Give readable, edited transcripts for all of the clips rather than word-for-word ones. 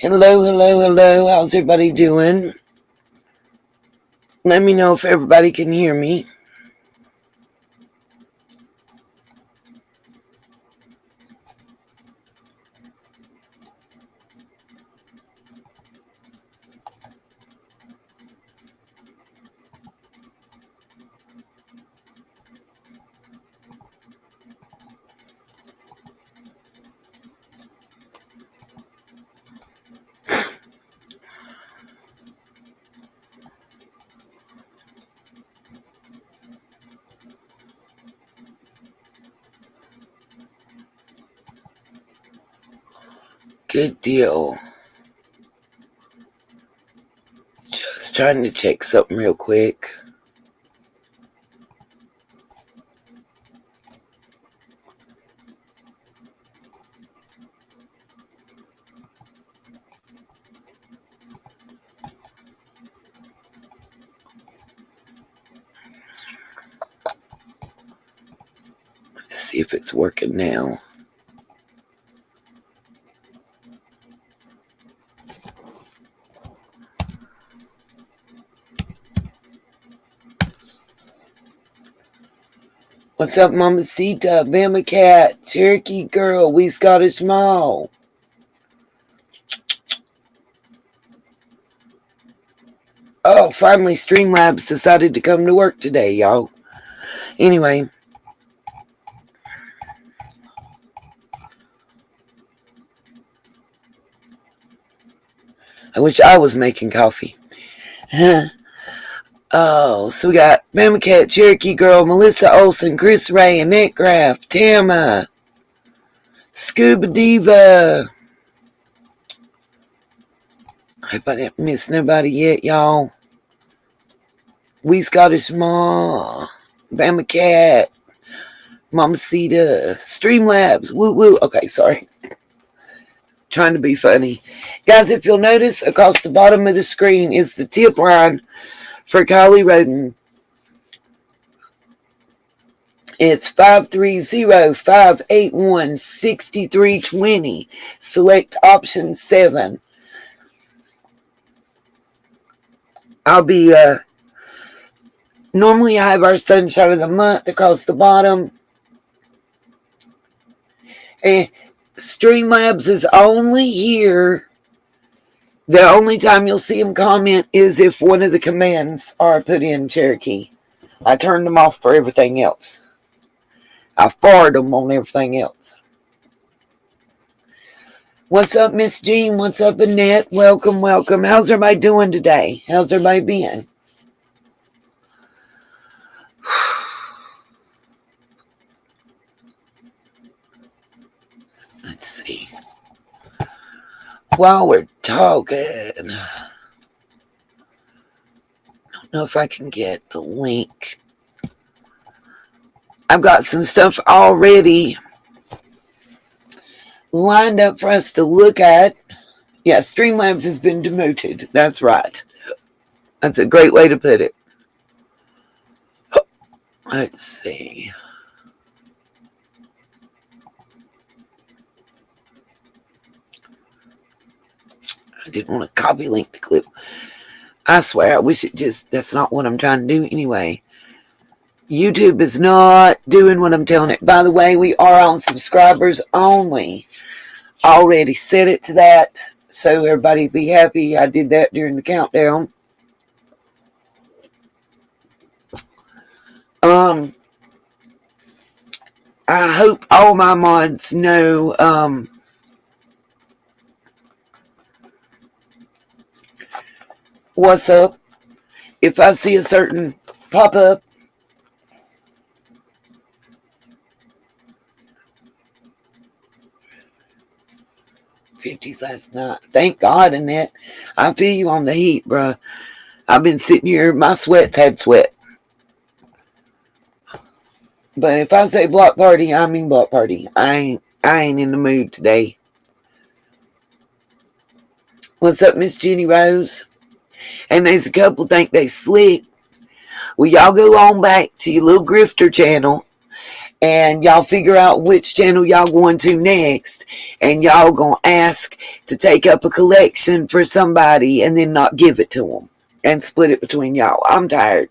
Hello, hello, hello. How's everybody doing? Let me know if everybody can hear me. Good deal. Just trying to check something real quick. Let's see if it's working now. What's up, Mamacita, Bama Cat, Cherokee Girl, We Scottish Mall? Oh, finally Streamlabs decided to come to work today, y'all. Anyway. I wish I was making coffee. Oh, so we got Mama Cat, Cherokee Girl, Melissa Olson, Chris Ray, Annette Graff, Tama, Scuba Diva. I hope I didn't miss nobody yet, y'all. We Scottish Ma, Mama Cat, Mamacita, Streamlabs, woo woo. Okay, sorry. Trying to be funny. Guys, if you'll notice, across the bottom of the screen is the tip line for Kiely Rodni. It's 530-581-6320. Select option 7. I'll be, normally I have our Sunshine of the Month across the bottom. And Streamlabs is only here. The only time you'll see them comment is if one of the commands are put in Cherokee. I turned them off for everything else. I forward them on everything else. What's up, Miss Jean? What's up, Annette? Welcome, welcome. How's everybody doing today? How's everybody been? Let's see. While we're talking, I don't know if I can get the link. I've got some stuff already lined up for us to look at. Yeah, Streamlabs has been demoted. That's right. That's a great way to put it. Let's see. I didn't want to copy link the clip. I swear, I wish it just, that's not what I'm trying to do anyway. YouTube is not doing what I'm telling it. By the way, we are on subscribers only. Already set it to that, so everybody be happy. I did that during the countdown. I hope all my mods know what's up. If I see a certain pop-up, last night. Thank God, Annette. I feel you on the heat, bruh. I've been sitting here, my sweat's had sweat. But if I say block party, I mean block party. I ain't in the mood today. What's up, Miss Jenny Rose? And there's a couple think they slick. Well, y'all go on back to your little grifter channel and y'all figure out which channel y'all going to next, and y'all gonna ask to take up a collection for somebody and then not give it to them and split it between y'all. I'm tired.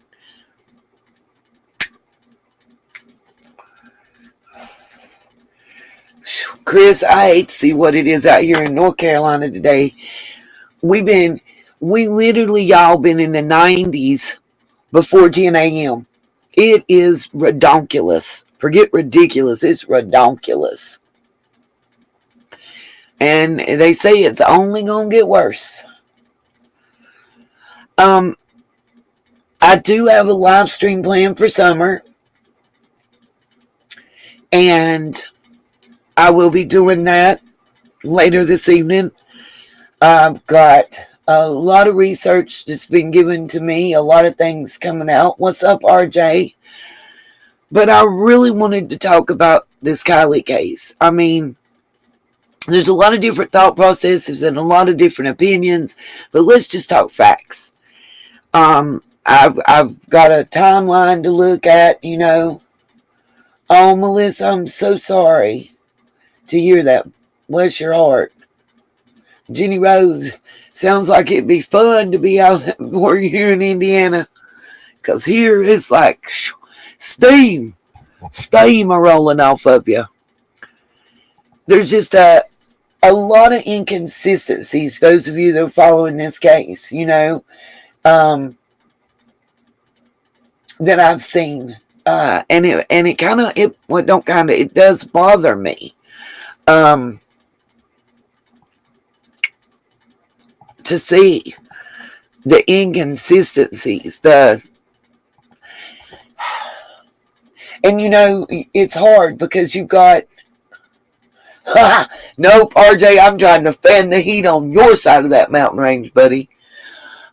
Chris, I hate to see what it is out here in North Carolina today. We literally, y'all, been in the 90s before 10 a.m. It is redonkulous. Forget ridiculous. It's redonkulous. And they say it's only going to get worse. I do have a live stream planned for summer. And I will be doing that later this evening. I've got a lot of research that's been given to me, a lot of things coming out. What's up, RJ? But I really wanted to talk about this Kiely case. I mean, there's a lot of different thought processes and a lot of different opinions, but let's just talk facts. I've got a timeline to look at, you know. Oh, Melissa, I'm so sorry to hear that. Bless your heart. Jenny Rose, sounds like it'd be fun to be out where you're here in Indiana. Because here it's like steam are rolling off of you. There's just a lot of inconsistencies, those of you that are following this case, you know, that I've seen. And it kind of, it does bother me. To see the inconsistencies, and you know, it's hard because you've got, nope, RJ, I'm trying to fan the heat on your side of that mountain range, buddy.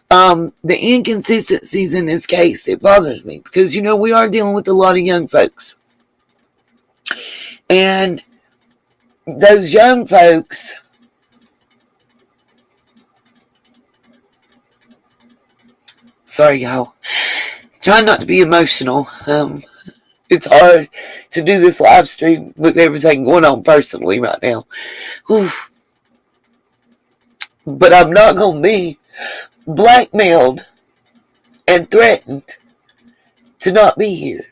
The inconsistencies in this case, it bothers me because, you know, we are dealing with a lot of young folks. And those young folks, sorry, y'all. Trying not to be emotional. It's hard to do this live stream with everything going on personally right now. Whew. But I'm not going to be blackmailed and threatened to not be here.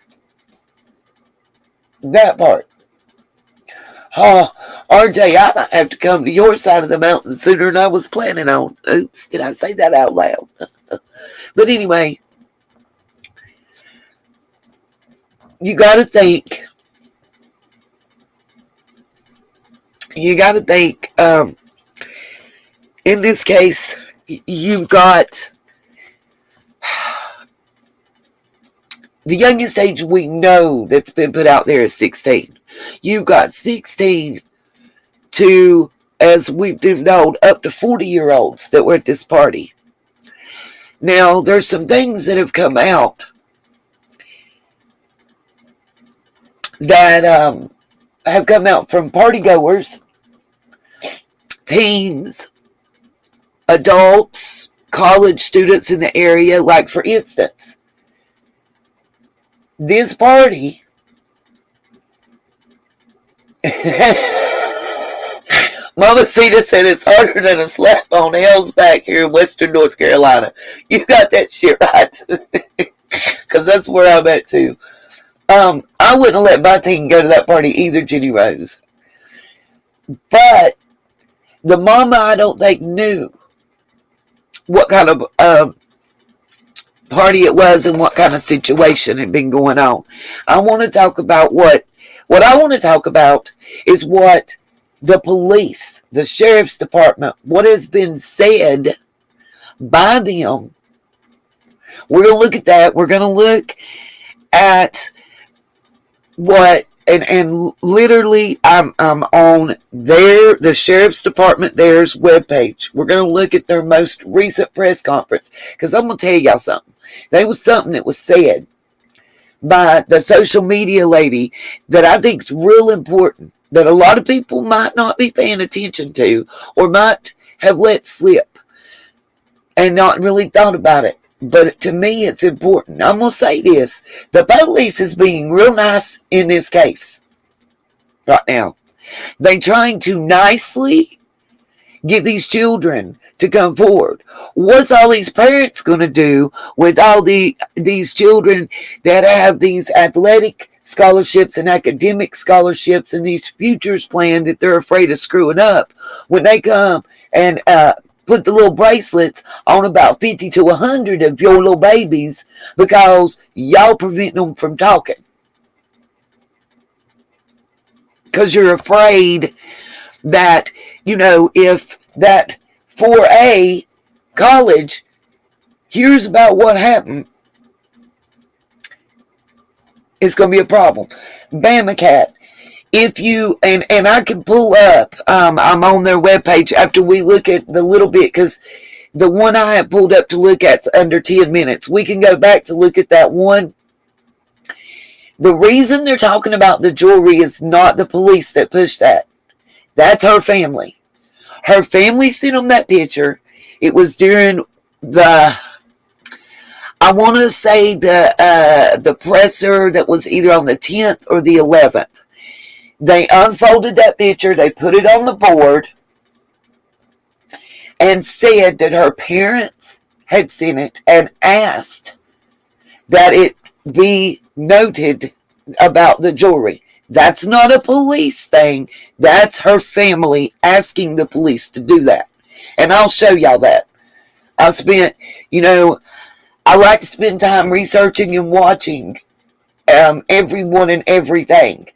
That part. Oh, RJ, I might have to come to your side of the mountain sooner than I was planning on. Oops, did I say that out loud? But anyway, you got to think. In this case, you've got the youngest age we know that's been put out there is 16. You've got 16 to, as we've been told, up to 40-year-olds that were at this party. Now, there's some things that have come out that have come out from partygoers, teens, adults, college students in the area. Like, for instance, this party Mama Cita said it's harder than a slap on hell's back here in Western North Carolina. You got that shit right. Because that's where I'm at too. I wouldn't let my teen go to that party either, Jenny Rose. But the mama, I don't think, knew what kind of party it was and what kind of situation had been going on. I want to talk about what I want to talk about is what the police, the sheriff's department, what has been said by them. We're going to look at that. We're going to look at what, and literally I'm on the sheriff's department, theirs webpage. We're going to look at their most recent press conference, because I'm going to tell y'all something. There was something that was said by the social media lady that I think is real important, that a lot of people might not be paying attention to, or might have let slip and not really thought about it. But to me, it's important. I'm going to say this. The police is being real nice in this case right now. They trying to nicely get these children to come forward. What's all these parents going to do with all these children that have these athletic scholarships and academic scholarships and these futures planned that they're afraid of screwing up when they come and put the little bracelets on about 50 to 100 of your little babies because y'all prevent them from talking? Because you're afraid that, if that 4A college hears about what happened, it's going to be a problem. Bama Cat, if you, and I can pull up, I'm on their webpage after we look at the little bit, because the one I have pulled up to look at is under 10 minutes. We can go back to look at that one. The reason they're talking about the jewelry is not the police that pushed that. That's her family. Her family sent them that picture. It was during I want to say the presser that was either on the 10th or the 11th. They unfolded that picture. They put it on the board and said that her parents had seen it and asked that it be noted about the jewelry. That's not a police thing. That's her family asking the police to do that. And I'll show y'all that. I spent, I like to spend time researching and watching everyone and everything.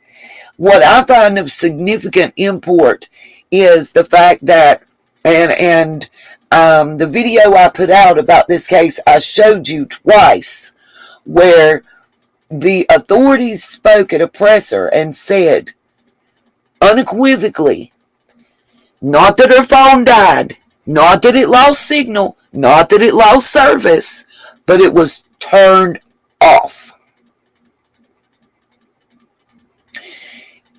What I find of significant import is the fact that, and the video I put out about this case, I showed you twice, where the authorities spoke at a presser and said unequivocally, not that her phone died, not that it lost signal, not that it lost service, but it was turned off.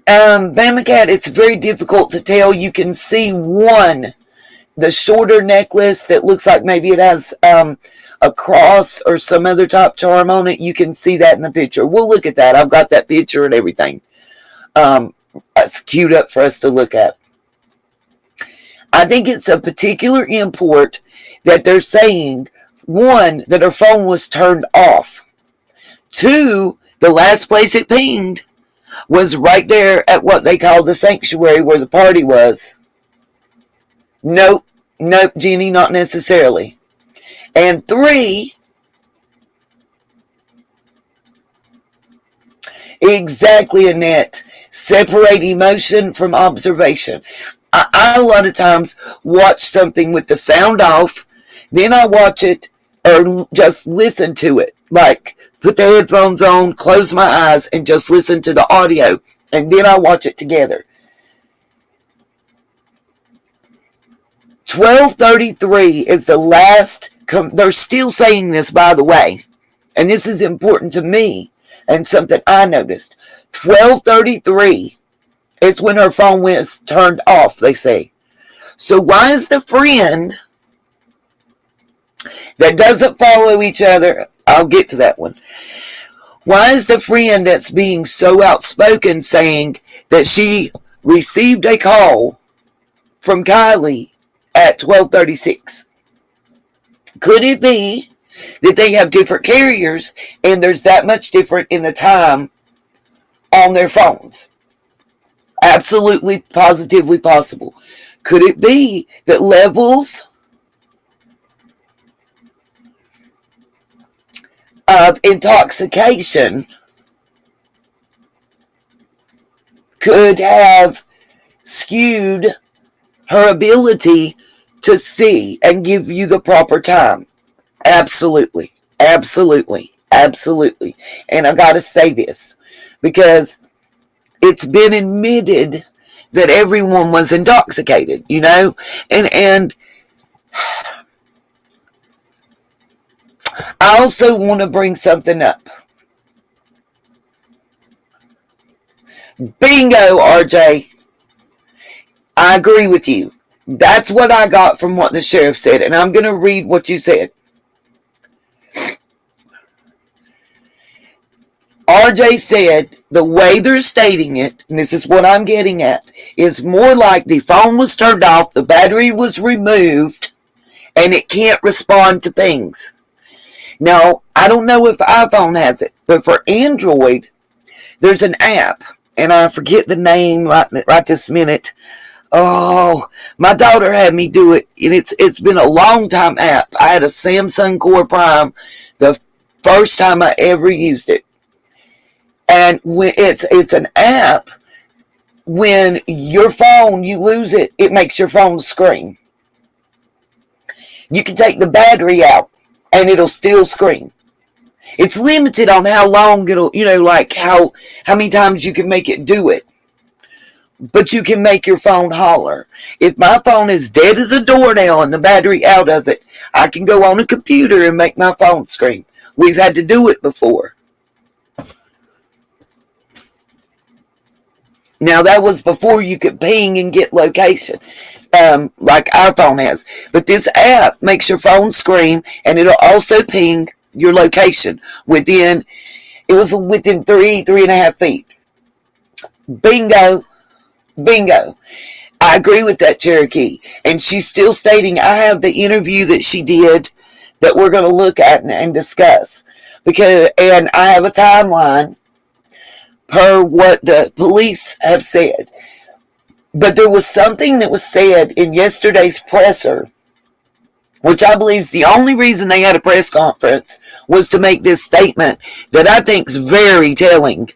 Bama Cat, it's very difficult to tell. You can see the shorter necklace that looks like maybe it has a cross or some other type charm on it. You can see that in the picture. We'll look at that. I've got that picture and everything. It's queued up for us to look at. I think it's a particular import that they're saying, one, that her phone was turned off. Two, the last place it pinged was right there at what they call the sanctuary where the party was. Nope, Jenny, not necessarily. And three, exactly, Annette, separate emotion from observation. I a lot of times watch something with the sound off, then I watch it or just listen to it. Like, put the headphones on, close my eyes, and just listen to the audio, and then I watch it together. 12:33 is the last. They're still saying this, by the way, and this is important to me and something I noticed. 12:33 is when her phone was turned off, they say. So why is the friend that doesn't follow each other, I'll get to that one, why is the friend that's being so outspoken saying that she received a call from Kiely at 12:36? Could it be that they have different carriers and there's that much different in the time on their phones? Absolutely, positively possible. Could it be that levels of intoxication could have skewed her ability to see and give you the proper time? Absolutely. Absolutely. Absolutely. And I got to say this because it's been admitted that everyone was intoxicated, and I also want to bring something up. Bingo, RJ. I agree with you. That's what I got from what the sheriff said, and I'm going to read what you said. RJ said the way they're stating it, and this is what I'm getting at, is more like the phone was turned off, the battery was removed, and it can't respond to pings. Now, I don't know if iPhone has it, but for Android, there's an app, and I forget the name right this minute. Oh, my daughter had me do it, and it's been a long time app. I had a Samsung Core Prime the first time I ever used it. And when it's an app, when your phone, you lose it, it makes your phone scream. You can take the battery out, and it'll still scream. It's limited on how long it'll, like how many times you can make it do it. But you can make your phone holler. If my phone is dead as a doornail and the battery out of it, I can go on a computer and make my phone scream. We've had to do it before. Now, that was before you could ping and get location, like iPhone has. But this app makes your phone scream, and it'll also ping your location within 3.5 feet. Bingo. Bingo. I agree with that, Cherokee. And she's still stating, I have the interview that she did that we're going to look at and discuss. And I have a timeline per what the police have said. But there was something that was said in yesterday's presser, which I believe is the only reason they had a press conference, was to make this statement that I think is very telling.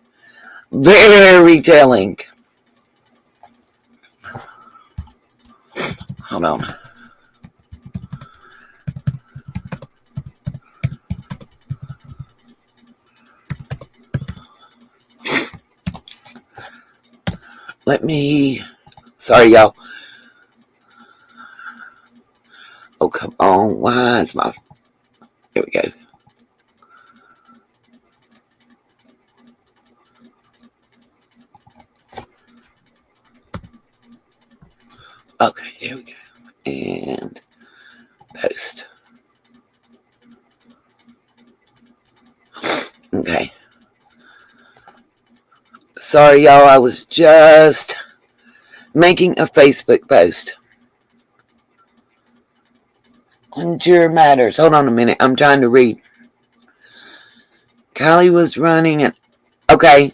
Very telling. Hold on. Sorry, y'all. Oh, come on. Why is my... Here we go. Okay, here we go. And post. Okay. Sorry, y'all. I was just making a Facebook post on Juror Matters. Hold on a minute. I'm trying to read. Kiely was running an... Okay.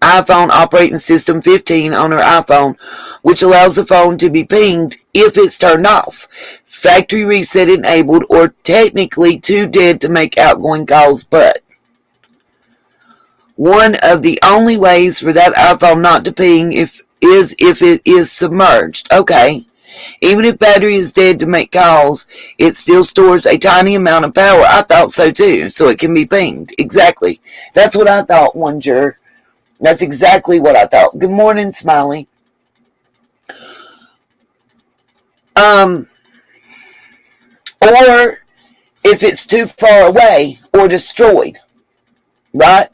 iPhone operating system 15 on her iPhone, which allows the phone to be pinged if it's turned off, factory reset enabled, or technically too dead to make outgoing calls, but one of the only ways for that iPhone not to ping is if it is submerged. Okay. Even if battery is dead to make calls, it still stores a tiny amount of power. I thought so too, so it can be pinged. Exactly. That's what I thought, one juror. That's exactly what I thought. Good morning, Smiley. Or if it's too far away or destroyed, right?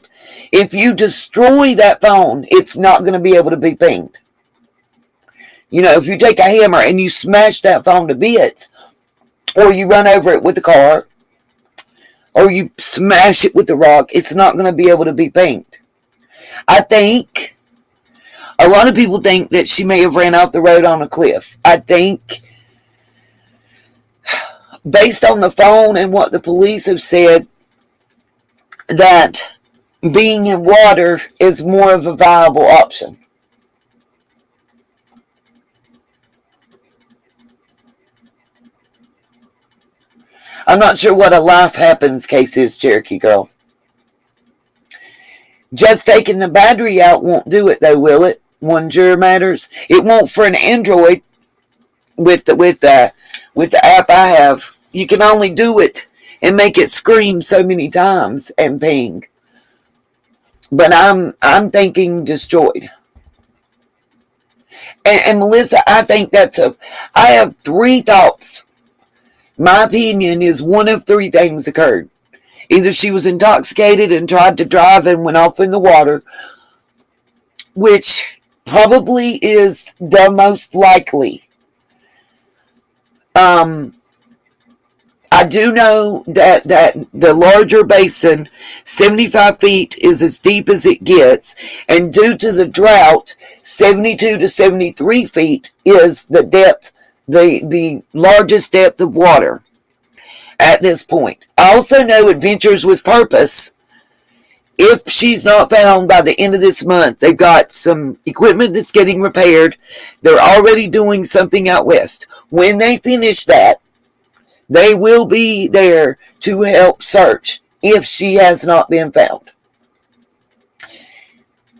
If you destroy that phone, it's not going to be able to be pinged. If you take a hammer and you smash that phone to bits, or you run over it with a car, or you smash it with a rock, it's not going to be able to be pinged. I think a lot of people think that she may have ran off the road on a cliff. I think, based on the phone and what the police have said, that being in water is more of a viable option. I'm not sure what a life happens case is, Cherokee Girl. Just taking the battery out won't do it, though, will it? One Juror Matters. It won't for an Android with the app I have. You can only do it and make it scream so many times and ping. But I'm thinking destroyed. And Melissa, I think I have 3 thoughts. My opinion is one of 3 things occurred. Either she was intoxicated and tried to drive and went off in the water, which probably is the most likely. I I do know that the larger basin, 75 feet, is as deep as it gets, and due to the drought, 72 to 73 feet is the depth, the largest depth of water at this point. I also know Adventures with Purpose, if she's not found by the end of this month, they've got some equipment that's getting repaired. They're already doing something out west. When they finish that, they will be there to help search if she has not been found.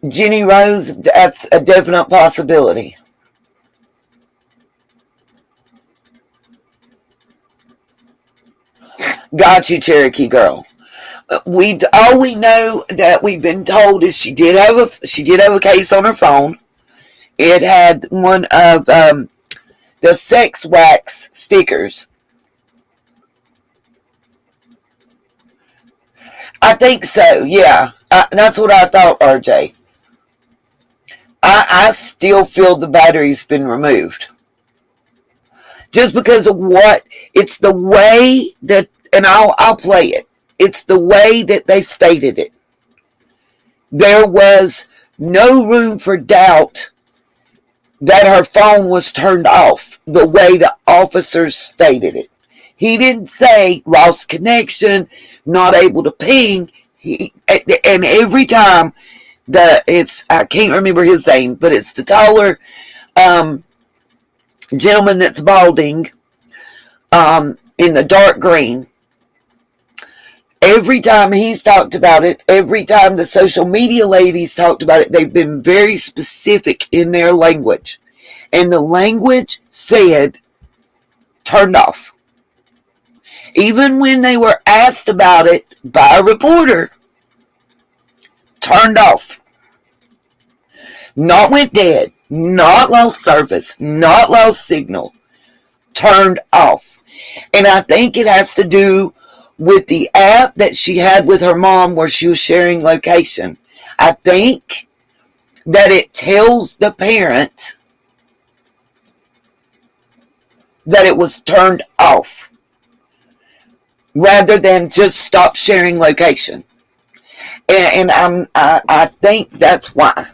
Jenny Rose, that's a definite possibility. Got you, Cherokee girl. All we know that we've been told is she did have a case on her phone. It had one of the sex wax stickers. I think so. Yeah, that's what I thought, RJ. I still feel the battery's been removed, just because of what it's the way that, and I'll play it. It's the way that they stated it. There was no room for doubt that her phone was turned off the way the officers stated it. He didn't say lost connection, not able to ping. And every time I can't remember his name, but it's the taller gentleman that's balding in the dark green. Every time he's talked about it, every time the social media ladies talked about it, they've been very specific in their language. And the language said, turned off. Even when they were asked about it by a reporter, turned off. Not went dead, not lost service, not lost signal, turned off. And I think it has to do with the app that she had with her mom where she was sharing location. I think that it tells the parent that it was turned off rather than just stop sharing location. And I think that's why.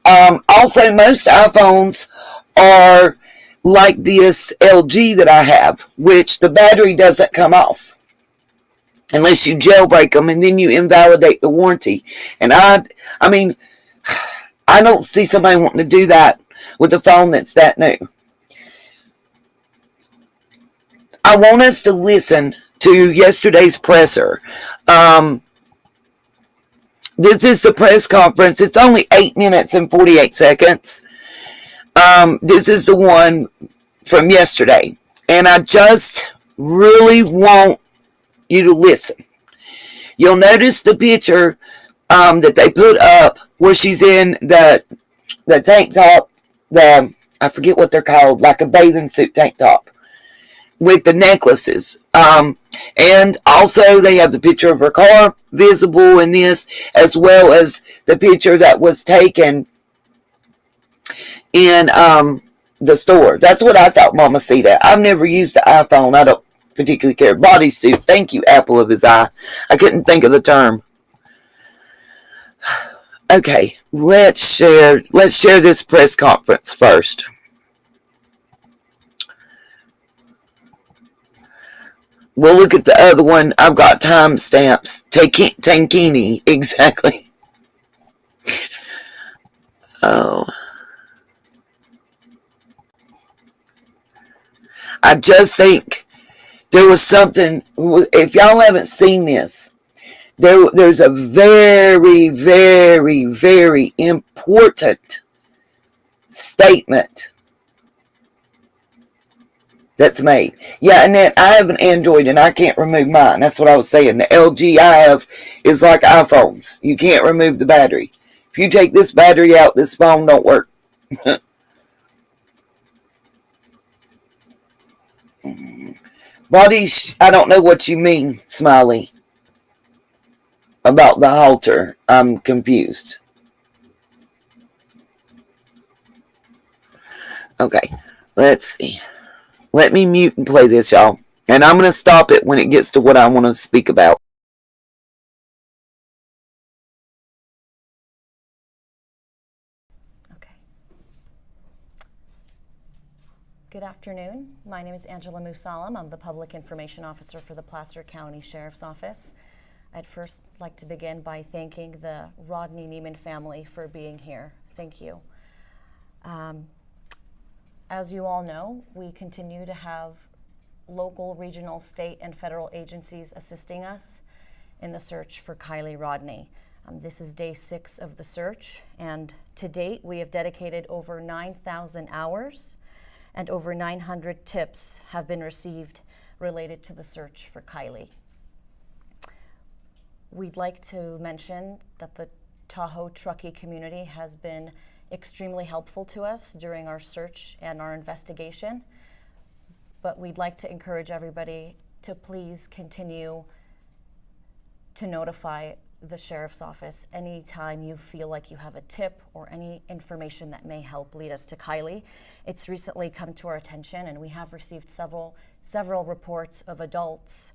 Also, most iPhones are like this LG that I have, which the battery doesn't come off unless you jailbreak them, and then you invalidate the warranty. And I mean, I don't see somebody wanting to do that with a phone that's that new. I want us to listen to yesterday's presser. This is the press conference. It's only 8 minutes and 48 seconds. This is the one from yesterday. And I just really want you to listen. You'll notice the picture that they put up where she's in the tank top, I forget what they're called, like a bathing suit tank top with the necklaces. And also they have the picture of her car visible in this, as well as the picture that was taken in the store. That's what I thought Mama see that. I've never used the iPhone. I don't particularly care. Bodysuit. Thank you, apple of his eye. I couldn't think of the term. Okay, let's share this press conference first. We'll look at the other one. I've got timestamps. Tankini, exactly. Oh. I just think there was something, if y'all haven't seen this, there's a very, very, very important statement that's made. Yeah, and then I have an Android and I can't remove mine. That's what I was saying. The LG I have is like iPhones. You can't remove the battery. If you take this battery out, this phone don't work. Body, I don't know what you mean, Smiley, about the halter. I'm confused. Okay, let's see. Let me mute and play this, y'all. And I'm going to stop it when it gets to what I want to speak about. Okay. Good afternoon. My name is Angela Musalam. I'm the Public Information Officer for the Placer County Sheriff's Office. I'd first like to begin by thanking the Rodni Neiman family for being here. Thank you. As you all know, we continue to have local, regional, state, and federal agencies assisting us in the search for Kiely Rodni. This is day 6 of the search, and to date we have dedicated over 9,000 hours and over 900 tips have been received related to the search for Kiely. We'd like to mention that the Tahoe Truckee community has been extremely helpful to us during our search and our investigation, but we'd like to encourage everybody to please continue to notify the Sheriff's Office anytime you feel like you have a tip or any information that may help lead us to Kiely. It's recently come to our attention, and we have received several reports of adults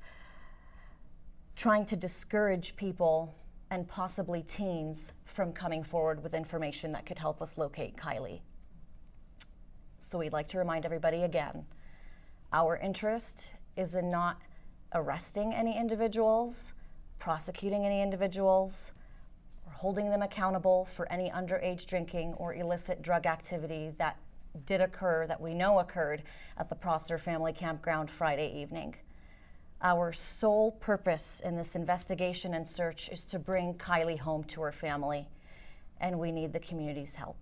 trying to discourage people and possibly teens from coming forward with information that could help us locate Kiely. So we'd like to remind everybody again, our interest is in not arresting any individuals, prosecuting any individuals, or holding them accountable for any underage drinking or illicit drug activity that did occur, that we know occurred at the Prosser Family Campground Friday evening. Our sole purpose in this investigation and search is to bring Kiely home to her family, and we need the community's help.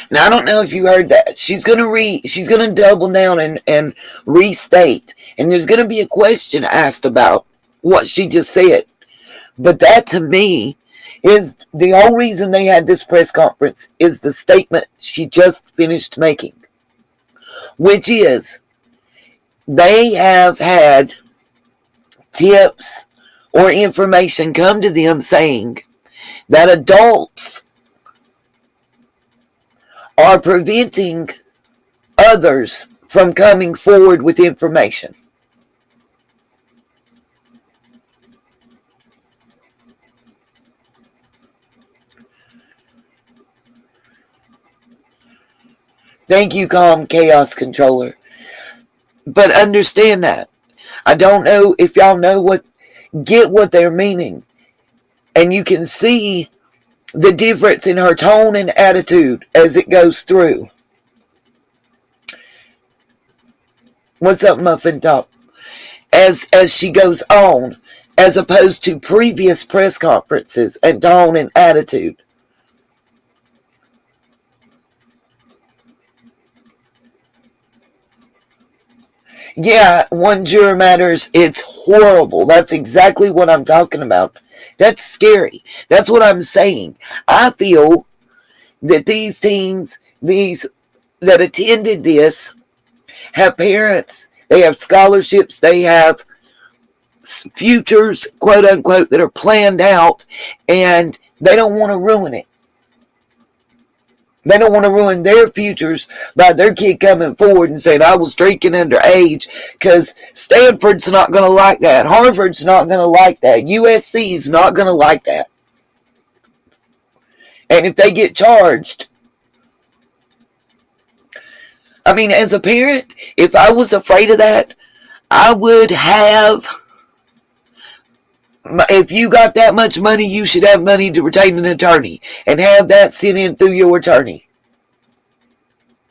Now, I don't know if you heard that. She's gonna double down and restate. And there's gonna be a question asked about what she just said. But that, to me, is the whole reason they had this press conference, is the statement she just finished making, which is they have had tips or information come to them saying that adults are preventing others from coming forward with information. Thank you, Calm Chaos Controller. But understand that. I don't know if y'all get what they're meaning. And you can see the difference in her tone and attitude as it goes through. What's up, Muffin Top? As she goes on, as opposed to previous press conferences and tone and attitude. Yeah, one juror matters. It's horrible. That's exactly what I'm talking about. That's scary. That's what I'm saying. I feel that these teens, these that attended this, have parents, they have scholarships, they have futures, quote unquote, that are planned out, and they don't want to ruin it. They don't want to ruin their futures by their kid coming forward and saying, I was drinking underage, because Stanford's not going to like that. Harvard's not going to like that. USC's not going to like that. And if they get charged, I mean, as a parent, if I was afraid of that, I would have, if you got that much money, you should have money to retain an attorney and have that sent in through your attorney.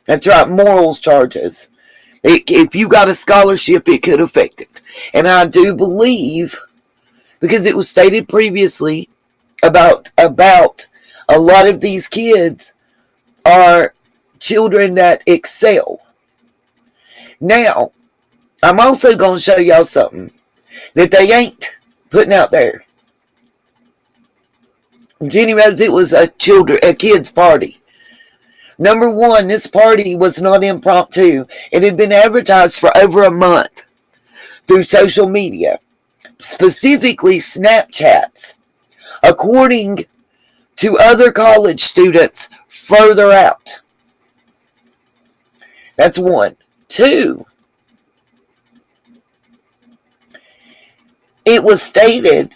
That's right, morals charges. If you got a scholarship, it could affect it. And I do believe, because it was stated previously about a lot of these kids are children that excel. Now, I'm also going to show y'all something that they ain't putting out there. Jenny Rose, it was a kid's party. Number one, this party was not impromptu. It had been advertised for over a month through social media, specifically Snapchats, according to other college students further out. That's one. Two, it was stated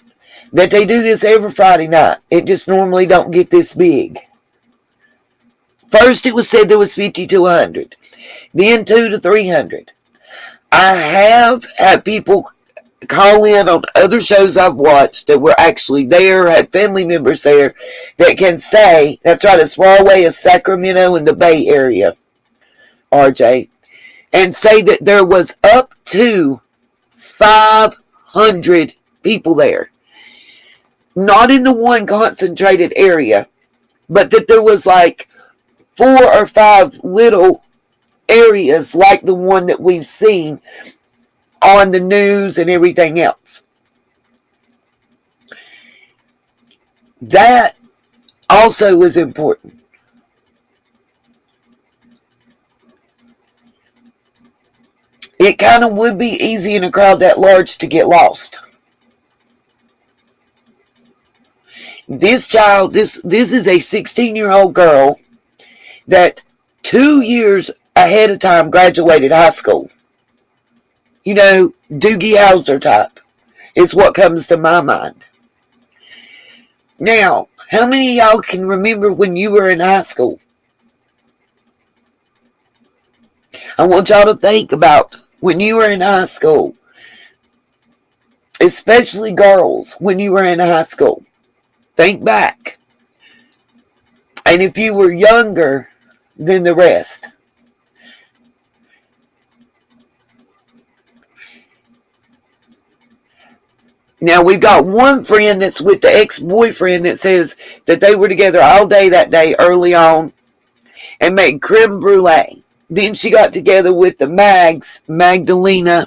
that they do this every Friday night. It just normally don't get this big. First, it was said there was 50 to 100. Then 2 to 300. I have had people call in on other shows I've watched that were actually there, had family members there, that can say, that's right, as far away as Sacramento in the Bay Area, RJ, and say that there was up to 500 people there. Not in the one concentrated area, but that there was like 4 or 5 little areas like the one that we've seen on the news and everything else. That also is important. It kind of would be easy in a crowd that large to get lost. This child, this is a 16-year-old girl that 2 years ahead of time graduated high school. You know, Doogie Howser type is what comes to my mind. Now, how many of y'all can remember when you were in high school? I want y'all to think about when you were in high school, especially girls, when you were in high school. Think back. And if you were younger than the rest. Now, we've got one friend that's with the ex-boyfriend that says that they were together all day that day early on and made creme brulee. Then she got together with the Magdalena,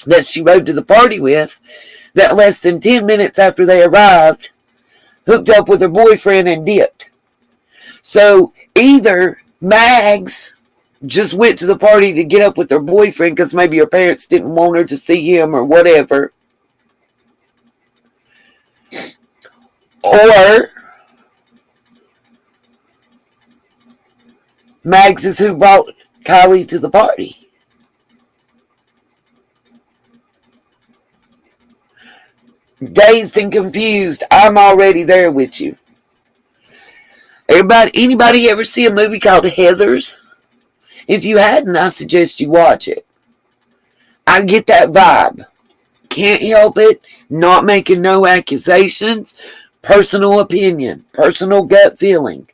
that she rode to the party with, that less than 10 minutes after they arrived, hooked up with her boyfriend and dipped. So either Mags just went to the party to get up with her boyfriend because maybe her parents didn't want her to see him or whatever, or Mags is who brought Kiely to the party. Dazed and confused, I'm already there with you. Anybody ever see a movie called Heathers? If you hadn't, I suggest you watch it. I get that vibe. Can't help it. Not making no accusations. Personal opinion. Personal gut feeling.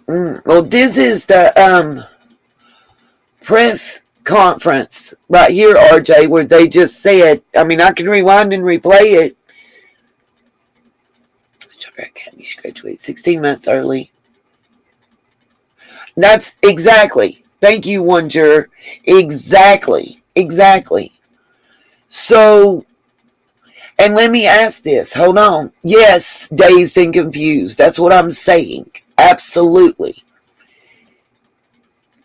Well, this is the press conference right here, RJ, where they just said, I mean, I can rewind and replay it. Academy graduated 16 months early. That's exactly. Thank you, one juror. Exactly. So, and let me ask this. Hold on. Yes, dazed and confused. That's what I'm saying. Absolutely.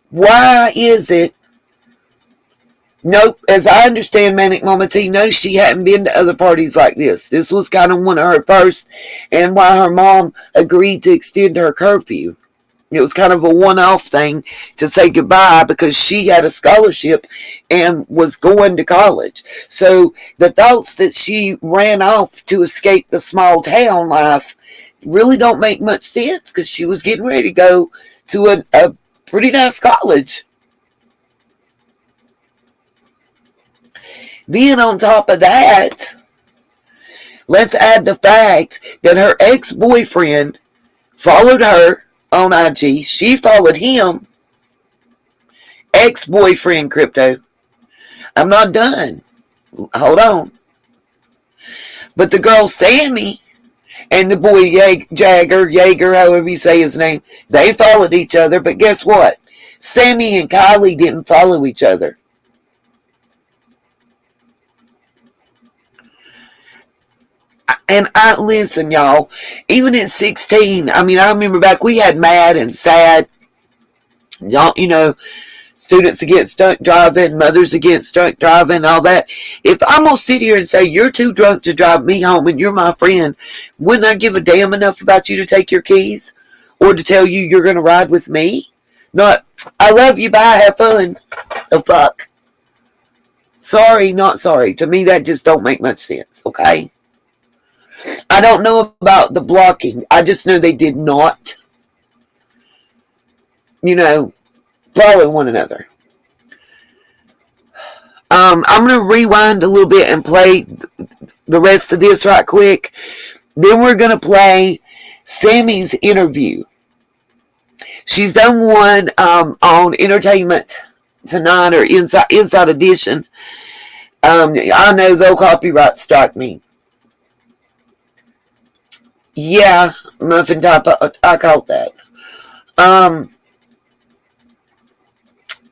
Why is it? Nope. As I understand, Manic Mama T, no, she hadn't been to other parties like this. This was kind of one of her first, and why her mom agreed to extend her curfew. It was kind of a one-off thing to say goodbye because she had a scholarship and was going to college. So the thoughts that she ran off to escape the small town life really don't make much sense because she was getting ready to go to a pretty nice college. Then on top of that, let's add the fact that her ex-boyfriend followed her on IG. She followed him. Ex-boyfriend, Crypto. I'm not done. Hold on. But the girl Sammy and the boy Jaeger, however you say his name, they followed each other. But guess what? Sammy and Kiely didn't follow each other. And I listen, y'all. Even at 16, I mean, I remember back we had Mad and Sad. Y'all, students against drunk driving, mothers against drunk driving, all that. If I'm gonna sit here and say you're too drunk to drive me home and you're my friend, wouldn't I give a damn enough about you to take your keys or to tell you you're gonna ride with me? Not, I love you, bye, have fun. The fuck. Sorry, not sorry. To me, that just don't make much sense. Okay. I don't know about the blocking. I just know they did not, follow one another. I'm going to rewind a little bit and play the rest of this right quick. Then we're going to play Sammy's interview. She's done one on Entertainment Tonight or Inside Edition. I know they'll copyright strike me. Yeah, muffin top, I caught that.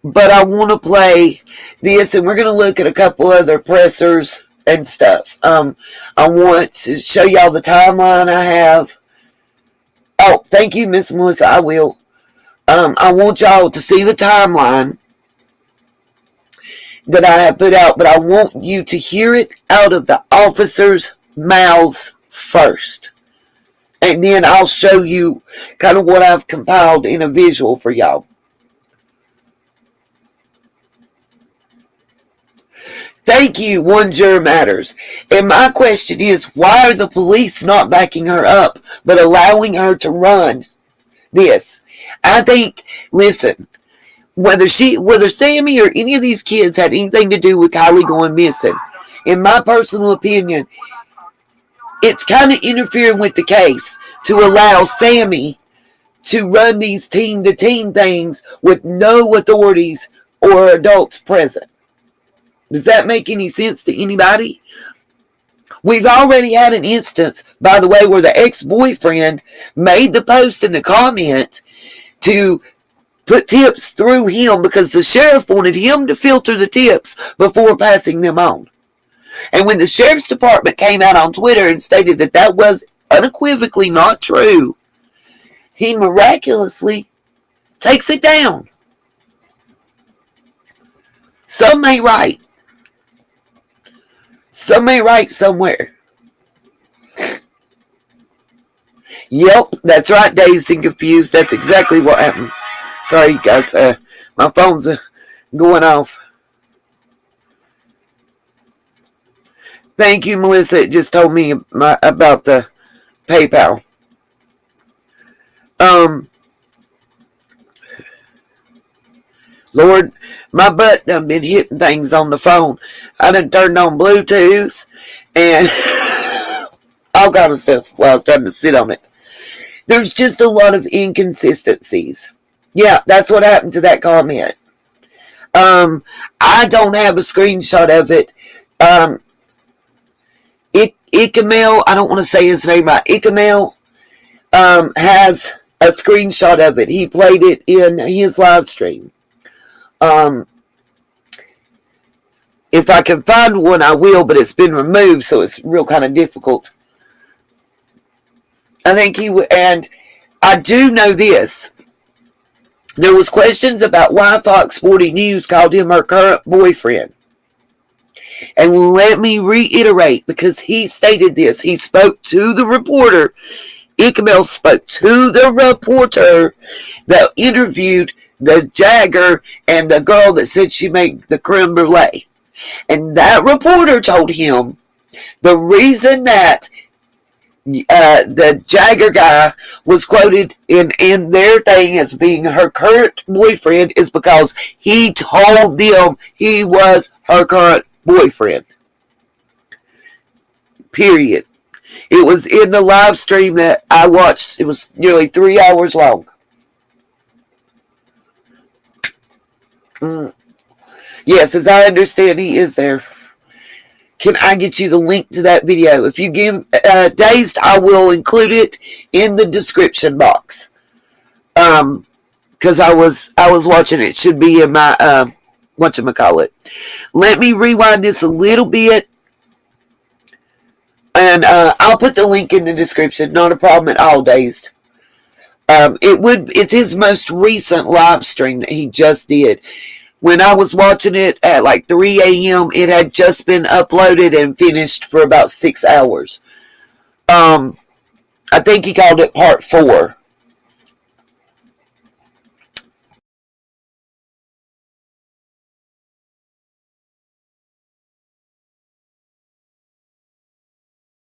But I want to play this, and we're going to look at a couple other pressers and stuff. I want to show y'all the timeline I have. Oh, thank you, Miss Melissa, I will. I want y'all to see the timeline that I have put out, but I want you to hear it out of the officers' mouths first. And then I'll show you kind of what I've compiled in a visual for y'all. Thank you, One Juror Matters. And my question is, why are the police not backing her up, but allowing her to run this? I think, listen, whether Sammy or any of these kids had anything to do with Kiely going missing, in my personal opinion, it's kind of interfering with the case to allow Sammy to run these teen-to-teen things with no authorities or adults present. Does that make any sense to anybody? We've already had an instance, by the way, where the ex-boyfriend made the post in the comment to put tips through him because the sheriff wanted him to filter the tips before passing them on. And when the sheriff's department came out on Twitter and stated that that was unequivocally not true, he miraculously takes it down. Some may write. Some may write somewhere. Yep, that's right, dazed and confused. That's exactly what happens. Sorry, guys. My phone's going off. Thank you, Melissa. It just told me about the PayPal. Lord, my butt done been hitting things on the phone. I done turned on Bluetooth and all kind of stuff while I was trying to sit on it. There's just a lot of inconsistencies. Yeah, that's what happened to that comment. I don't have a screenshot of it. Ikamel, I don't want to say his name right. Ikamel has a screenshot of it. He played it in his live stream. If I can find one, I will, but it's been removed, so it's real kind of difficult. I think he would, and I do know this. There was questions about why Fox 40 News called him her current boyfriend. And let me reiterate, because he stated this. He spoke to the reporter. Ikamel spoke to the reporter that interviewed the Jagger and the girl that said she made the creme brulee. And that reporter told him the reason that the Jagger guy was quoted in their thing as being her current boyfriend is because he told them he was her current boyfriend. Period. It was in the live stream that I watched. It was nearly 3 hours long. Yes, as I understand, he is there. Can I get you the link to that video? If you give Dazed, I will include it in the description box. Because I was watching it. It should be in my whatchamacallit. Let me rewind this a little bit. And I'll put the link in the description. Not a problem at all, Dazed. It's his most recent live stream that he just did. When I was watching it at like 3 a.m., it had just been uploaded and finished for about 6 hours. I think he called it part 4.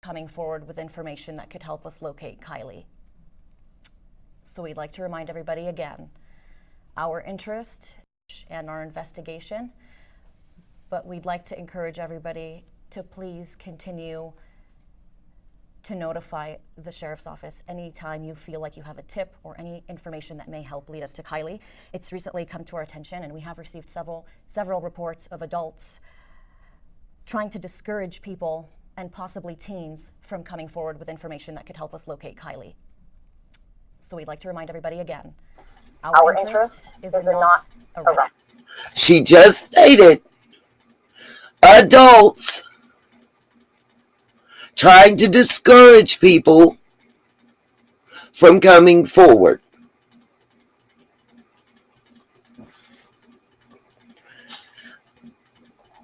Coming forward with information that could help us locate Kiely. So we'd like to remind everybody again, our interest and our investigation, but we'd like to encourage everybody to please continue to notify the Sheriff's Office anytime you feel like you have a tip or any information that may help lead us to Kiely. It's recently come to our attention, and we have received several reports of adults trying to discourage people and possibly teens from coming forward with information that could help us locate Kiely. So we'd like to remind everybody again, our interest is not arrest. She just stated adults trying to discourage people from coming forward.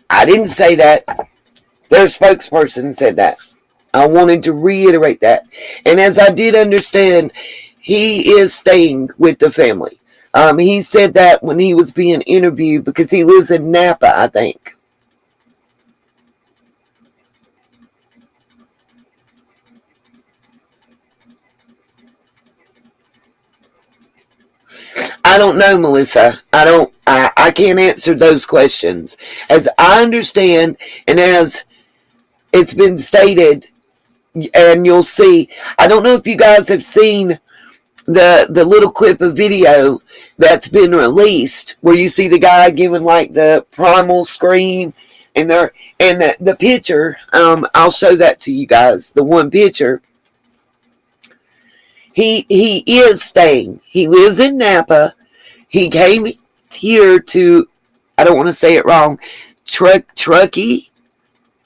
I didn't say that. Their spokesperson said that. I wanted to reiterate that. And as I did understand, he is staying with the family. He said that when he was being interviewed because he lives in Napa, I think. I don't know, Melissa. I can't answer those questions. As I understand, and as it's been stated, and you'll see, I don't know if you guys have seen the little clip of video that's been released where you see the guy giving like the primal scream and the picture. I'll show that to you guys. The one picture. He is staying. He lives in Napa. He came here to, I don't want to say it wrong, Truckee.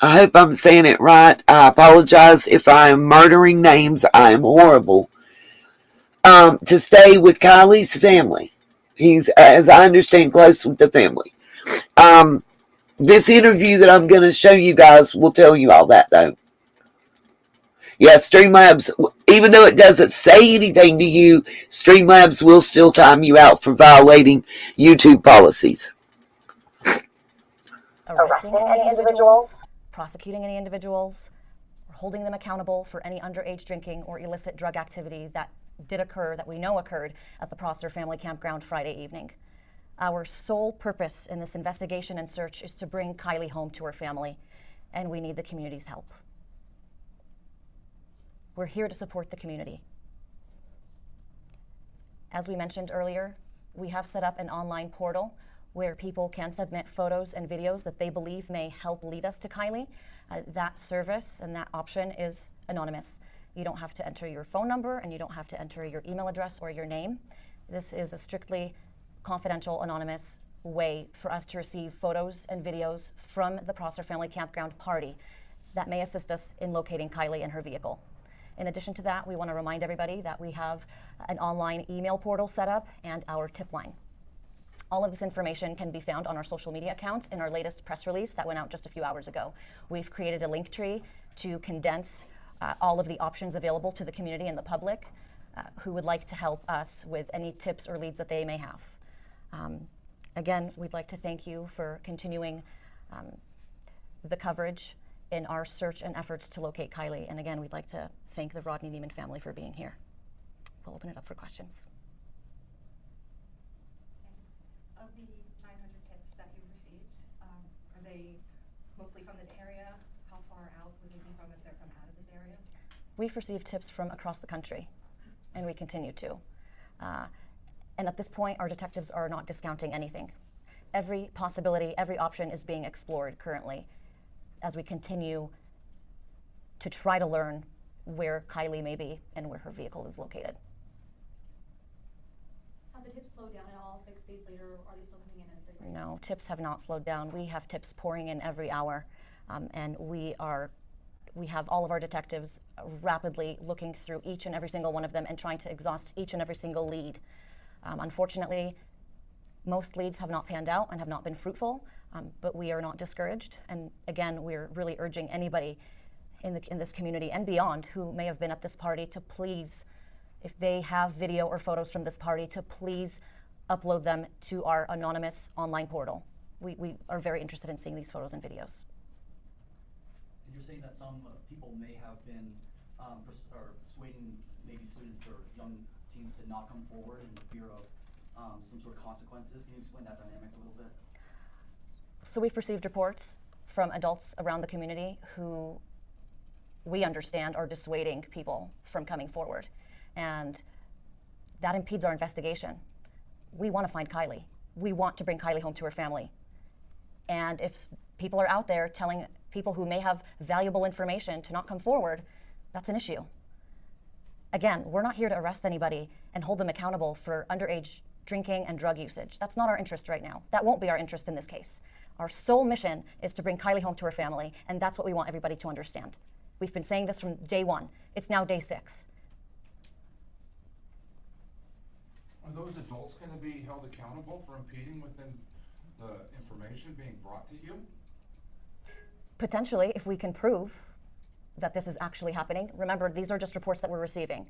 I hope I'm saying it right. I apologize if I'm murdering names. I am horrible. To stay with Kiely's family. He's, as I understand, close with the family. This interview that I'm going to show you guys will tell you all that, though. Yeah, Streamlabs, even though it doesn't say anything to you, Streamlabs will still time you out for violating YouTube policies. Arresting any individuals, prosecuting any individuals, or holding them accountable for any underage drinking or illicit drug activity that did occur, that we know occurred at the Prosser Family Campground Friday evening. Our sole purpose in this investigation and search is to bring Kiely home to her family, and we need the community's help. We're here to support the community. As we mentioned earlier, we have set up an online portal where people can submit photos and videos that they believe may help lead us to Kiely. That service and that option is anonymous. You don't have to enter your phone number, and you don't have to enter your email address or your name. This is a strictly confidential, anonymous way for us to receive photos and videos from the Prosser Family Campground party that may assist us in locating Kiely and her vehicle. In addition to that, we want to remind everybody that we have an online email portal set up and our tip line. All of this information can be found on our social media accounts in our latest press release that went out just a few hours ago. We've created a link tree to condense all of the options available to the community and the public who would like to help us with any tips or leads that they may have. Again, we'd like to thank you for continuing the coverage in our search and efforts to locate Kiely. And again, we'd like to thank the Rodni Neiman family for being here. We'll open it up for questions. Of the 900 tips that you've received, are they mostly from this area? How far out would they be from if they're from out of this area? We've received tips from across the country, and we continue to. And at this point, our detectives are not discounting anything. Every possibility, every option is being explored currently as we continue to try to learn where Kiely may be and where her vehicle is located. Have the tips slowed down at all 6 days later, or are they still coming in at a steady rate? No, tips have not slowed down. We have tips pouring in every hour, and we are we have all of our detectives rapidly looking through each and every single one of them and trying to exhaust each and every single lead. Unfortunately, most leads have not panned out and have not been fruitful, but we are not discouraged. And again, we're really urging anybody in this community and beyond who may have been at this party to please, if they have video or photos from this party, to please upload them to our anonymous online portal. We are very interested in seeing these photos and videos. You're saying that some people may have been persuading maybe students or young teens to not come forward in fear of some sort of consequences. Can you explain that dynamic a little bit? So we've received reports from adults around the community who we understand are dissuading people from coming forward. And that impedes our investigation. We want to find Kiely. We want to bring Kiely home to her family. And if people are out there telling people who may have valuable information to not come forward, that's an issue. Again, we're not here to arrest anybody and hold them accountable for underage drinking and drug usage. That's not our interest right now. That won't be our interest in this case. Our sole mission is to bring Kiely home to her family, and that's what we want everybody to understand. We've been saying this from day one. It's now day 6. Are those adults going to be held accountable for impeding within the information being brought to you? Potentially, if we can prove that this is actually happening. Remember, these are just reports that we're receiving.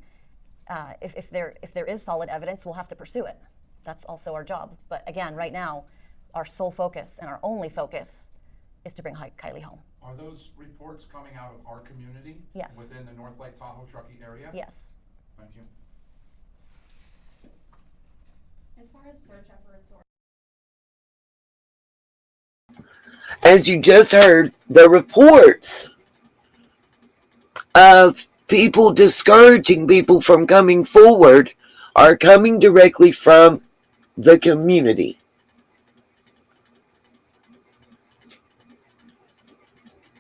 If there is solid evidence, we'll have to pursue it. That's also our job. But again, right now, our sole focus and our only focus is to bring Kiely home. Are those reports coming out of our community? Yes. Within the North Lake Tahoe Truckee area? Yes. Thank you. As far as search efforts or As you just heard, the reports of people discouraging people from coming forward are coming directly from the community.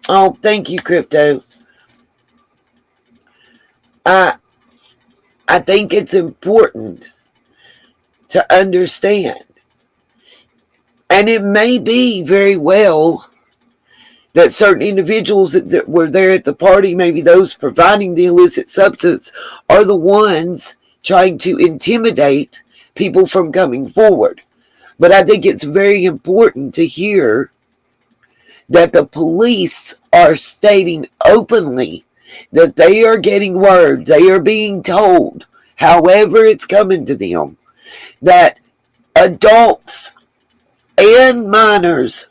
Oh, thank you, Crypto. I think it's important to understand, and it may be very well that certain individuals that were there at the party, maybe those providing the illicit substance, are the ones trying to intimidate people from coming forward. But I think it's very important to hear that the police are stating openly that they are getting word, they are being told, however it's coming to them, that adults and minors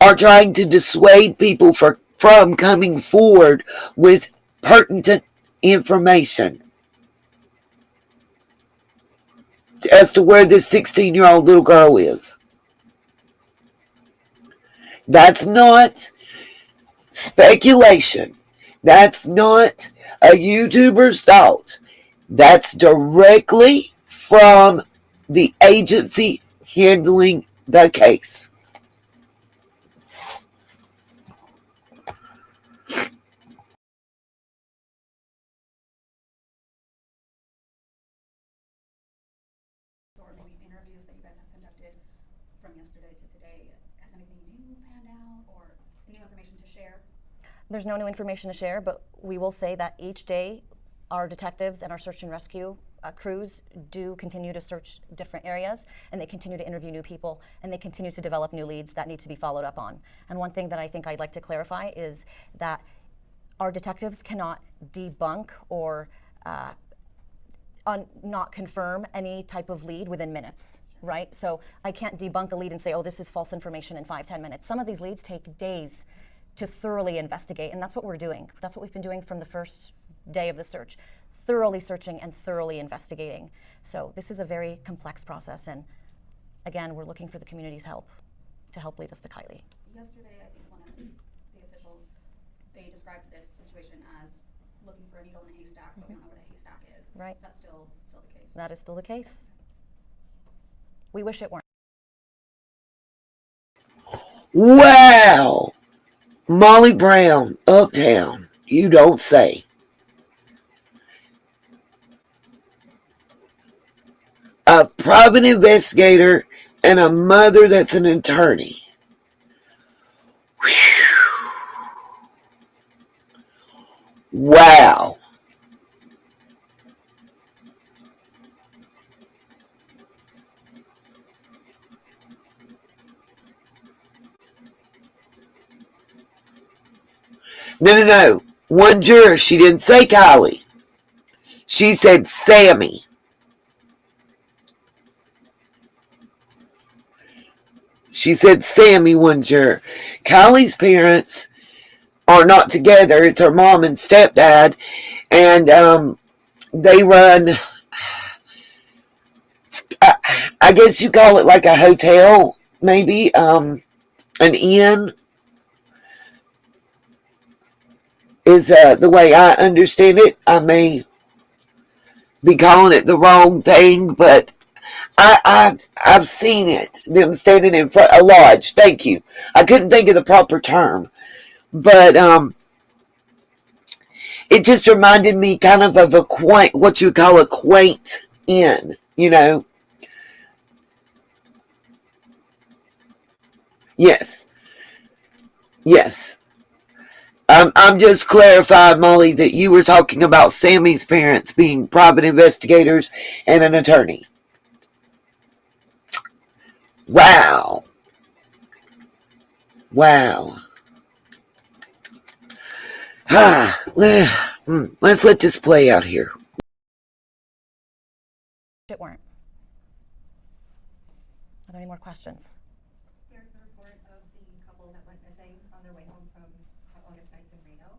are trying to dissuade people from coming forward with pertinent information as to where this 16-year-old little girl is. That's not speculation. That's not a YouTuber's thought. That's directly from the agency handling the case. maybe interviews that you guys have conducted from yesterday to today, has anything new panned out or new information to share? There's no new information to share, but we will say that each day our detectives and our search and rescue crews do continue to search different areas, and they continue to interview new people, and they continue to develop new leads that need to be followed up on. And one thing that I think I'd like to clarify is that our detectives cannot debunk or not confirm any type of lead within minutes, right? So I can't debunk a lead and say, oh, this is false information in 5-10 minutes. Some of these leads take days to thoroughly investigate, and that's what we're doing. That's what we've been doing from the first day of the search, thoroughly searching and thoroughly investigating. So this is a very complex process, and again, we're looking for the community's help to help lead us to Kiely. Yesterday, I think one of the officials, they described this situation as looking for a needle in a haystack, but we don't know where the haystack is. Right. Is that still the case? That is still the case. We wish it weren't. Wow! Molly Brown, Uptown, you don't say. A private investigator and a mother that's an attorney. Whew. Wow. No. One juror, she didn't say Kiely. She said Sammy. She said Sammy, one juror. Kiely's parents are not together. It's her mom and stepdad. And they run, I guess you call it like a hotel, maybe, an inn is the way I understand it. I may be calling it the wrong thing, but I've seen it. Them standing in front a lodge. Thank you. I couldn't think of the proper term, but it just reminded me kind of a quaint, what you call a quaint inn. You know. Yes. Yes. I'm just clarifying, Molly, that you were talking about Sammy's parents being private investigators and an attorney. Wow. Let's let this play out here. It weren't. Are there any more questions? There's the report of the couple that went missing on their way home from Hot August Nights in Reno.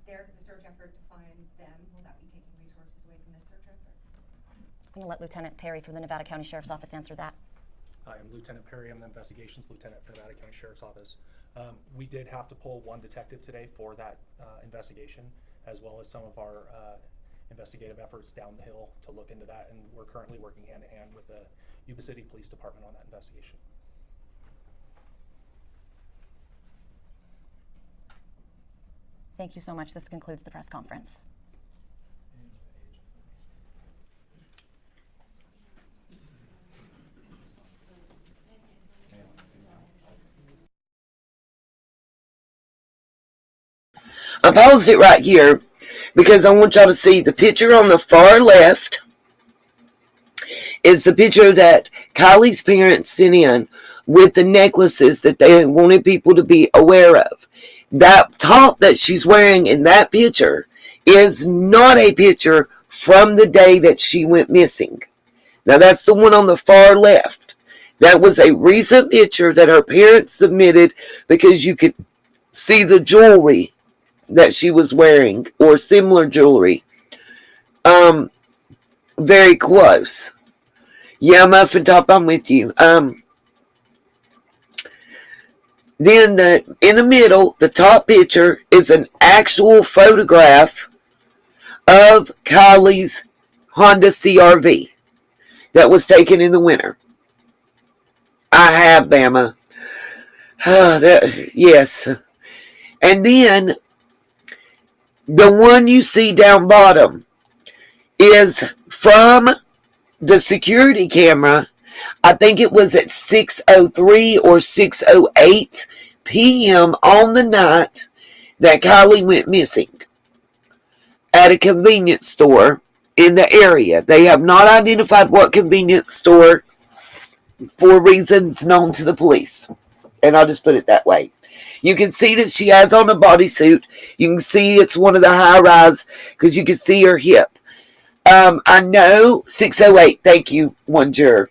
The search effort to find them, will that be taking resources away from this search effort? I'm going to let Lieutenant Perry from the Nevada County Sheriff's Office answer that. I am Lieutenant Perry. I'm the Investigations Lieutenant for Nevada County Sheriff's Office. We did have to pull one detective today for that investigation, as well as some of our investigative efforts down the hill to look into that, and we're currently working hand in hand with the Yuba City Police Department on that investigation. Thank you so much. This concludes the press conference. I paused it right here because I want y'all to see the picture on the far left is the picture that Kiely's parents sent in with the necklaces that they wanted people to be aware of. That top that she's wearing in that picture is not a picture from the day that she went missing. Now that's the one on the far left. That was a recent picture that her parents submitted because you could see the jewelry that she was wearing, or similar jewelry. Very close. Yeah, Muffin Top, I'm with you. Then in the middle, the top picture is an actual photograph of Kiely's Honda CRV that was taken in the winter. I have, Bama. Yes. And then the one you see down bottom is from the security camera. I think it was at 6:03 or 6:08 p.m. on the night that Kiely went missing at a convenience store in the area. They have not identified what convenience store for reasons known to the police. And I'll just put it that way. You can see that she has on a bodysuit. You can see it's one of the high-rise because you can see her hip. I know 6:08. Thank you, one juror.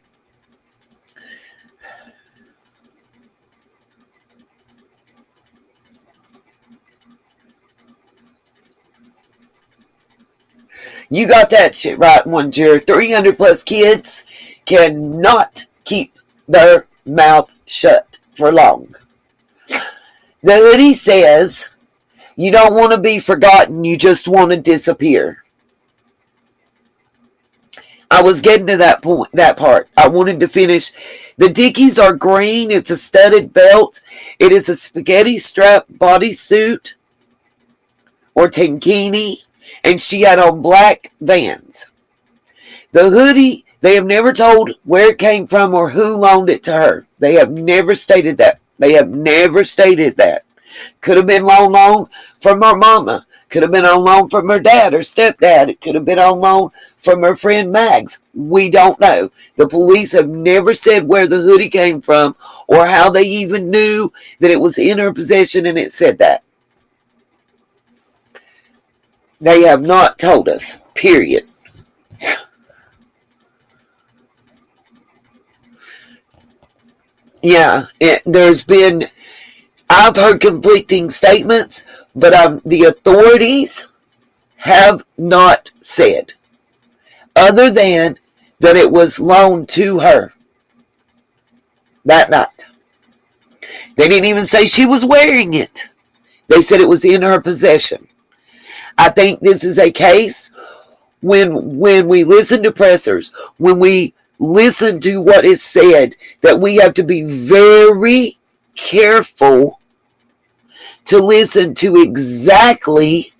You got that shit right, one juror. 300 plus kids cannot keep their mouth shut for long. The hoodie says, you don't want to be forgotten, you just want to disappear. I was getting to that point, that part. I wanted to finish. The Dickies are green. It's a studded belt. It is a spaghetti strap bodysuit or tankini, and she had on black Vans. The hoodie, they have never told where it came from or who loaned it to her. They have never stated that. They have never stated that. Could have been loaned from her mama. Could have been on loan from her dad or stepdad. It could have been on loan from her friend Mags. We don't know. The police have never said where the hoodie came from or how they even knew that it was in her possession, and it said that. They have not told us, period. Yeah, I've heard conflicting statements, but the authorities have not said, other than that it was loaned to her that night. They didn't even say she was wearing it. They said it was in her possession. I think this is a case when we listen to pressers, when we listen to what is said, that we have to be very careful to listen to exactly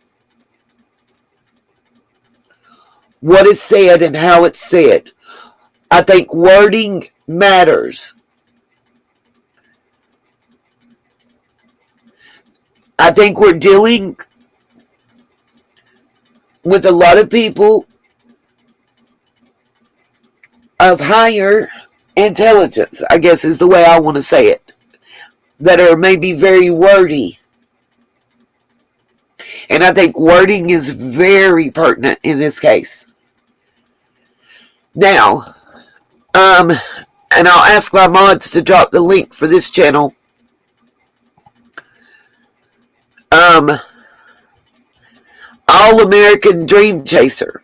what is said and how it's said. I think wording matters. I think we're dealing with a lot of people of higher intelligence, I guess is the way I want to say it, that are maybe very wordy. And I think wording is very pertinent in this case. Now, and I'll ask my mods to drop the link for this channel. All American Dream Chaser.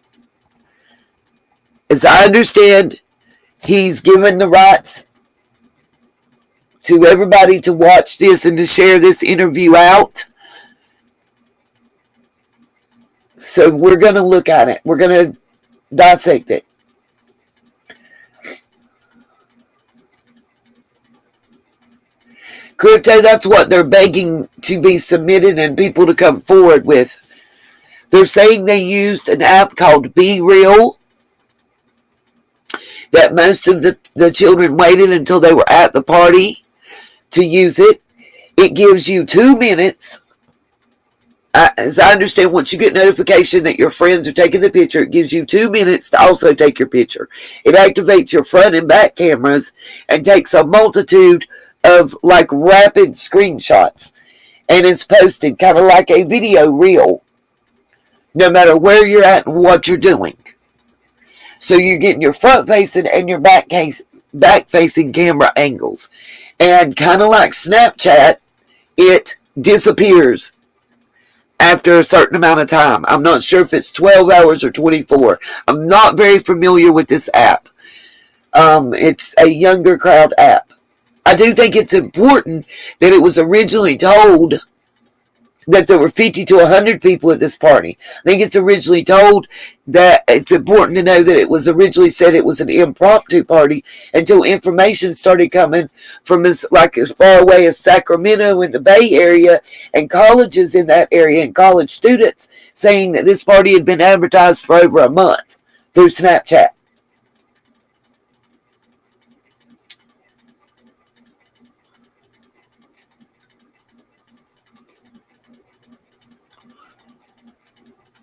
As I understand, he's given the rights to everybody to watch this and to share this interview out. So we're going to look at it. We're going to dissect it. Crypto, that's what they're begging to be submitted and people to come forward with. They're saying they used an app called Be Real, that most of the children waited until they were at the party to use it. It gives you 2 minutes. As I understand, once you get notification that your friends are taking the picture, it gives you 2 minutes to also take your picture. It activates your front and back cameras and takes a multitude of like rapid screenshots, and it's posted kind of like a video reel, no matter where you're at and what you're doing. So you're getting your front facing and your back facing camera angles, and kind of like Snapchat, it disappears after a certain amount of time. I'm not sure if it's 12 hours or 24. I'm not very familiar with this app. It's a younger crowd app. I do think it's important that it was originally told that there were 50 to 100 people at this party. I think it's originally told that it's important to know that it was originally said it was an impromptu party until information started coming from as far away as Sacramento in the Bay Area and colleges in that area and college students saying that this party had been advertised for over a month through Snapchat.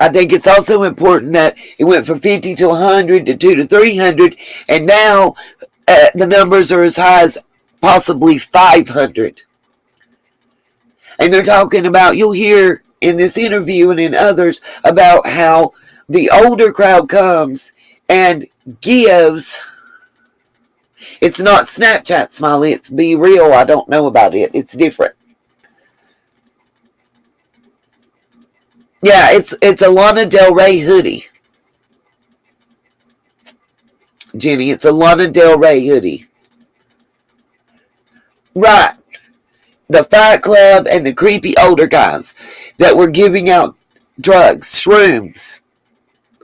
I think it's also important that it went from 50 to 100 to 2 to 300, and now the numbers are as high as possibly 500. And they're talking about, you'll hear in this interview and in others, about how the older crowd comes and gives. It's not Snapchat, Smiley, it's Be Real. I don't know about it. It's different. Yeah, it's a Lana Del Rey hoodie. Jenny, it's a Lana Del Rey hoodie. Right. The Fight Club and the creepy older guys that were giving out drugs, shrooms,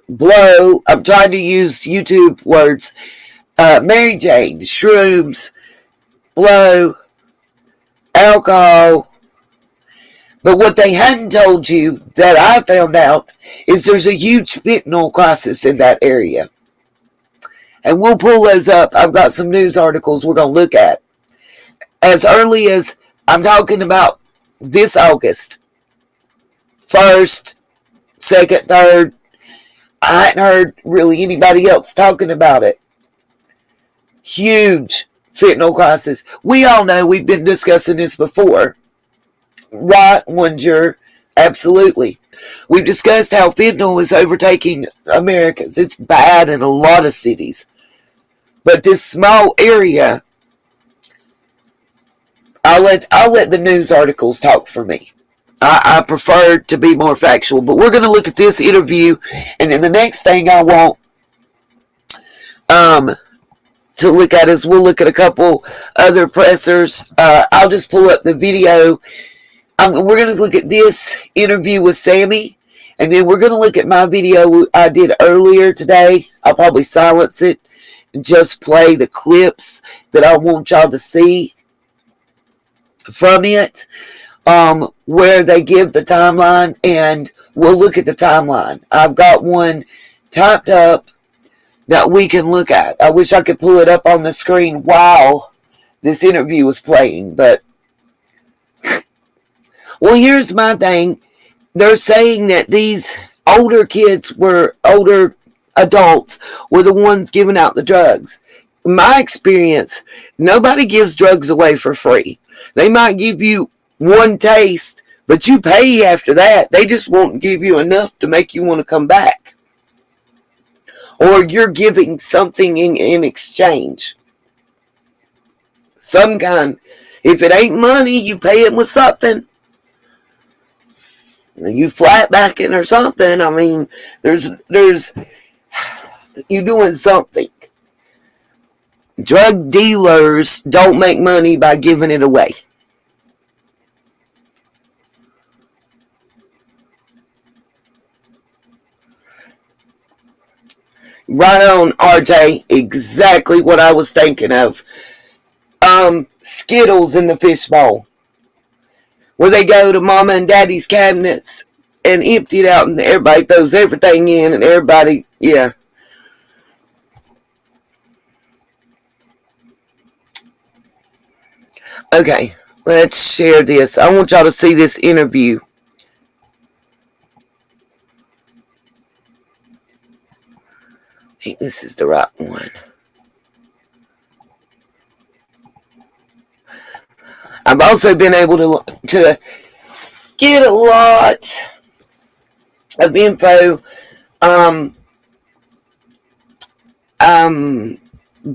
blow. I'm trying to use YouTube words. Mary Jane, shrooms, blow, alcohol. But what they hadn't told you that I found out is there's a huge fentanyl crisis in that area. And we'll pull those up. I've got some news articles we're going to look at. As early as, I'm talking about this August, first, second, third. I hadn't heard really anybody else talking about it. Huge fentanyl crisis. We all know we've been discussing this before. Right, Winger? Absolutely. We've discussed how fentanyl is overtaking Americans. It's bad in a lot of cities. But this small area, I'll let the news articles talk for me. I prefer to be more factual. But we're going to look at this interview, and then the next thing I want to look at is we'll look at a couple other pressers. I'll just pull up the video. We're going to look at this interview with Sammy, and then we're going to look at my video I did earlier today. I'll probably silence it and just play the clips that I want y'all to see from it, where they give the timeline, and we'll look at the timeline. I've got one typed up that we can look at. I wish I could pull it up on the screen while this interview was playing, but well, here's my thing. They're saying that these older adults were the ones giving out the drugs. In my experience, nobody gives drugs away for free. They might give you one taste, but you pay after that. They just won't give you enough to make you want to come back. Or you're giving something in exchange. Some kind. If it ain't money, you pay them with something. You flat backing or something. I mean, there's you doing something. Drug dealers don't make money by giving it away. Right on, RJ. Exactly what I was thinking of. Skittles in the fishbowl, where they go to mama and daddy's cabinets and empty it out, and everybody throws everything in, and everybody, yeah. Okay, let's share this. I want y'all to see this interview. I think this is the right one. I've also been able to get a lot of info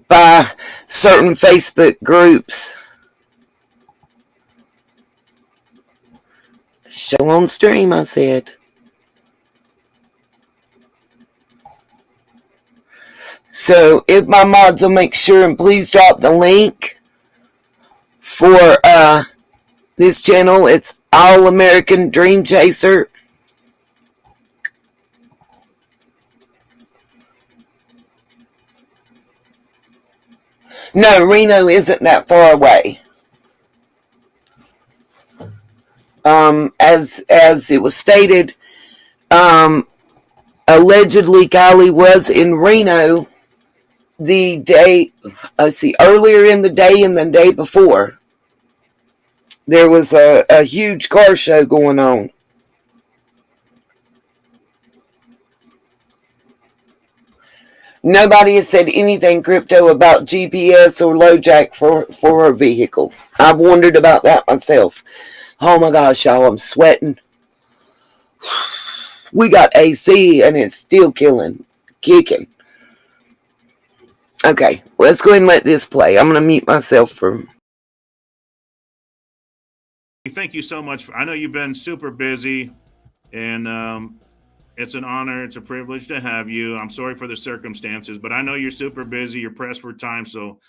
by certain Facebook groups. Show on stream, I said. So if my mods will make sure and please drop the link for this channel. It's All American Dream Chaser. No, Reno isn't that far away. As it was stated, allegedly Kiely was in Reno the day, earlier in the day and the day before. There was a huge car show going on. Nobody has said anything crypto about GPS or LoJack for her vehicle. I've wondered about that myself. Oh my gosh, y'all, I'm sweating. We got AC and it's still kicking. Okay, let's go ahead and let this play. I'm going to mute myself for... Thank you so much. I know you've been super busy, and it's an honor. It's a privilege to have you. I'm sorry for the circumstances, but I know you're super busy. You're pressed for time, so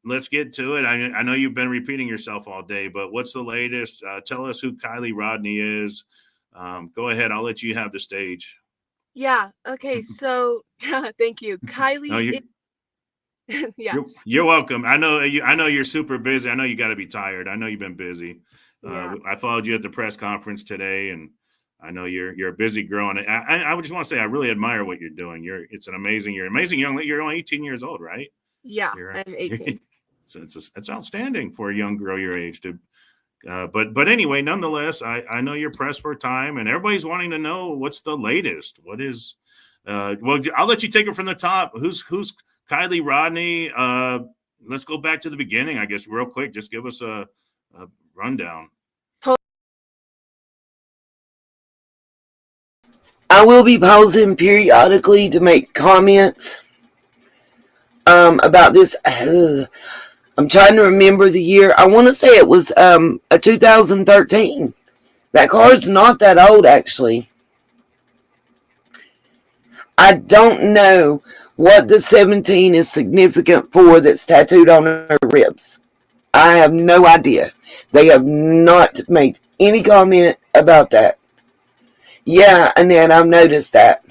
let's get to it. I know you've been repeating yourself all day, but what's the latest? Tell us who Kiely Rodni is. Go ahead. I'll let you have the stage. Yeah. Okay. So, thank you, Kiely. No, yeah. You're welcome. I know you're super busy. I know you got to be tired. I know you've been busy. Yeah. I followed you at the press conference today, and I know you're a busy girl. And I just want to say I really admire what you're doing. You're amazing young lady. You're only 18 years old, right? Yeah, I'm 18. It's outstanding for a young girl your age to But anyway, nonetheless, I know you're pressed for time, and everybody's wanting to know what's the latest. What is? Well, I'll let you take it from the top. Who's Kiely Rodni? Let's go back to the beginning, I guess, real quick. Just give us a rundown. I will be pausing periodically to make comments about this. I'm trying to remember the year. I want to say it was a 2013. That card's not that old, actually. I don't know what the 17 is significant for that's tattooed on her ribs. I have no idea. They have not made any comment about that. Yeah, Annette, I've noticed that.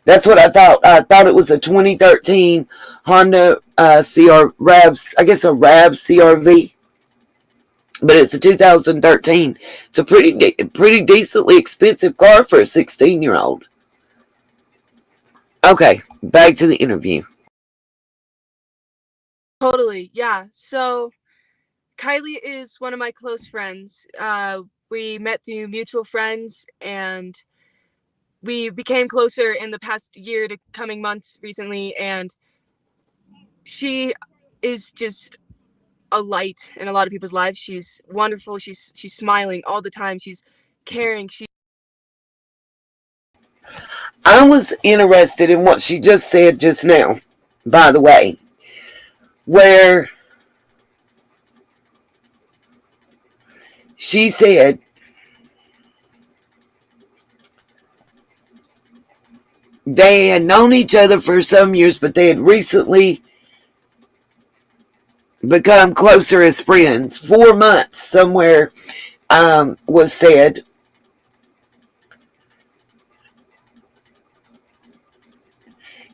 That's what I thought. I thought it was a 2013 Honda CR Ravs, I guess a Ravs CRV. But it's a 2013. It's a pretty decently expensive car for a 16-year-old. Okay, back to the interview. Totally, yeah. So Kiely is one of my close friends. We met through mutual friends, and we became closer in the past year to coming months recently. And she is just a light in a lot of people's lives. She's wonderful. She's smiling all the time. She's caring. I was interested in what she just said just now, by the way, where she said they had known each other for some years, but they had recently become closer as friends. 4 months somewhere was said.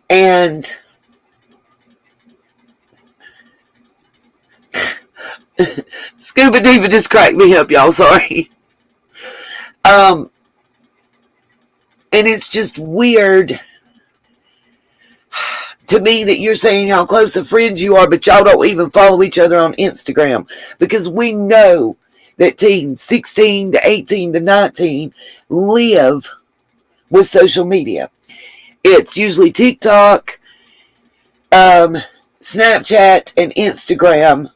And Scuba Diva just cracked me up, y'all. Sorry. And it's just weird to me that you're saying how close of friends you are, but y'all don't even follow each other on Instagram. Because we know that teens 16 to 18 to 19 live with social media. It's usually TikTok, Snapchat, and Instagram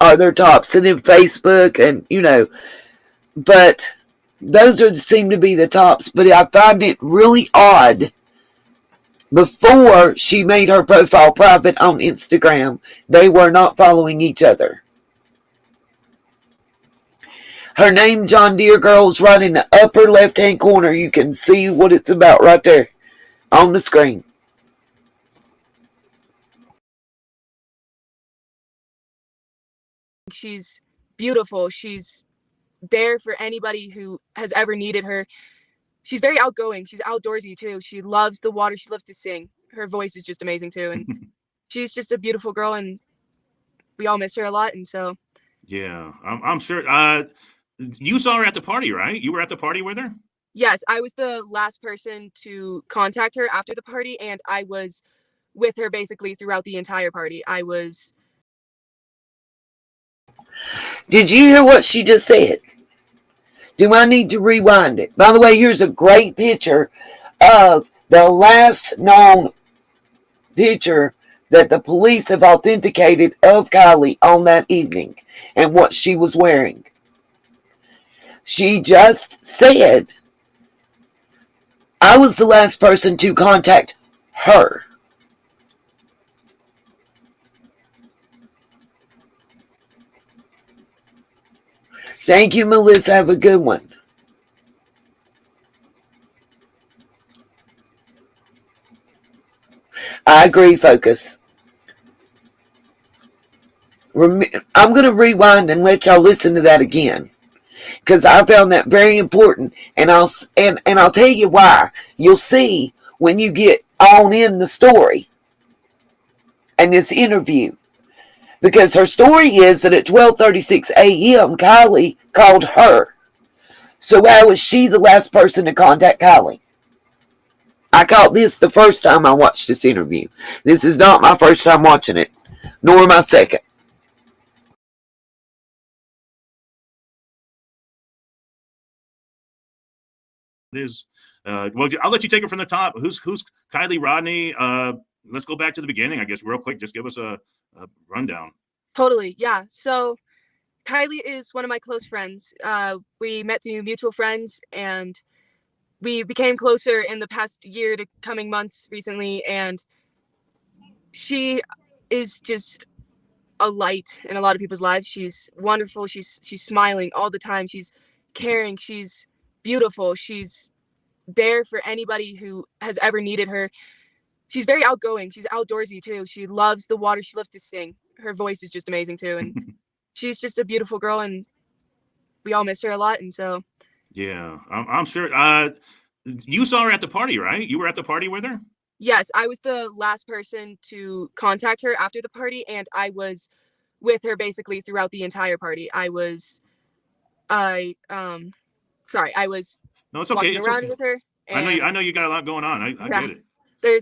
are their tops, and then Facebook, and but those seem to be the tops. But I find it really odd. Before she made her profile private on Instagram, they were not following each other. Her name, John Deere Girl, is right in the upper left-hand corner. You can see what it's about right there on the screen. She's beautiful. She's there for anybody who has ever needed her. She's very outgoing. She's outdoorsy too. She loves the water. She loves to sing. Her voice is just amazing too. And she's just a beautiful girl, and we all miss her a lot. And so, Yeah, I'm sure. You saw her at the party, right? You were at the party with her? yes, I was the last person to contact her after the party, and I was with her basically throughout the entire party. Did you hear what she just said? Do I need to rewind it? By the way, here's a great picture of the last known picture that the police have authenticated of Kiely on that evening and what she was wearing. She just said, I was the last person to contact her. Thank you, Melissa. Have a good one. I agree, Focus. I'm going to rewind and let y'all listen to that again, because I found that very important, and I'll tell you why. You'll see when you get on in the story and this interview, because her story is that at 12:36 a.m. Kiely called her. So how was she the last person to contact Kiely? I caught this the first time I watched this interview. This is not my first time watching it, nor my second. is. Well, I'll let you take it from the top. Who's Kiely Rodni? Let's go back to the beginning, I guess, real quick. Just give us a rundown. Totally, yeah. So Kiely is one of my close friends. We met through mutual friends, and we became closer in the past year to coming months recently. And she is just a light in a lot of people's lives. She's wonderful. She's smiling all the time. She's caring. She's beautiful. She's there for anybody who has ever needed her. She's very outgoing. She's outdoorsy too. She loves the water. She loves to sing. Her voice is just amazing too. And she's just a beautiful girl, and we all miss her a lot. And so, yeah, I'm sure. You saw her at the party, right? You were at the party with her? yes, I was the last person to contact her after the party, and I was with her basically throughout the entire party. I was no, it's okay. walking It's around okay. with her. And I know you got a lot going on. I yeah, get it.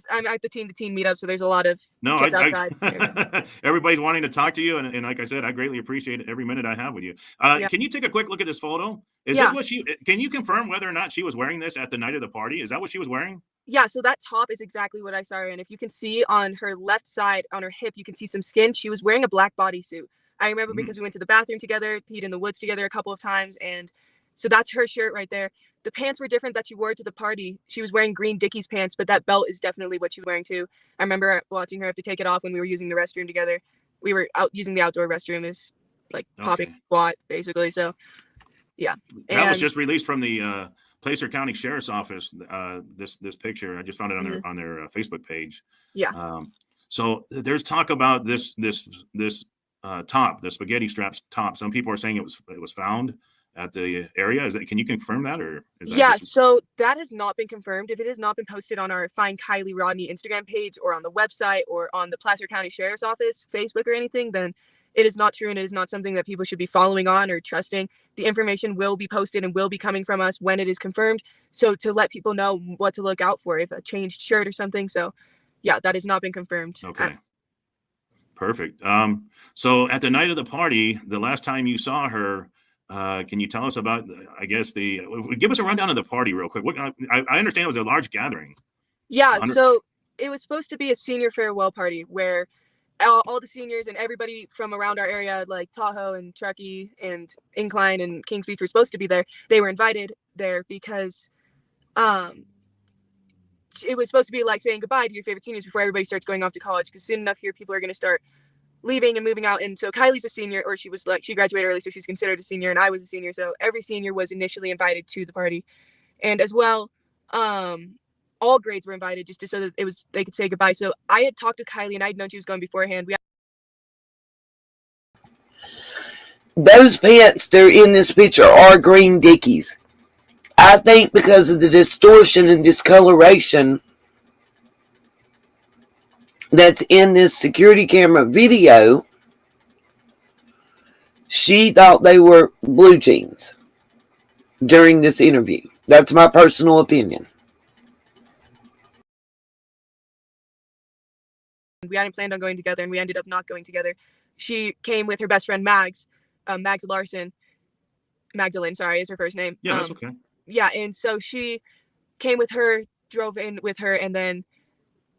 I'm at the teen to teen meetup, so there's a lot of kids outside. Everybody's wanting to talk to you, and like I said, I greatly appreciate every minute I have with you. Yeah. Can you take a quick look at this photo? Is Yeah. this what she? Can you confirm whether or not she was wearing this at the night of the party? Is that what she was wearing? Yeah, so that top is exactly what I saw her in. If you can see on her left side, on her hip, you can see some skin. She was wearing a black bodysuit. I remember because we went to the bathroom together, peed in the woods together a couple of times, and so that's her shirt right there. The pants were different that she wore to the party. She was wearing green Dickies pants, but that belt is definitely what she was wearing too. I remember watching her have to take it off when we were using the restroom together. We were out using the outdoor restroom, if popping squat basically. So yeah, that was just released from the Placer County Sheriff's Office. This picture, I just found it on their Facebook page. Yeah. So there's talk about this top, the spaghetti straps top. Some people are saying it was found at the area. Can you confirm that, or is that so that has not been confirmed. If it has not been posted on our Find Kiely Rodni Instagram page or on the website or on the Placer County Sheriff's Office Facebook or anything, then it is not true, and it is not something that people should be following on or trusting. The information will be posted and will be coming from us when it is confirmed. So to let people know what to look out for, if a changed shirt or something. So yeah, that has not been confirmed. Okay. Perfect. So at the night of the party, the last time you saw her, can you tell us about, I guess, give us a rundown of the party real quick. I understand it was a large gathering. Yeah, so it was supposed to be a senior farewell party where all the seniors and everybody from around our area, like Tahoe and Truckee and Incline and Kings Beach, were supposed to be there. They were invited there because it was supposed to be like saying goodbye to your favorite seniors before everybody starts going off to college, because soon enough here people are going to start leaving and moving out. And so Kylie's a senior, or she graduated early, so she's considered a senior, and I was a senior, so every senior was initially invited to the party. And as well, all grades were invited just so that they could say goodbye. So I had talked with Kiely, and I'd known she was going beforehand. Those pants that are in this picture are green Dickies. I think because of the distortion and discoloration that's in this security camera video, she thought they were blue jeans during this interview. That's my personal opinion. We hadn't planned on going together, and we ended up not going together. She came with her best friend Mags Larson. Magdalene, sorry, is her first name. Yeah, that's okay. Yeah, and so she came with her, drove in with her, and then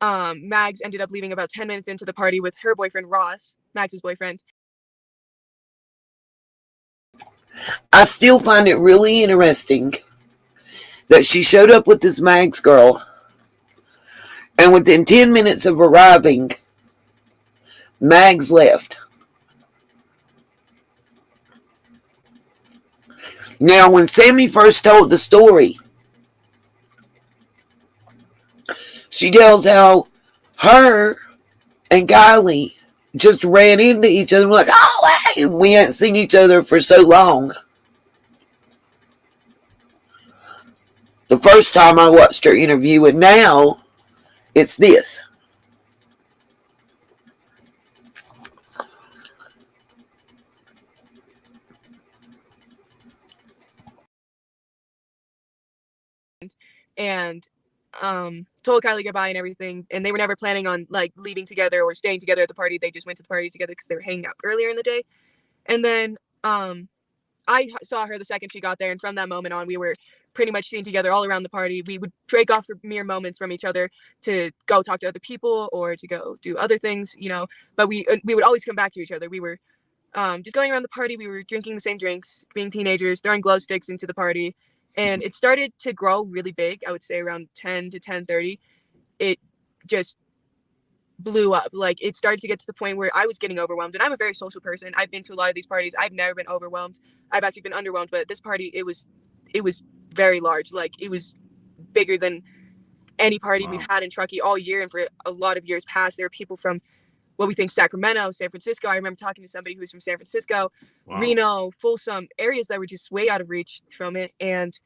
Mags ended up leaving about 10 minutes into the party with her boyfriend Ross, Mags's boyfriend. I still find it really interesting that she showed up with this Mags girl, and within 10 minutes of arriving, Mags left. Now, when Sammy first told the story, she tells how her and Kiely just ran into each other, like, oh, hey, we hadn't seen each other for so long. The first time I watched her interview, and now it's this. And told Kiely goodbye and everything, and they were never planning on leaving together or staying together at the party. They just went to the party together because they were hanging out earlier in the day. And then I saw her the second she got there, and from that moment on, we were pretty much seen together all around the party. We would break off for mere moments from each other to go talk to other people or to go do other things, but we would always come back to each other. We were just going around the party. We were drinking the same drinks, being teenagers, throwing glow sticks into the party, and it started to grow really big. I would say around 10 to 10:30, it just blew up. Like, it started to get to the point where I was getting overwhelmed, and I'm a very social person. I've been to a lot of these parties. I've never been overwhelmed. I've actually been underwhelmed, but at this party, it was very large. Like, it was bigger than any party we've had in Truckee all year, and for a lot of years past. There were people from what we think Sacramento, San Francisco. I remember talking to somebody who was from San Francisco, Reno, Folsom, areas that were just way out of reach from it, and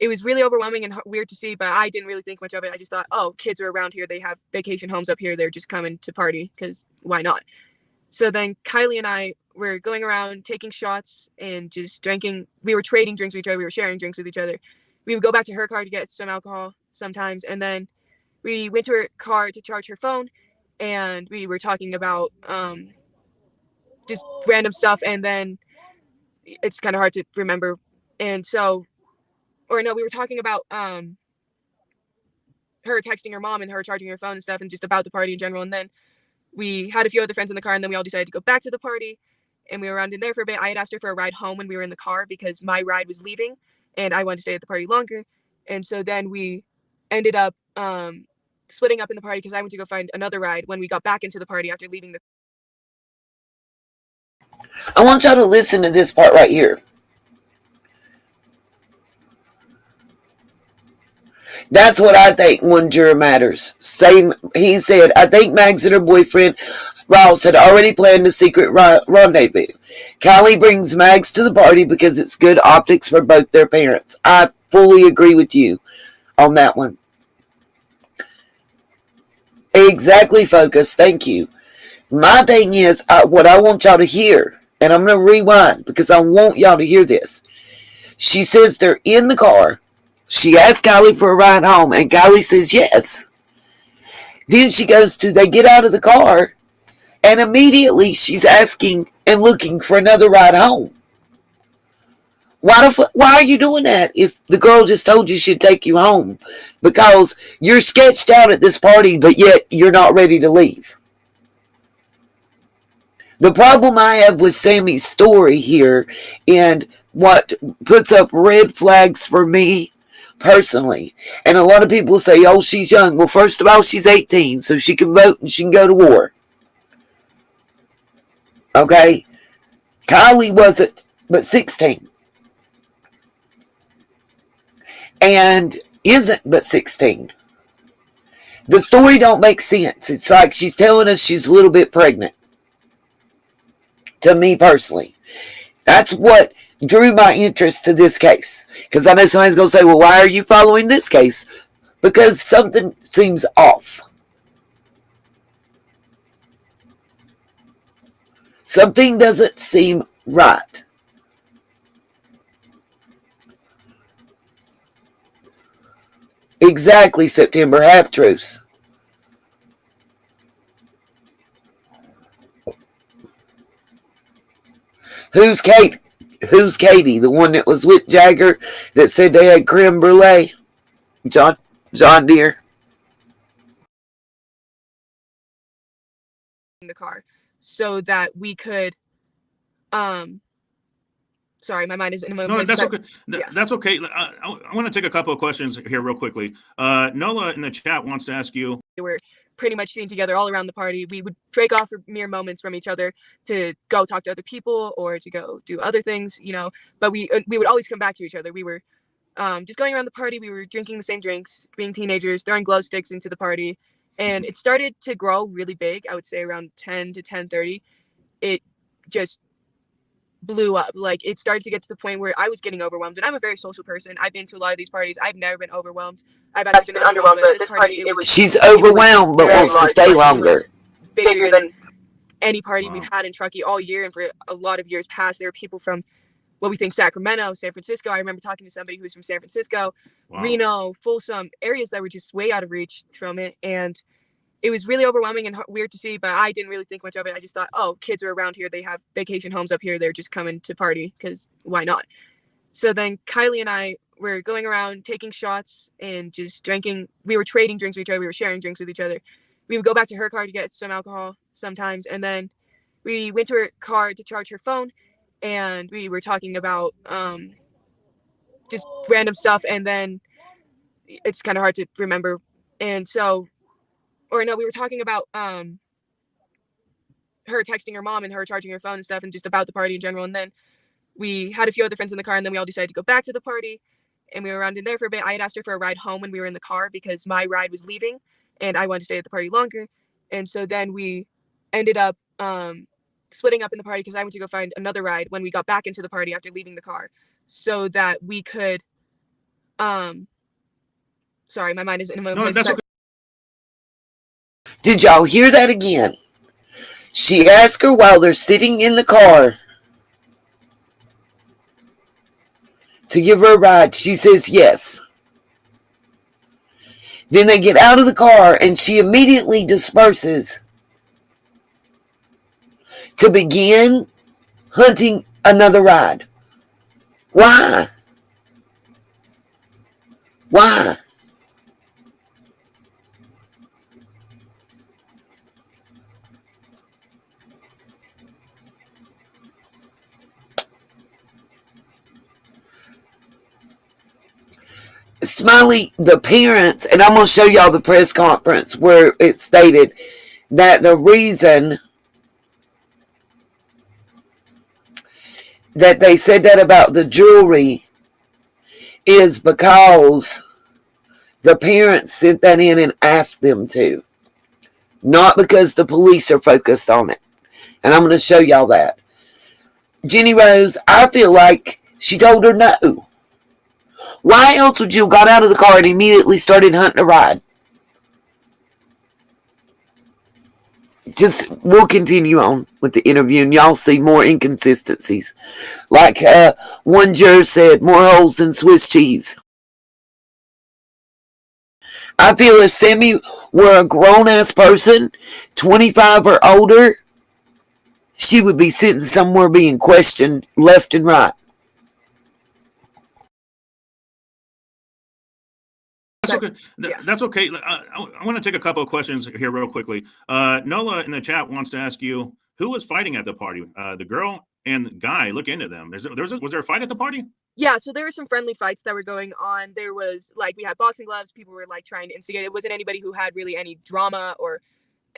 it was really overwhelming and weird to see, but I didn't really think much of it. I just thought, oh, kids are around here. They have vacation homes up here. They're just coming to party because why not? So then Kiely and I were going around taking shots and just drinking. We were trading drinks with each other. We were sharing drinks with each other. We would go back to her car to get some alcohol sometimes. And then we went to her car to charge her phone, and we were talking about just random stuff. And then it's kind of hard to remember. And so, or no, we were talking about her texting her mom and her charging her phone and stuff, and just about the party in general. And then we had a few other friends in the car, and then we all decided to go back to the party, and we were around in there for a bit. I had asked her for a ride home when we were in the car because my ride was leaving and I wanted to stay at the party longer. And so then we ended up splitting up in the party because I went to go find another ride when we got back into the party after leaving the. I want y'all to listen to this part right here. That's what I think one juror matters. Same, he said, I think Mags and her boyfriend, Ross, had already planned a secret rendezvous. Kiely brings Mags to the party because it's good optics for both their parents. I fully agree with you on that one. Exactly, Focus. Thank you. My thing is, what I want y'all to hear, and I'm going to rewind because I want y'all to hear this. She says they're in the car. She asked Kiely for a ride home, and Kiely says yes. Then she goes to, they get out of the car, and immediately she's asking and looking for another ride home. Why are you doing that if the girl just told you she'd take you home? Because you're sketched out at this party, but yet you're not ready to leave. The problem I have with Sammy's story here, and what puts up red flags for me personally, and a lot of people say, oh, she's young. Well, first of all, she's 18, so she can vote and she can go to war. Okay? Kiely wasn't but 16. And isn't but 16. The story don't make sense. It's like she's telling us she's a little bit pregnant. To me personally. That's what drew my interest to this case. Because I know somebody's going to say, well, why are you following this case? Because something seems off. Something doesn't seem right. Exactly, September half-truths. Who's Kate? Who's Katie? The one that was with Jagger that said they had creme brulee? John Deere. In the car so that we could sorry, my mind is in a moment. No, that's okay. That's okay. I want to take a couple of questions here real quickly. Nola in the chat wants to ask you. We were pretty much seen together all around the party. We would break off for mere moments from each other to go talk to other people or to go do other things, but we would always come back to each other. We were just going around the party. We were drinking the same drinks, being teenagers, throwing glow sticks into the party. And it started to grow really big. I would say around 10 to 10:30. It just blew up. Like, it started to get to the point where I was getting overwhelmed, and I'm a very social person. I've been to a lot of these parties. I've never been overwhelmed. I've actually been underwhelmed, but this party, she's overwhelmed but wants to stay longer. Bigger than any party we've had in Truckee all year, and for a lot of years past. There were people from what we think Sacramento, San Francisco. I remember talking to somebody who was from San Francisco, Reno, Folsom, areas that were just way out of reach from it, and it was really overwhelming and weird to see, but I didn't really think much of it. I just thought, oh, kids are around here. They have vacation homes up here. They're just coming to party because why not? So then Kiely and I were going around taking shots and just drinking. We were trading drinks with each other. We were sharing drinks with each other. We would go back to her car to get some alcohol sometimes. And then we went to her car to charge her phone. And we were talking about just random stuff. And then it's kind of hard to remember. And so, or no, we were talking about her texting her mom and her charging her phone and stuff and just about the party in general. And then we had a few other friends in the car, and then we all decided to go back to the party, and we were around in there for a bit. I had asked her for a ride home when we were in the car because my ride was leaving, and I wanted to stay at the party longer. And so then we ended up splitting up in the party because I went to go find another ride when we got back into the party after leaving the car, so that we could. Sorry, my mind is in a moment. No, that's okay. Did y'all hear that again? She asked her while they're sitting in the car to give her a ride. She says yes. Then they get out of the car and she immediately disperses to begin hunting another ride. Why? Why? Smiley, the parents, and I'm going to show y'all the press conference where it stated that the reason that they said that about the jewelry is because the parents sent that in and asked them to, not because the police are focused on it. And I'm going to show y'all that. Jenny Rose, I feel like she told her no. Why else would you have got out of the car and immediately started hunting a ride? We'll continue on with the interview and y'all see more inconsistencies. Like one juror said, more holes than Swiss cheese. I feel if Sammy were a grown-ass person, 25 or older, she would be sitting somewhere being questioned left and right. That's okay. That's okay. I want to take a couple of questions here real quickly. Nola in the chat wants to ask you, who was fighting at the party? The girl and guy, look into them. Was there a fight at the party? Yeah, so there were some friendly fights that were going on. There was, like, we had boxing gloves. People were, like, trying to instigate. It wasn't anybody who had really any drama or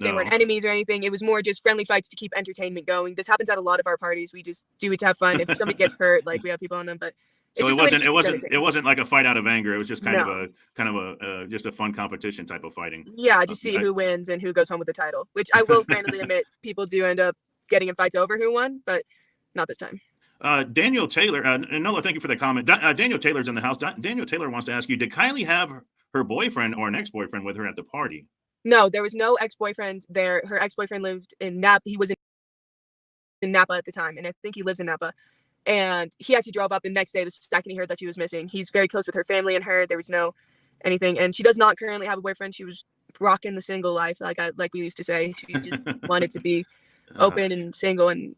they weren't enemies or anything. It was more just friendly fights to keep entertainment going. This happens at a lot of our parties. We just do it to have fun. If somebody gets hurt, like, we have people on them, but so it wasn't like a fight out of anger. It was just kind of a just a fun competition type of fighting. Yeah, just see who wins and who goes home with the title, which I will randomly admit people do end up getting in fights over who won, but not this time. Daniel Taylor, and Nola, thank you for the comment. Daniel Taylor's in the house. Daniel Taylor wants to ask you, did Kiely have her boyfriend or an ex-boyfriend with her at the party? No, there was no ex-boyfriend there. Her ex-boyfriend lived in Napa. He was in Napa at the time, and I think he lives in Napa. And he actually drove up the next day the second he heard that she was missing. He's very close with her family and her. There was no anything. And she does not currently have a boyfriend. She was rocking the single life, like we used to say. She just wanted to be open and single and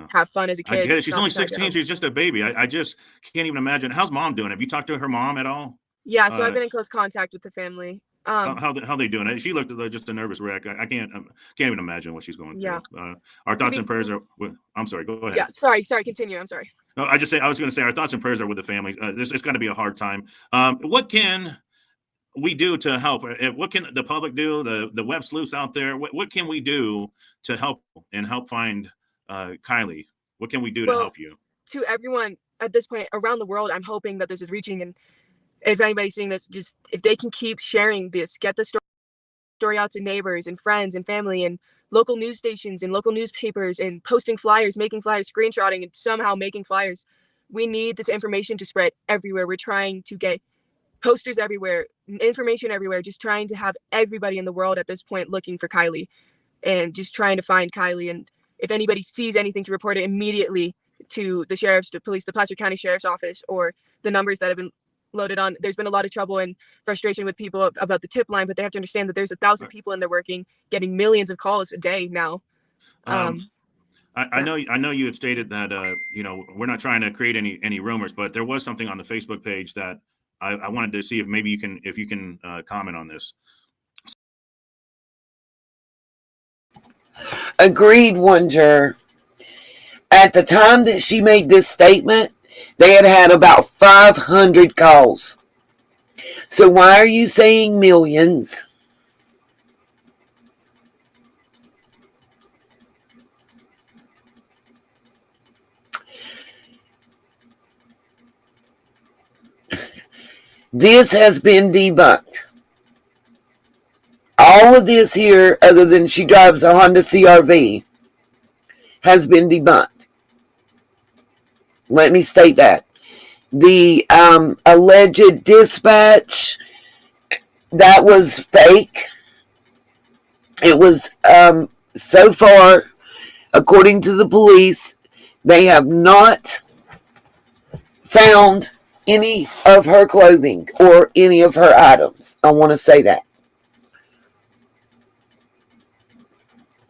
have fun as a kid. I get it. She's only 16. She's just a baby. I just can't even imagine. How's mom doing? Have you talked to her mom at all? Yeah, so I've been in close contact with the family. How they doing? She looked like just a nervous wreck. I can't even imagine what she's going through. Yeah. Our thoughts and prayers are. I'm sorry. Go ahead. Yeah. Sorry. Continue. I'm sorry. No, I was going to say our thoughts and prayers are with the family. It's got to be a hard time. What can we do to help? What can the public do? The web sleuths out there. What can we do to help find Kiely? What can we do to help you? To everyone at this point around the world, I'm hoping that this is reaching, and if anybody's seeing this, just if they can keep sharing this, get the story out to neighbors and friends and family and local news stations and local newspapers and posting flyers, making flyers, screenshotting and somehow making flyers. We need this information to spread everywhere. We're trying to get posters everywhere, information everywhere, just trying to have everybody in the world at this point looking for Kiely and just trying to find Kiely. And if anybody sees anything, to report it immediately to the sheriff's, the police, the Placer County Sheriff's Office, or the numbers that have been loaded on. There's been a lot of trouble and frustration with people about the tip line, but they have to understand that there's 1,000 people in there working, getting millions of calls a day now. I know you had stated that we're not trying to create any rumors, but there was something on the Facebook page that I wanted to see if maybe you can comment on this. Agreed, one juror. At the time that she made this statement, they had about 500 calls. So why are you saying millions? This has been debunked. All of this here, other than she drives a Honda CR-V, has been debunked. Let me state that. The alleged dispatch, that was fake. It was, so far, according to the police, they have not found any of her clothing or any of her items. I want to say that.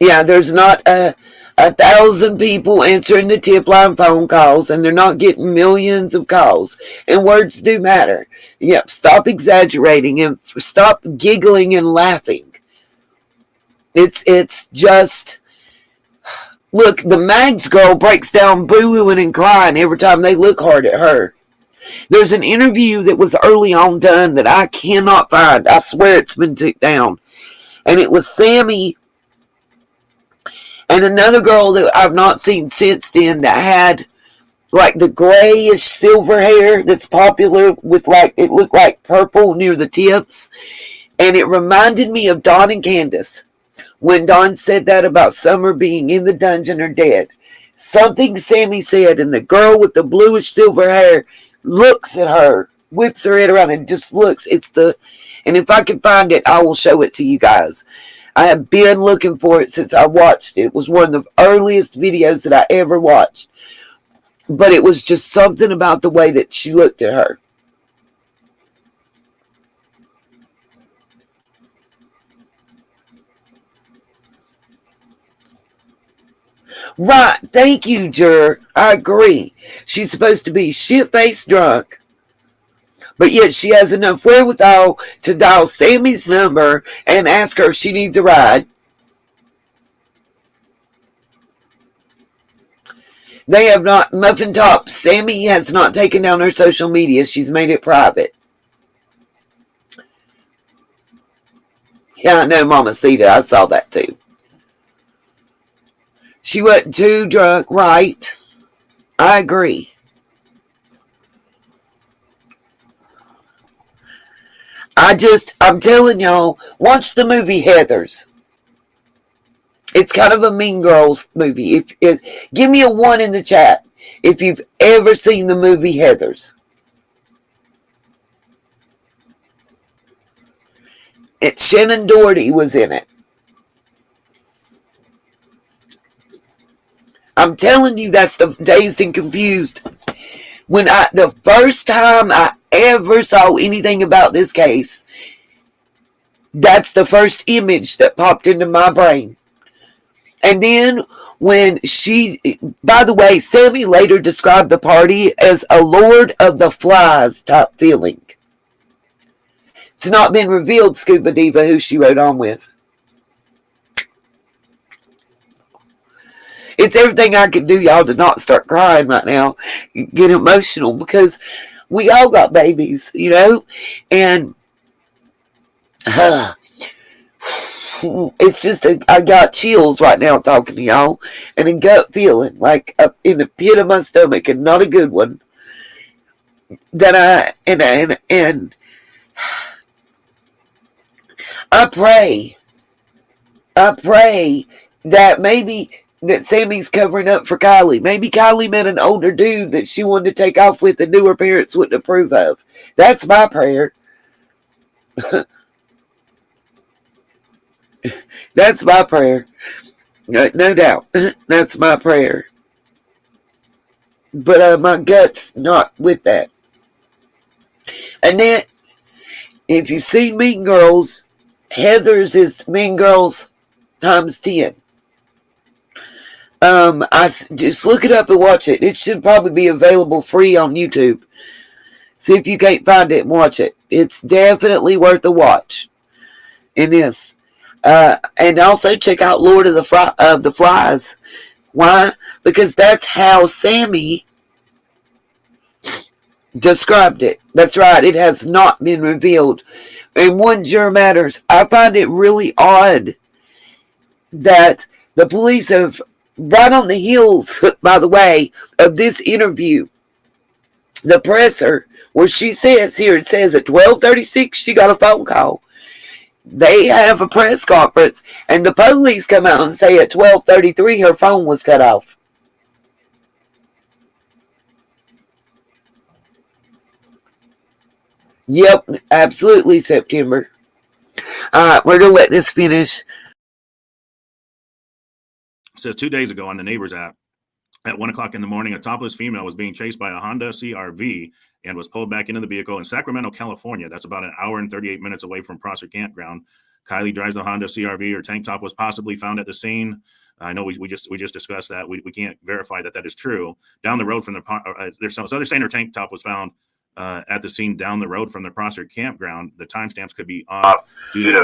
Yeah, there's not a 1,000 people answering the tip line phone calls, and they're not getting millions of calls. And words do matter. Yep, stop exaggerating and stop giggling and laughing. It's just, look, the Mags girl breaks down boo-hooing and crying every time they look hard at her. There's an interview that was early on done that I cannot find. I swear it's been took down. And it was Sammy and another girl that I've not seen since then that had like the grayish silver hair that's popular with like, it looked like purple near the tips. And it reminded me of Dawn and Candace when Dawn said that about Summer being in the dungeon or dead. Something Sammy said, and the girl with the bluish silver hair looks at her, whips her head around and just looks. And if I can find it, I will show it to you guys. I have been looking for it since I watched it. It was one of the earliest videos that I ever watched. But it was just something about the way that she looked at her. Right, thank you, Jur. I agree. She's supposed to be shit-faced drunk, but yet she has enough wherewithal to dial Sammy's number and ask her if she needs a ride. They have not, Muffin Top, Sammy has not taken down her social media. She's made it private. Yeah, I know, Mama Cita. I saw that too. She wasn't too drunk, right? I agree. I'm telling y'all, watch the movie Heathers. It's kind of a Mean Girls movie. Give me a 1 in the chat if you've ever seen the movie Heathers. Shannon Doherty was in it. I'm telling you, that's the Dazed and Confused. The first time I ever saw anything about this case, that's the first image that popped into my brain. And then when by the way, Sammy later described the party as a Lord of the Flies type feeling. It's not been revealed, Scuba Diva, who she wrote on with. It's everything I can do, y'all, to not start crying right now, get emotional, because we all got babies, you know, and it's just, I got chills right now talking to y'all, and a gut feeling, like in the pit of my stomach, and not a good one, that and I pray that maybe that Sammy's covering up for Kiely. Maybe Kiely met an older dude that she wanted to take off with and knew her parents wouldn't approve of. That's my prayer. That's my prayer. No doubt. That's my prayer. But my gut's not with that. Annette, if you've seen Mean Girls, Heather's is Mean Girls times 10. Just look it up and watch it. It should probably be available free on YouTube. See if you can't find it and watch it. It's definitely worth a watch. It is. And also check out Lord of the Flies. Why? Because that's how Sammy described it. That's right. It has not been revealed. And one juror matters. I find it really odd that the police have, right on the heels, by the way, of this interview, the presser, where she says here, it says at 12:36 she got a phone call. They have a press conference, and the police come out and say at 12:33 her phone was cut off. Yep, absolutely, September. All right, we're going to let this finish. It says 2 days ago on the Neighbors app, at 1 o'clock in the morning, a topless female was being chased by a Honda CRV and was pulled back into the vehicle in Sacramento, California. That's about an hour and 38 minutes away from Prosser Campground. Kylie drives the Honda CRV. Her tank top was possibly found at the scene. I know we just discussed that. We can't verify that is true. Down the road from the so they're saying her tank top was found at the scene down the road from the Prosser Campground. The timestamps could be off.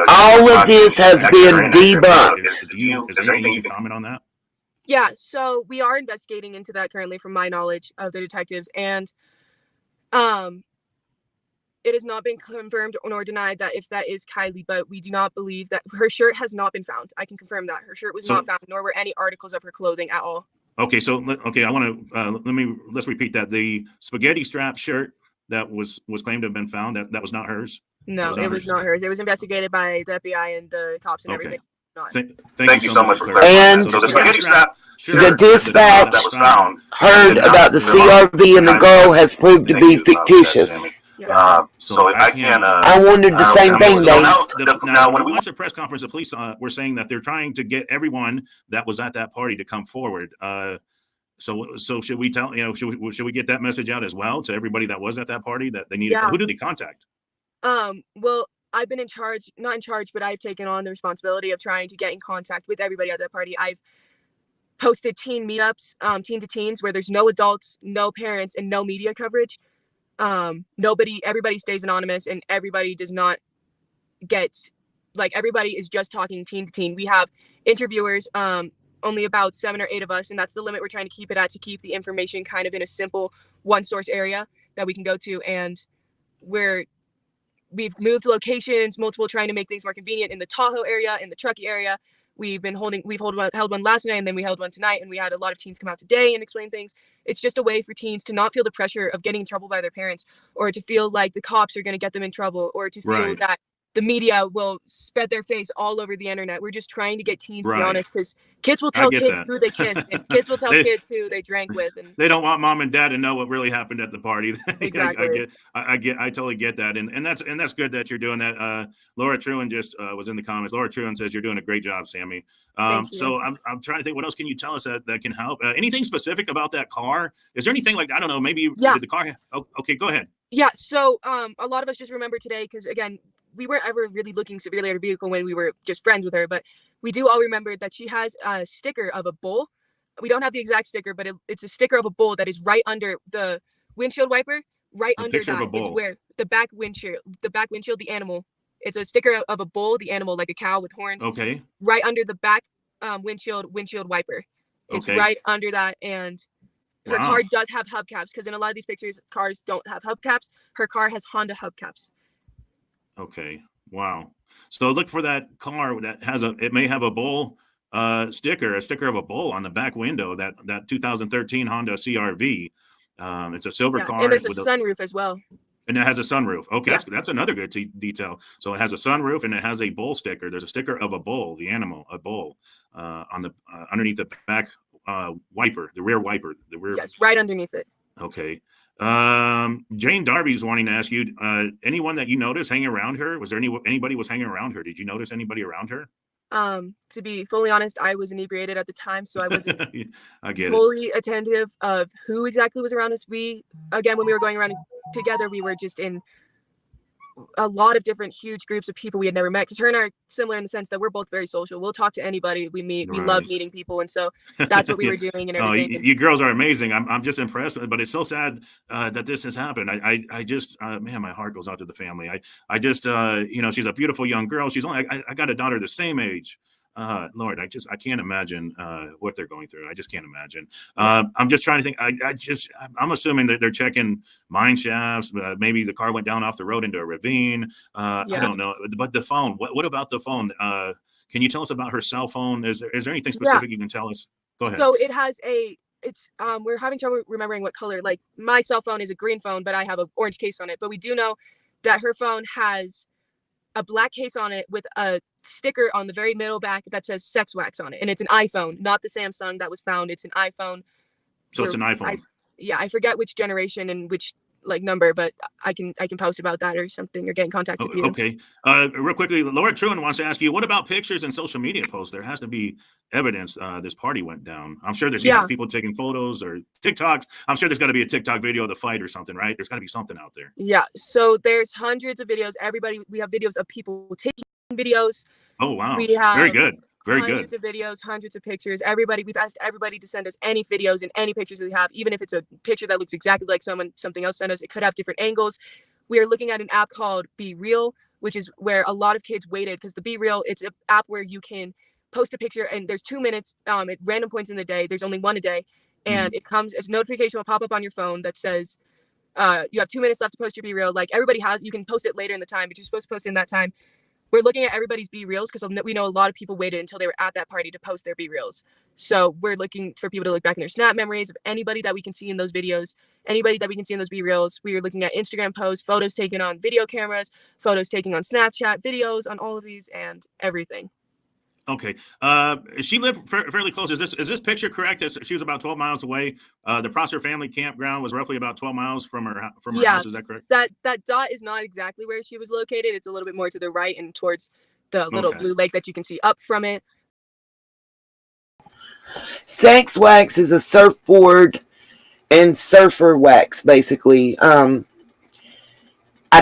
All of this has been debunked. Is there anything you can comment on that? Yeah, so we are investigating into that currently, from my knowledge of the detectives, and it has not been confirmed nor denied that if that is Kylie, but we do not believe that her shirt has not been found. I can confirm that her shirt was not found, nor were any articles of her clothing at all. Okay, so I want to let's repeat that. The spaghetti strap shirt that was claimed to have been found, that was not hers. No, it was not hers. It was investigated by the FBI and the cops and everything. Thank you so much for clarifying. And so the spaghetti strap the dispatch that was found heard about the CRV and the girl has proved to be fictitious. So I can. I wondered the same thing, Dave. Now, when we watched the press conference, the police were saying that they're trying to get everyone that was at that party to come forward. So should we tell, should we get that message out as well to everybody that was at that party that they needed? Who did they contact? Well, I've been not in charge, but I've taken on the responsibility of trying to get in contact with everybody at that party. I've posted teen meetups, teen to teens, where there's no adults, no parents, and no media coverage. Everybody stays anonymous, and everybody does not get, everybody is just talking teen to teen. We have interviewers, only about 7 or 8 of us, and that's the limit we're trying to keep it at, to keep the information kind of in a simple one source area that we can go to. And we've moved locations, multiple, trying to make things more convenient in the Tahoe area, in the Truckee area. We've held one last night, and then we held one tonight, and we had a lot of teens come out today and explain things. It's just a way for teens to not feel the pressure of getting in trouble by their parents, or to feel like the cops are going to get them in trouble, or to feel that the media will spread their face all over the internet. We're just trying to get teens to be honest, because kids will tell kids who they kissed, and kids will tell kids who they drank with, and they don't want mom and dad to know what really happened at the party. Exactly. I totally get that, and that's good that you're doing that. Laura Truan just was in the comments. Laura Truan says you're doing a great job, Sammy. So I'm trying to think, what else can you tell us that can help? Anything specific about that car? Is there anything I don't know? Maybe did the car? Okay, go ahead. Yeah. So a lot of us just remember today, because again, we weren't ever really looking severely at her vehicle when we were just friends with her, but we do all remember that she has a sticker of a bull. We don't have the exact sticker, but it's a sticker of a bull that is right under the windshield wiper. Right under that is where the back windshield, the animal. It's a sticker of a bull, the animal, like a cow with horns. Okay. Right under the back windshield wiper. It's right under that, and her car does have hubcaps, because in a lot of these pictures, cars don't have hubcaps. Her car has Honda hubcaps. Okay. Wow. So look for that car that it may have a bull a sticker of a bull on the back window, that 2013 Honda CRV. It's a silver car. And there's a sunroof as well. And it has a sunroof. Okay, that's another good detail. So it has a sunroof, and it has a bull sticker. There's a sticker of a bull, the animal, a bull, on the underneath the back wiper, the rear wiper, Yes, right underneath it. Okay. Jane Darby's wanting to ask you, anyone that you noticed hanging around her? Was there anybody was hanging around her? Did you notice anybody around her? To be fully honest, I was inebriated at the time, so I wasn't I get it. fully attentive of who exactly was around us. Again, when we were going around together, we were just in a lot of different huge groups of people we had never met, because her and I are similar in the sense that we're both very social. We'll talk to anybody we meet. We love Right. meeting people, and so that's what we were doing and Oh, everything. you girls are amazing. I'm just impressed, but it's so sad that this has happened. I just man, my heart goes out to the family. I just she's a beautiful young girl. She's only I got a daughter the same age. Lord, I can't imagine what they're going through. I just can't imagine. I'm just trying to think. I'm assuming that they're checking mine shafts. Maybe the car went down off the road into a ravine. I don't know. But the phone. What about the phone? Can you tell us about her cell phone? Is there anything specific you can tell us? Go ahead. So it has we're having trouble remembering what color. Like, my cell phone is a green phone, but I have an orange case on it. But we do know that her phone has a black case on it with a sticker on the very middle back that says sex wax on it. And it's an iPhone, not the Samsung that was found. It's an iPhone. So it's an iPhone. I forget which generation and which number, but I can post about that or something, or get in contact with you. Okay. Real quickly, Laura Truman wants to ask you, what about pictures and social media posts? There has to be evidence this party went down. I'm sure there's people taking photos or TikToks. I'm sure there's got to be a TikTok video of the fight or something, right? There's got to be something out there. Yeah. So there's hundreds of videos. We have videos of people taking videos. Oh, wow. We have very good. Hundreds of videos, hundreds of pictures. We've asked everybody to send us any videos and any pictures that they have, even if it's a picture that looks exactly like something else sent us. It could have different angles. We are looking at an app called Be Real, which is where a lot of kids waited, because the Be Real, it's an app where you can post a picture and there's 2 minutes at random points in the day. There's only one a day. And it comes as a notification will pop up on your phone that says, you have 2 minutes left to post your Be Real. Like, everybody has, you can post it later in the time, but you're supposed to post it in that time. We're looking at everybody's Be Reals, because we know a lot of people waited until they were at that party to post their Be Reals. So we're looking for people to look back in their Snap memories of anybody that we can see in those videos, anybody that we can see in those Be Reals. We are looking at Instagram posts, photos taken on video cameras, photos taken on Snapchat, videos on all of these, and everything. Okay. She lived fairly close. Is this picture correct? She was about 12 miles away. The Prosser family campground was roughly about 12 miles from her house. Is that correct? That dot is not exactly where she was located. It's a little bit more to the right and towards the little blue lake that you can see up from it. Sex wax is a surfboard and surfer wax, basically. I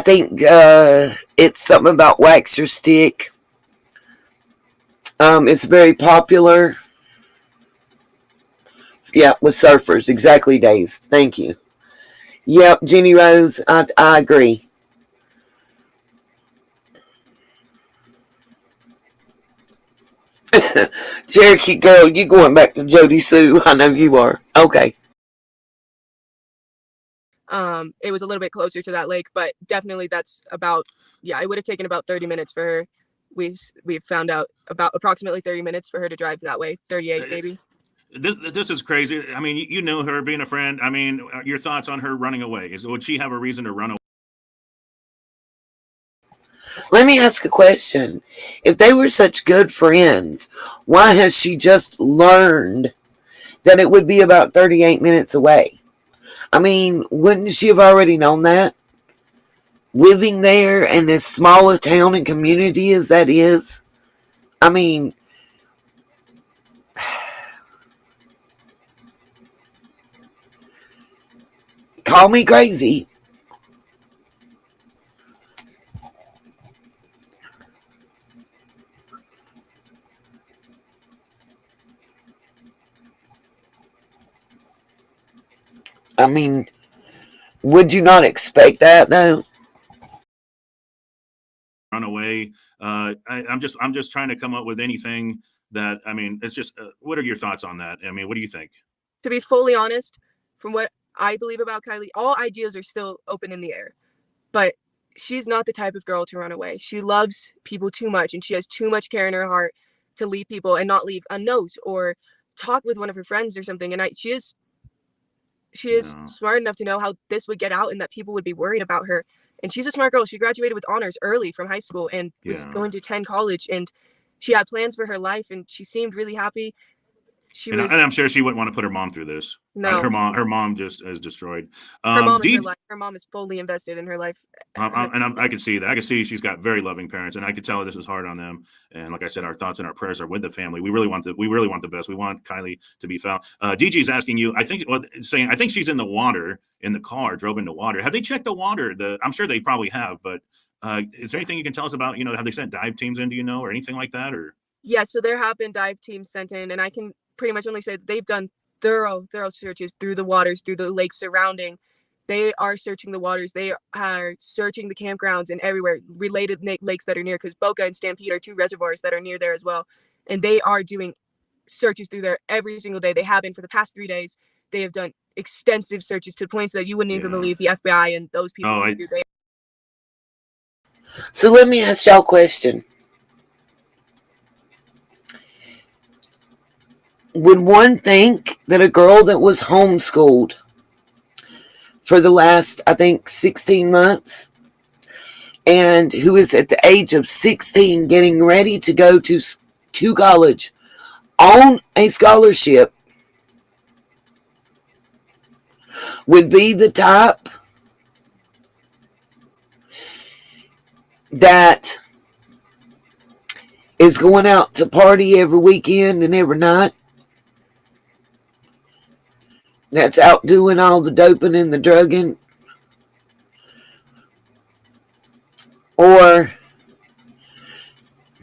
think it's something about wax your stick. It's very popular. Yeah, with surfers. Exactly, Days. Thank you. Yep, Jenny Rose, I agree. Cherokee girl, you going back to Jody Sue. I know you are. Okay. It was a little bit closer to that lake, but definitely that's about, it would have taken about 30 minutes for her. We've found out about approximately 30 minutes for her to drive that way, 38 maybe. This is crazy. I mean, you knew her, being a friend. I mean, your thoughts on her running away? Would she have a reason to run away? Let me ask a question. If they were such good friends, why has she just learned that it would be about 38 minutes away? I mean, wouldn't she have already known that? Living there in as small a town and community as that is? I mean, call me crazy. I mean, would you not expect that though? Run away. I'm just trying to come up with anything that, I mean, it's just, what are your thoughts on that? I mean, what do you think? To be fully honest, from what I believe about Kiely, all ideas are still open in the air. But she's not the type of girl to run away. She loves people too much, and she has too much care in her heart to leave people and not leave a note or talk with one of her friends or something. And she is smart enough to know how this would get out and that people would be worried about her. And she's a smart girl. She graduated with honors early from high school and was going to attend college, and she had plans for her life, and she seemed really happy. she And, was and I'm sure she wouldn't want to put her mom through this. no. Her mom just is destroyed. Her mom is her DJ, life. Her mom is fully invested in her life. I can see that. I can see she's got very loving parents, and I could tell this is hard on them. And like I said, our thoughts and our prayers are with the family. We really want the best. We want Kiely to be found. DG's asking you. I think saying I think she's in the water in the car, drove into water. Have they checked the water? I'm sure they probably have, but is there anything you can tell us about? Have they sent dive teams in? Do you know, or anything like that? Or Yeah, so there have been dive teams sent in, and I can pretty much only say that they've done thorough searches through the waters, through the lakes surrounding. They are searching the waters. They are searching the campgrounds and everywhere related lakes that are near, because Boca and Stampede are two reservoirs that are near there as well. And they are doing searches through there every single day. They have been for the past 3 days. They have done extensive searches to points that you wouldn't even believe the FBI and those people would do. So let me ask y'all a question. Would one think that a girl that was homeschooled for the last, I think, 16 months, and who is at the age of 16 getting ready to go to college on a scholarship, would be the type that is going out to party every weekend and every night, that's out doing all the doping and the drugging? Or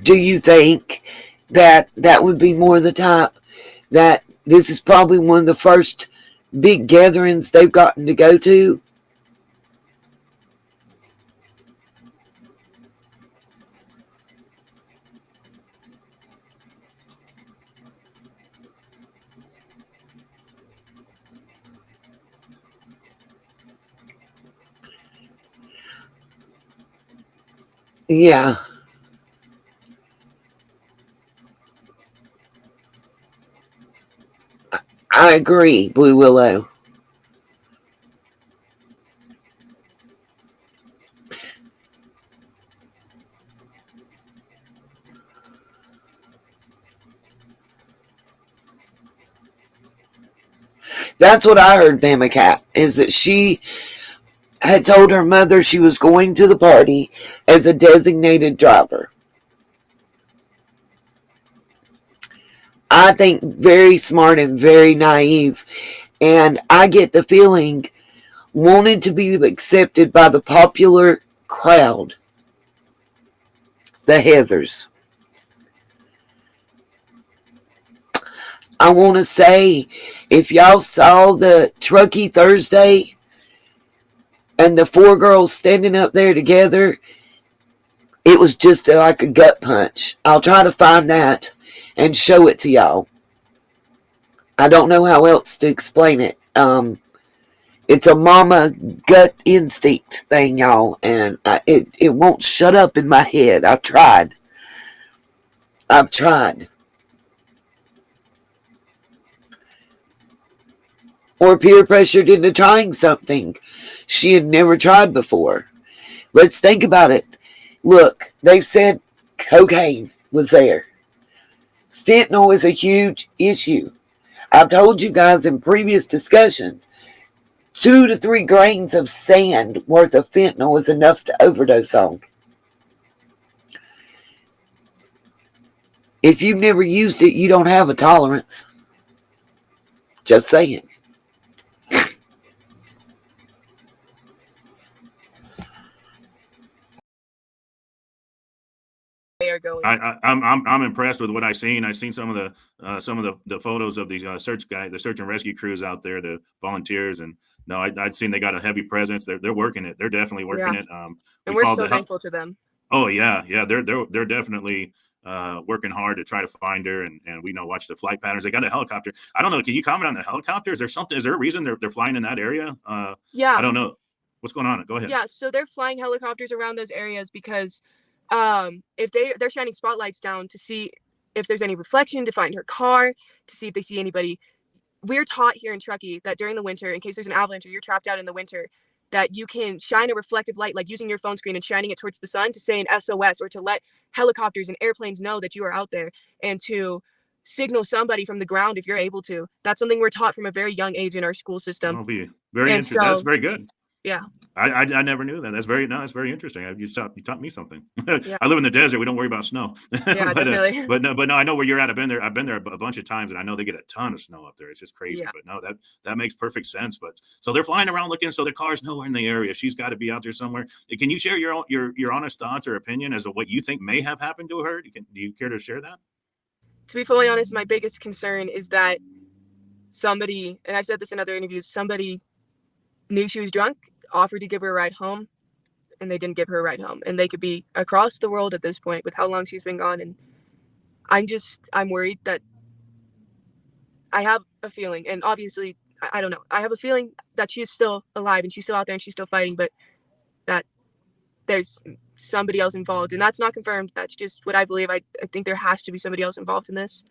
do you think that that would be more the type that this is probably one of the first big gatherings they've gotten to go to? Yeah. I agree, Blue Willow. That's what I heard, Bama Cat, is that she had told her mother she was going to the party as a designated driver. I think very smart and very naive. And I get the feeling wanted to be accepted by the popular crowd, the Heathers. I want to say, if y'all saw the Truckee Thursday and the 4 girls standing up there together, it was just like a gut punch. I'll try to find that and show it to y'all. I don't know how else to explain it. It's a mama gut instinct thing, y'all, and it won't shut up in my head. I've tried. Or peer pressured into trying something she had never tried before. Let's think about it. Look, they've said cocaine was there. Fentanyl is a huge issue. I've told you guys in previous discussions, 2 to 3 grains of sand worth of fentanyl is enough to overdose on. If you've never used it, you don't have a tolerance. Just saying. They are going. I'm impressed with what I've seen. I've seen some of the photos of the search and rescue crews out there, the volunteers, and no, I'd seen they got a heavy presence. They're working it. They're definitely working it. And we're so thankful to them. Oh yeah, they're definitely working hard to try to find her, and we watch the flight patterns. They got a helicopter. I don't know. Can you comment on the helicopter? Is there something? Is there a reason they're flying in that area? Yeah. I don't know. What's going on? Go ahead. Yeah, so they're flying helicopters around those areas because if they're shining spotlights down to see if there's any reflection, to find her car, to see if they see anybody. We're taught here in Truckee that during the winter, in case there's an avalanche or you're trapped out in the winter, that you can shine a reflective light, like using your phone screen and shining it towards the sun to say an SOS, or to let helicopters and airplanes know that you are out there, and to signal somebody from the ground if you're able to. That's something we're taught from a very young age in our school system. That'll be very And interesting. That's so, very good. yeah, I never knew that. That's very interesting. You taught me something. yeah, I live in the desert. We don't worry about snow. yeah, definitely. But no, I know where you're at. I've been there a bunch of times, and I know they get a ton of snow up there. It's just crazy. Yeah. But no, that makes perfect sense. But so they're flying around looking. So the car's nowhere in the area. She's got to be out there somewhere. Can you share your honest thoughts or opinion as to what you think may have happened to her? Do you care to share that? To be fully honest, my biggest concern is that somebody, and I've said this in other interviews, somebody knew she was drunk, offered to give her a ride home, and they didn't give her a ride home. And they could be across the world at this point with how long she's been gone. And I'm worried that I have a feeling, and obviously, I don't know, I have a feeling that she's still alive and she's still out there and she's still fighting, but that there's somebody else involved. And that's not confirmed. That's just what I believe. I think there has to be somebody else involved in this.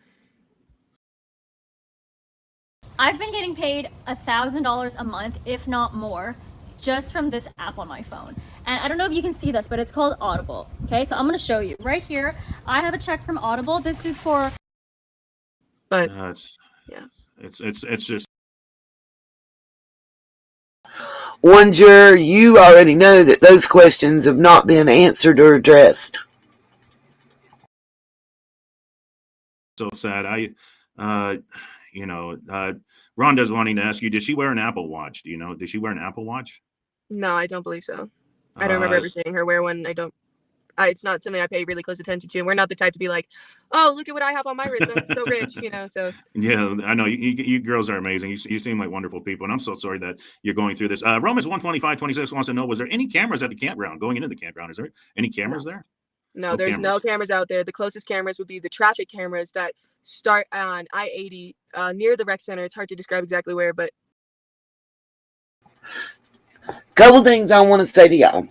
I've been getting paid $1,000 a month, if not more, just from this app on my phone. And I don't know if you can see this, but it's called Audible. Okay, so I'm gonna show you right here. I have a check from Audible. This is for. But yeah, it's just. One juror, you already know that those questions have not been answered or addressed. So sad. Rhonda's wanting to ask you, did she wear an Apple Watch? Do you know? Did she wear an Apple Watch? No, I don't believe so. I don't remember ever seeing her wear one. It's not something I pay really close attention to. And we're not the type to be like, oh, look at what I have on my wrist. I'm so rich, so. Yeah, I know. You girls are amazing. You seem like wonderful people. And I'm so sorry that you're going through this. Romans 125:26 wants to know, was there any cameras at the campground going into the campground? Is there any cameras there? No, there's no cameras out there. The closest cameras would be the traffic cameras that start on I-80 near the rec center. It's hard to describe exactly where, but. Couple things I want to say to y'all.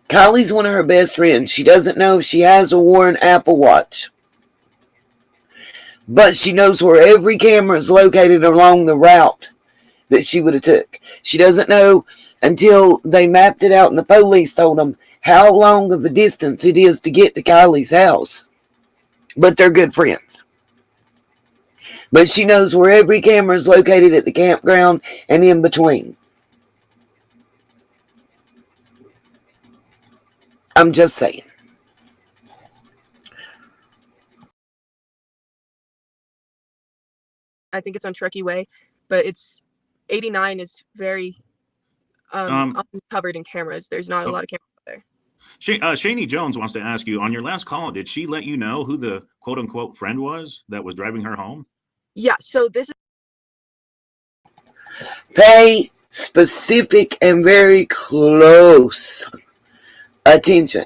Kylie's one of her best friends. She doesn't know if she has or wore an Apple Watch. But she knows where every camera is located along the route that she would have took. She doesn't know until they mapped it out and the police told them how long of a distance it is to get to Kylie's house. But they're good friends. But she knows where every camera is located at the campground and in between. I'm just saying. I think it's on Truckee Way, but 89 is very covered in cameras. There's not a lot of cameras there. Shani Jones wants to ask you, on your last call, did she let you know who the quote unquote friend was that was driving her home? Yeah, so this is. Pay specific and very close attention.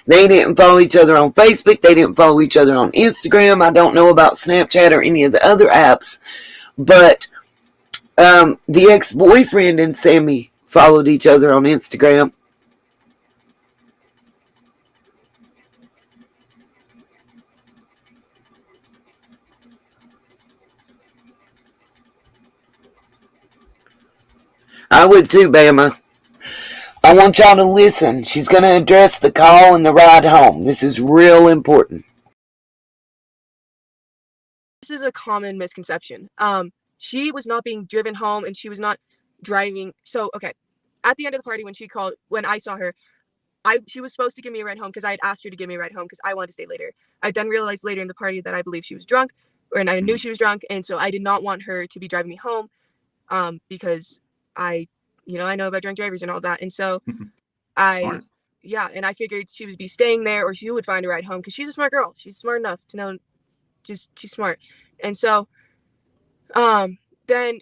They didn't follow each other on Facebook. They didn't follow each other on Instagram. I don't know about Snapchat or any of the other apps. But the ex-boyfriend and Sammy followed each other on Instagram. I would too, Bama. I want y'all to listen. She's going to address the call and the ride home. This is real important. This is a common misconception. She was not being driven home and she was not driving. So, okay. At the end of the party when I saw her, she was supposed to give me a ride home because I had asked her to give me a ride home because I wanted to stay later. I then realized later in the party that I believe she was drunk, and I knew she was drunk, and so I did not want her to be driving me home because I know about drunk drivers and all that. And so and I figured she would be staying there or she would find a ride home because she's a smart girl. She's smart enough to know, she's smart. And so then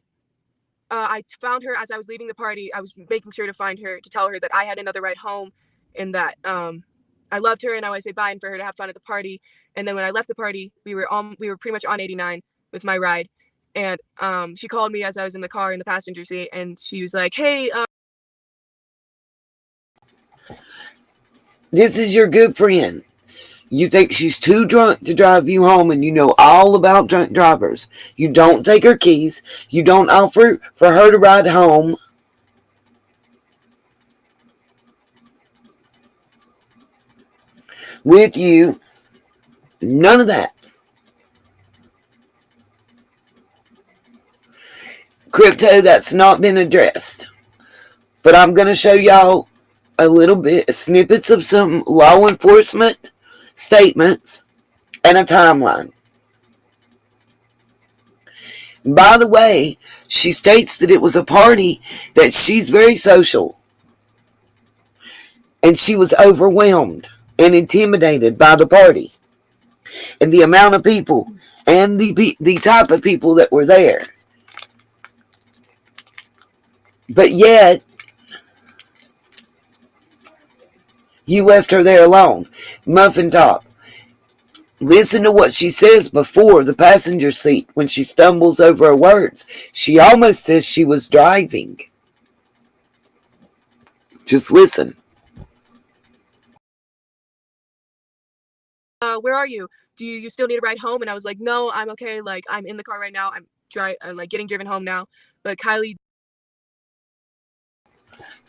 I found her as I was leaving the party. I was making sure to find her to tell her that I had another ride home and that I loved her and I would say bye and for her to have fun at the party. And then when I left the party, we were pretty much on 89 with my ride. And she called me as I was in the car in the passenger seat, and she was like, hey. This is your good friend. You think she's too drunk to drive you home, and you know all about drunk drivers. You don't take her keys. You don't offer for her to ride home. With you. None of that. Crypto, that's not been addressed. But I'm going to show y'all a little bit, snippets of some law enforcement statements and a timeline. By the way, she states that it was a party that she's very social, and she was overwhelmed and intimidated by the party and the amount of people and the type of people that were there. But yet, you left her there alone. Muffin Top. Listen to what she says before the passenger seat when she stumbles over her words. She almost says she was driving. Just listen. Where are you? Do you still need a ride home? And I was like, no, I'm okay. Like, I'm in the car right now. I'm like getting driven home now. But Kiely.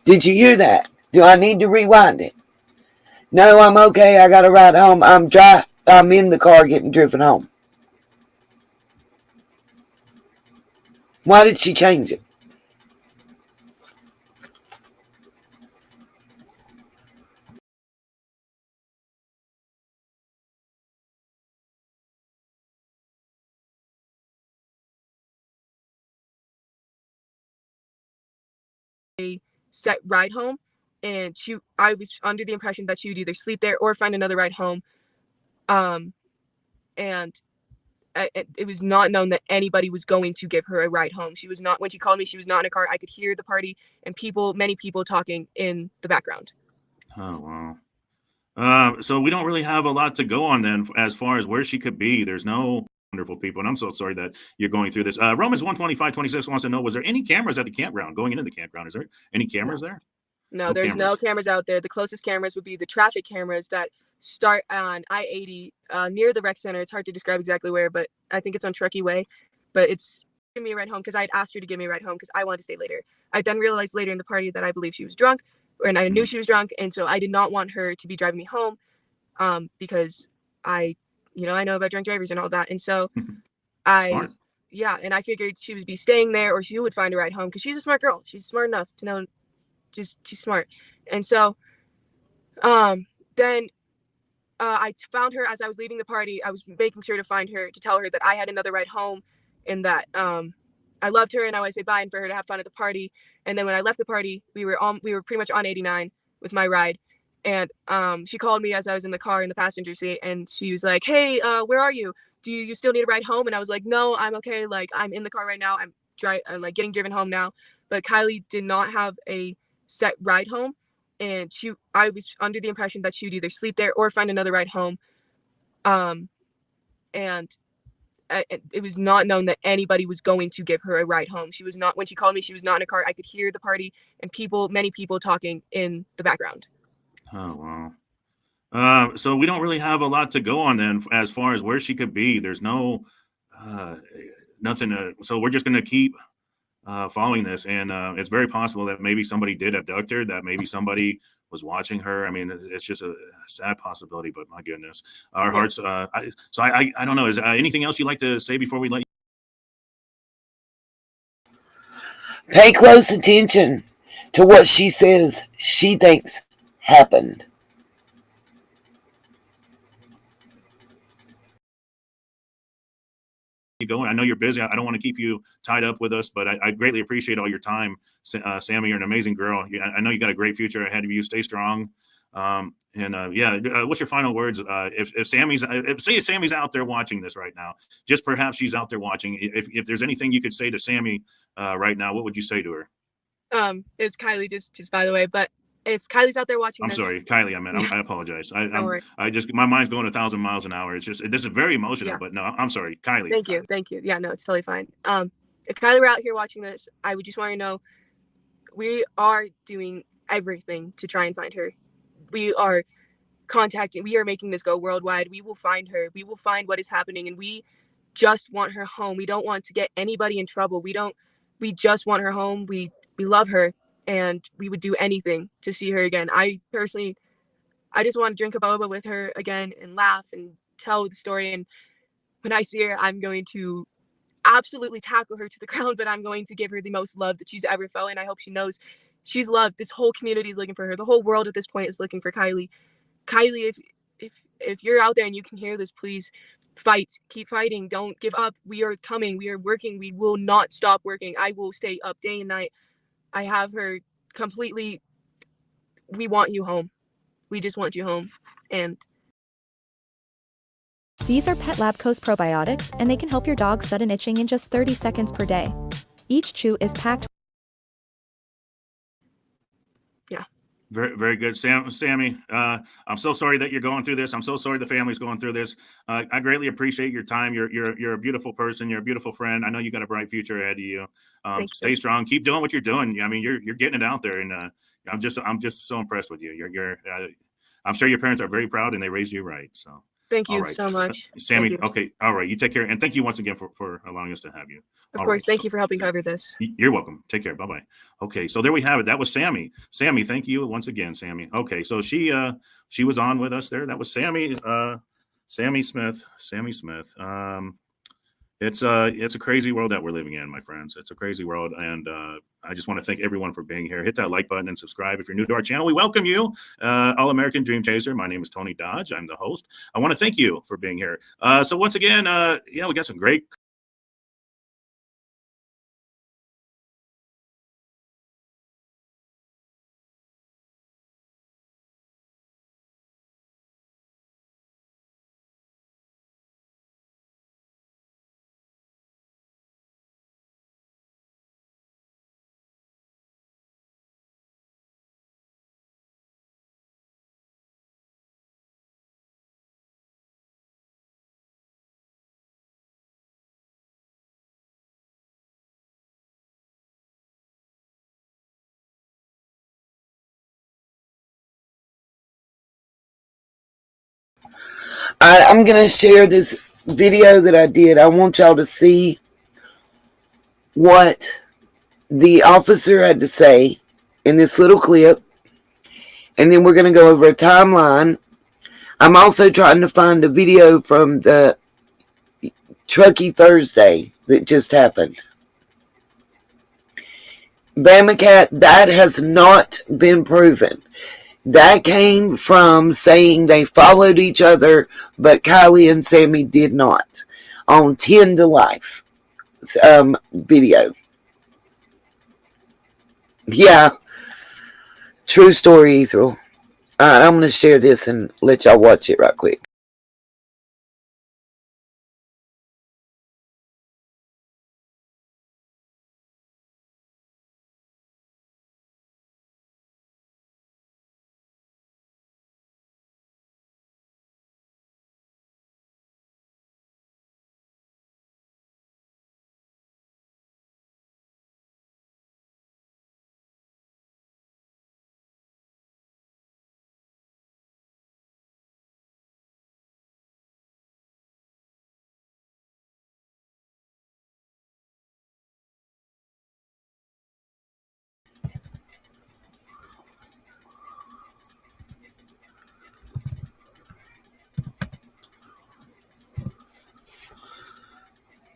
Did you hear that? Do I need to rewind it? No, I'm okay. I got a ride home. I'm in the car getting driven home. Why did she change it? A set ride home, and I was under the impression that she would either sleep there or find another ride home. And it was not known that anybody was going to give her a ride home. She was not, when she called me, she was not in a car. I could hear the party and many people talking in the background. Oh, wow. So we don't really have a lot to go on then as far as where she could be. There's no wonderful people, and I'm so sorry that you're going through this. Romans 125:26 wants to know, was there any cameras at the campground going into the campground? Is there any cameras there? No, there's no cameras out there. The closest cameras would be the traffic cameras that start on I-80 near the rec center. It's hard to describe exactly where, but I think it's on Truckee Way. But it's giving me a ride home because I had asked her to give me a ride home because I wanted to stay later. I then realized later in the party that I believe she was drunk, and I knew she was drunk, and so I did not want her to be driving me home because I know about drunk drivers and all that. And so Smart. and I figured she would be staying there or she would find a ride home because she's a smart girl. She's smart enough to know. She's smart. And so then I found her as I was leaving the party. I was making sure to find her to tell her that I had another ride home and that I loved her and I would say bye and for her to have fun at the party. And then when I left the party, we were pretty much on 89 with my ride. And she called me as I was in the car in the passenger seat, and she was like, hey, where are you? Do you still need a ride home? And I was like, no, I'm okay. Like, I'm in the car right now. I'm like getting driven home now. But Kiely did not have a set ride home, and I was under the impression that she would either sleep there or find another ride home. And it was not known that anybody was going to give her a ride home. She was not, when she called me, she was not in a car. I could hear the party and many people talking in the background. Oh, wow. So we don't really have a lot to go on then as far as where she could be. There's no nothing. So we're just going to keep following this, and it's very possible that maybe somebody did abduct her, that maybe somebody was watching her. I mean, it's just a sad possibility, but my goodness, our hearts. I don't know. Is anything else you'd like to say before we let you? Pay close attention to what she says she thinks happened. Going. I know you're busy. I don't want to keep you tied up with us, but I greatly appreciate all your time. Sammy, you're an amazing girl. I know you got a great future ahead of you. Stay strong. What's your final words? If Sammy's out there watching this right now, just perhaps she's out there watching. If there's anything you could say to Sammy right now, what would you say to her? It's Kiely, just by the way, but if Kylie's out there watching I'm this, sorry, Kiely. I apologize. Don't worry. I just my mind's going 1,000 miles an hour. It's just this is very emotional. But no, I'm sorry, Kiely. Thank you. Yeah, no, it's totally fine. If Kiely were out here watching this, I would just want you to know we are doing everything to try and find her. We are making this go worldwide. We will find her. We will find what is happening, and we just want her home. We don't want to get anybody in trouble. We just want her home. We love her, and we would do anything to see her again. I just want to drink a boba with her again and laugh and tell the story. And when I see her, I'm going to absolutely tackle her to the ground, but I'm going to give her the most love that she's ever felt, and I hope she knows she's loved. This whole community is looking for her. The whole world at this point is looking for Kiely. Kiely, if you're out there and you can hear this, please fight. Keep fighting. Don't give up. We are coming. We are working. We will not stop working. I will stay up day and night. I have her completely. We want you home. We just want you home. And these are Pet Labco's probiotics, and they can help your dog's sudden itching in just 30 seconds per day. Each chew is packed. Yeah. Very, very good. Sammy, I'm so sorry that you're going through this. I'm so sorry the family's going through this. I greatly appreciate your time. You're a beautiful person. You're a beautiful friend. I know you got a bright future ahead of you. Stay strong. Keep doing what you're doing. I mean, you're getting it out there, and I'm just so impressed with you. I'm sure your parents are very proud, and they raised you right. So. Thank you all right. so much. Sammy. Okay. All right. You take care. And thank you once again for allowing us to have you. Of course. Thank you for helping cover this. You're welcome. Take care. Bye-bye. Okay. So there we have it. That was Sammy. Sammy, thank you once again, Sammy. Okay. So she was on with us there. That was Sammy, Sammy Smith. It's a crazy world that we're living in, my friends. It's a crazy world. And I just want to thank everyone for being here. Hit that like button and subscribe. If you're new to our channel, we welcome you. All-American Dream Chaser. My name is Tony Dodge. I'm the host. I want to thank you for being here. So once again, we got some great I'm going to share this video that I did. I want y'all to see what the officer had to say in this little clip. And then we're going to go over a timeline. I'm also trying to find a video from the Truckee Thursday that just happened. Bama Cat, that has not been proven. That came from saying they followed each other, but Kiely and Sammy did not. On 10 to Life video. Yeah. True story, Ethel. Alright, I'm going to share this and let y'all watch it right quick.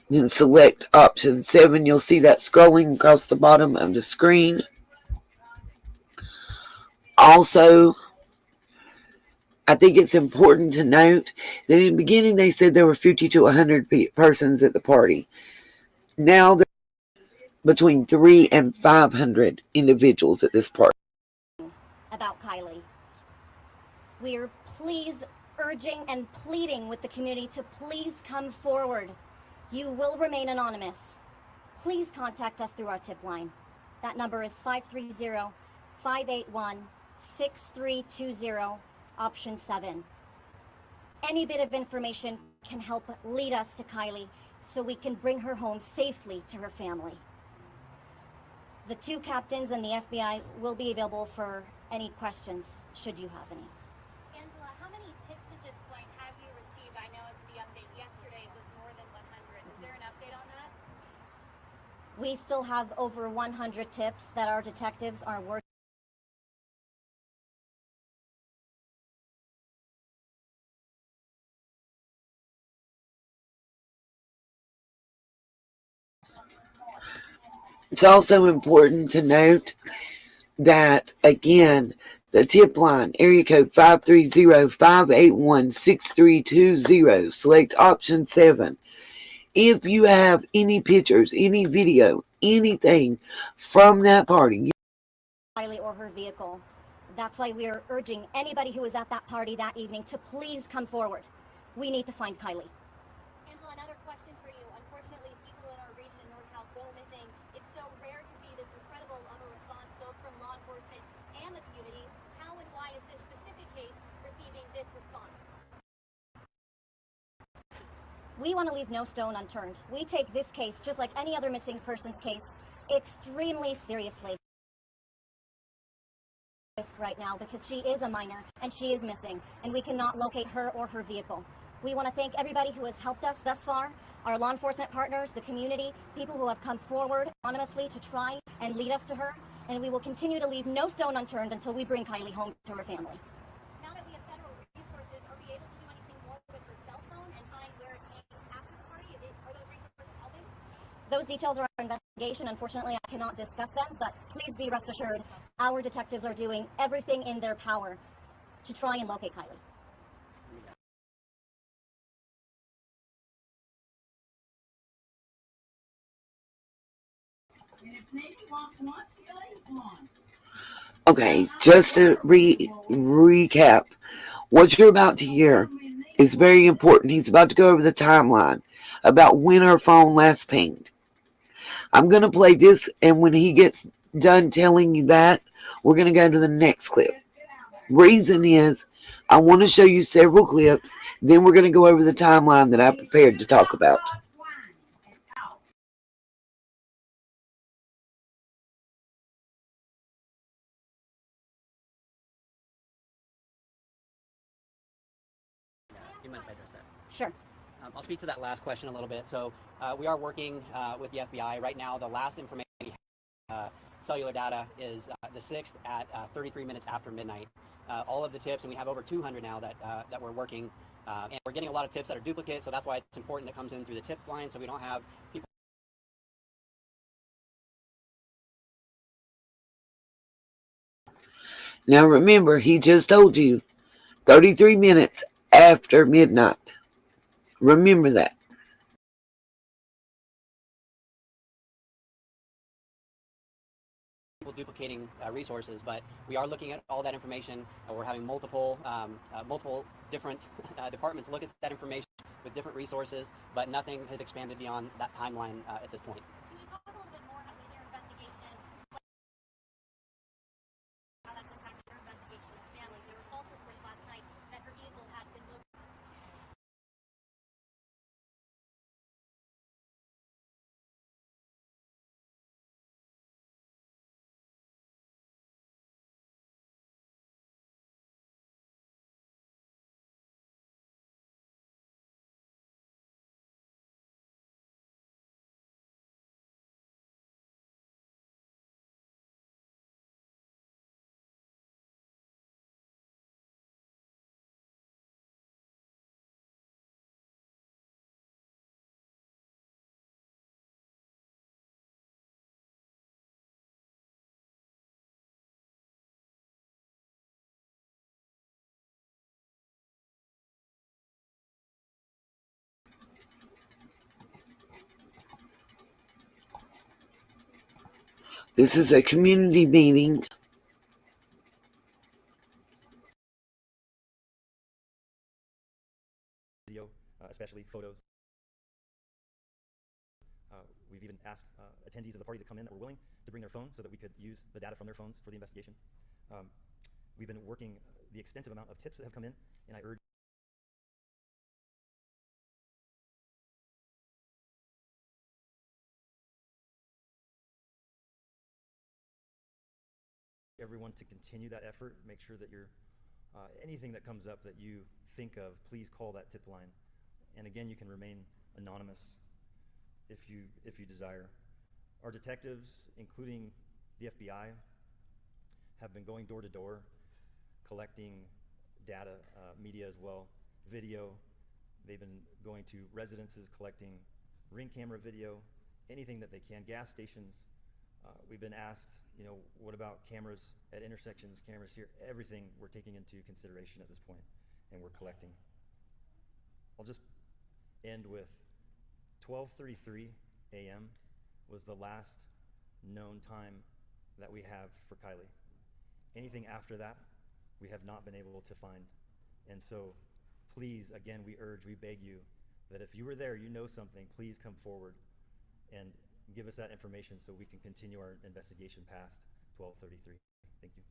Then select option 7. You'll see that scrolling across the bottom of the screen. Also, I think it's important to note that in the beginning they said there were 50 to 100 persons at the party. Now there are between 300 and 500 individuals at this party. About Kiely. We're please urging and pleading with the community to please come forward. You will remain anonymous. Please contact us through our tip line. That number is 530-581-6320, option 7. Any bit of information can help lead us to Kiely so we can bring her home safely to her family. The 2 captains and the FBI will be available for any questions, should you have any. Angela, how many tips at this point have you received? I know as the update yesterday it was more than 100. Is there an update on that? We still have over 100 tips that our detectives are working It's also important to note that, again, the tip line, area code 530-581-6320, select option 7. If you have any pictures, any video, anything from that party, Kiely or her vehicle. That's why we are urging anybody who was at that party that evening to please come forward. We need to find Kiely. Angela, another question for you. Unfortunately, people in our region, NorCal, go missing. It's so rare to see this incredible of a response both from law enforcement and the community. How and why is this specific case receiving this response? We want to leave no stone unturned. We take this case, just like any other missing persons case, extremely seriously right now because she is a minor and she is missing and we cannot locate her or her vehicle. We want to thank everybody who has helped us thus far, our law enforcement partners, the community, people who have come forward anonymously to try and lead us to her, and we will continue to leave no stone unturned until we bring Kiely home to her family. Now that we have federal resources, are we able to do anything more with her cell phone and find where it came after the party? Are those resources helping? Those details are our investigation. Unfortunately, I cannot discuss them, but please be rest assured, our detectives are doing everything in their power to try and locate Kiely. okay, just to recap, what you're about to hear is very important. He's about to go over the timeline about when her phone last pinged. I'm going to play this, and when he gets done telling you that, we're going to go to the next clip. Reason is, I want to show you several clips, then we're going to go over the timeline that I prepared to talk about. You mind if I address that? Sure. I'll speak to that last question a little bit. So we are working with the FBI right now. The last information we have, cellular data is the 6th at 33 minutes after midnight. All of the tips, and we have over 200 now that we're working, and we're getting a lot of tips that are duplicate. So that's why it's important that it comes in through the tip line, so we don't have people. Now remember, he just told you 33 minutes after midnight. Remember that. Duplicating resources, but we are looking at all that information. We're having multiple different departments look at that information with different resources, but nothing has expanded beyond that timeline at this point. Can you talk a little bit more about your investigation? How that's impacted your investigation and family? There were false reports last night that her vehicle had been moved. This is a community meeting. Video, especially photos. We've even asked attendees of the party to come in that were willing to bring their phones so that we could use the data from their phones for the investigation. We've been working the extensive amount of tips that have come in, and I urge everyone to continue that effort. Make sure that you're anything that comes up that you think of, please call that tip line. And again, you can remain anonymous if you desire. Our detectives, including the FBI, have been going door to door, collecting data, media as well, video. They've been going to residences, collecting Ring camera video, anything that they can, gas stations, We've been asked, you know, what about cameras at intersections, cameras here? Everything we're taking into consideration at this point, and we're collecting. I'll just end with 12:33 a.m. was the last known time that we have for Kiely. Anything after that, we have not been able to find. And so please, again, we urge, we beg you that if you were there, you know something, please come forward and give us that information so we can continue our investigation past 12:33. Thank you.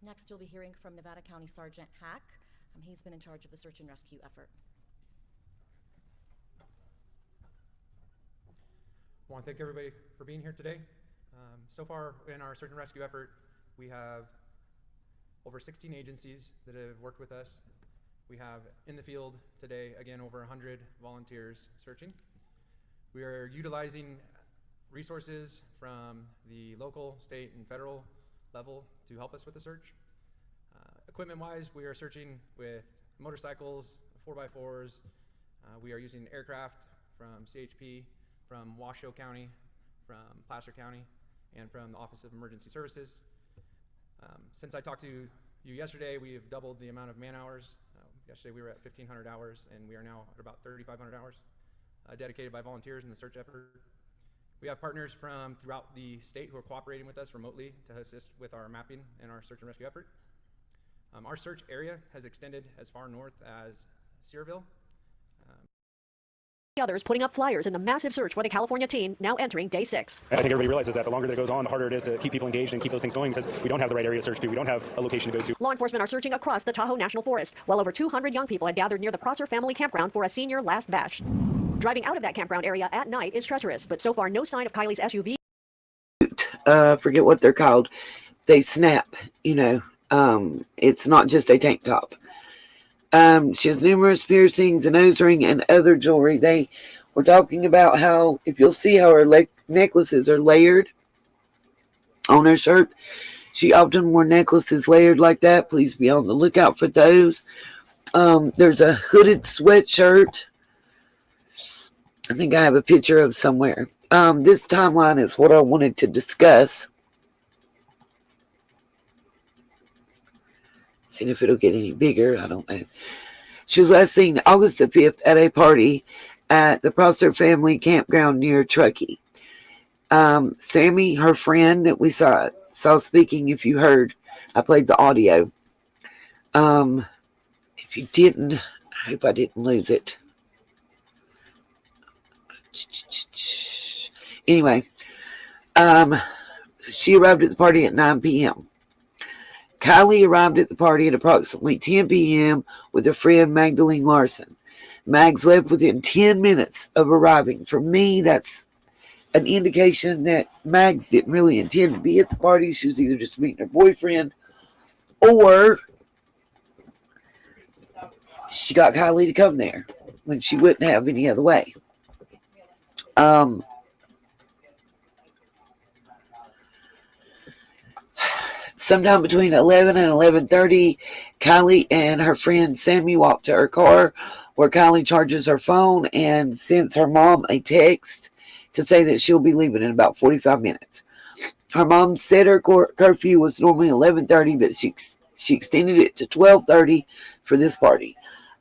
Next, you'll be hearing from Nevada County Sergeant Hack. He's been in charge of the search and rescue effort. I want to thank everybody for being here today. So far in our search and rescue effort, we have over 16 agencies that have worked with us. We have in the field today, again, over 100 volunteers searching. We are utilizing resources from the local, state, and federal level to help us with the search. Equipment-wise, we are searching with motorcycles, 4x4s. We are using aircraft from CHP, from Washoe County, from Placer County, and from the Office of Emergency Services. Since I talked to you yesterday, we have doubled the amount of man hours. Yesterday we were at 1,500 hours, and we are now at about 3,500 hours dedicated by volunteers in the search effort. We have partners from throughout the state who are cooperating with us remotely to assist with our mapping and our search and rescue effort. Our search area has extended as far north as Searville. Others putting up flyers in the massive search for the California team, now entering day 6. I think everybody realizes that the longer that goes on, the harder it is to keep people engaged and keep those things going because we don't have the right area to search to. We don't have a location to go to. Law enforcement are searching across the Tahoe National Forest. Well over 200 young people had gathered near the Prosser family campground for a senior last bash. Driving out of that campground area at night is treacherous, but so far no sign of Kiely's SUV. Forget what they're called. They snap, you know. It's not just a tank top. She has numerous piercings, a nose ring, and other jewelry. They were talking about how, if you'll see how her necklaces are layered on her shirt, she often wore necklaces layered like that. Please be on the lookout for those. There's a hooded sweatshirt. I think I have a picture of somewhere. This timeline is what I wanted to discuss. Seeing if it'll get any bigger. I don't know. She was last seen August the 5th at a party at the Prosser family campground near Truckee. Sammy, her friend that we saw speaking, if you heard, I played the audio. If you didn't, I hope I didn't lose it. Anyway, she arrived at the party at 9 p.m. Kiely arrived at the party at approximately 10 p.m. with her friend Magdalene Larson. Mags left within 10 minutes of arriving. For me, that's an indication that Mags didn't really intend to be at the party. She was either just meeting her boyfriend or she got Kiely to come there when she wouldn't have any other way. Sometime between 11 and 11:30, Kiely and her friend Sammy walked to her car where Kiely charges her phone and sends her mom a text to say that she'll be leaving in about 45 minutes. Her mom said her curfew was normally 11:30, but she extended it to 12:30 for this party.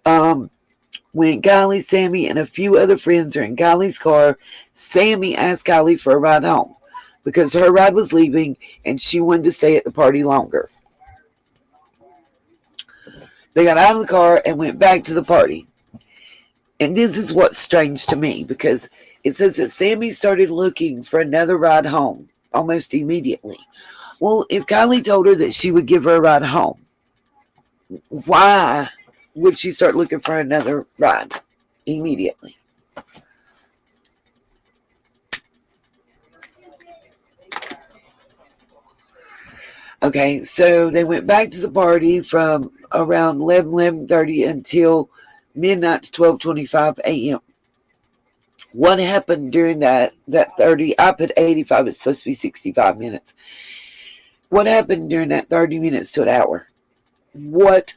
When Kiely, Sammy, and a few other friends are in Kiely's car, Sammy asked Kiely for a ride home because her ride was leaving and she wanted to stay at the party longer. They got out of the car and went back to the party. And this is what's strange to me because it says that Sammy started looking for another ride home almost immediately. Well, if Kiely told her that she would give her a ride home, why would she start looking for another ride immediately? Okay, so they went back to the party from around 11:30 until midnight to 12:25 a.m. What happened during that 30? I put 85. It's supposed to be 65 minutes. What happened during that 30 minutes to an hour? What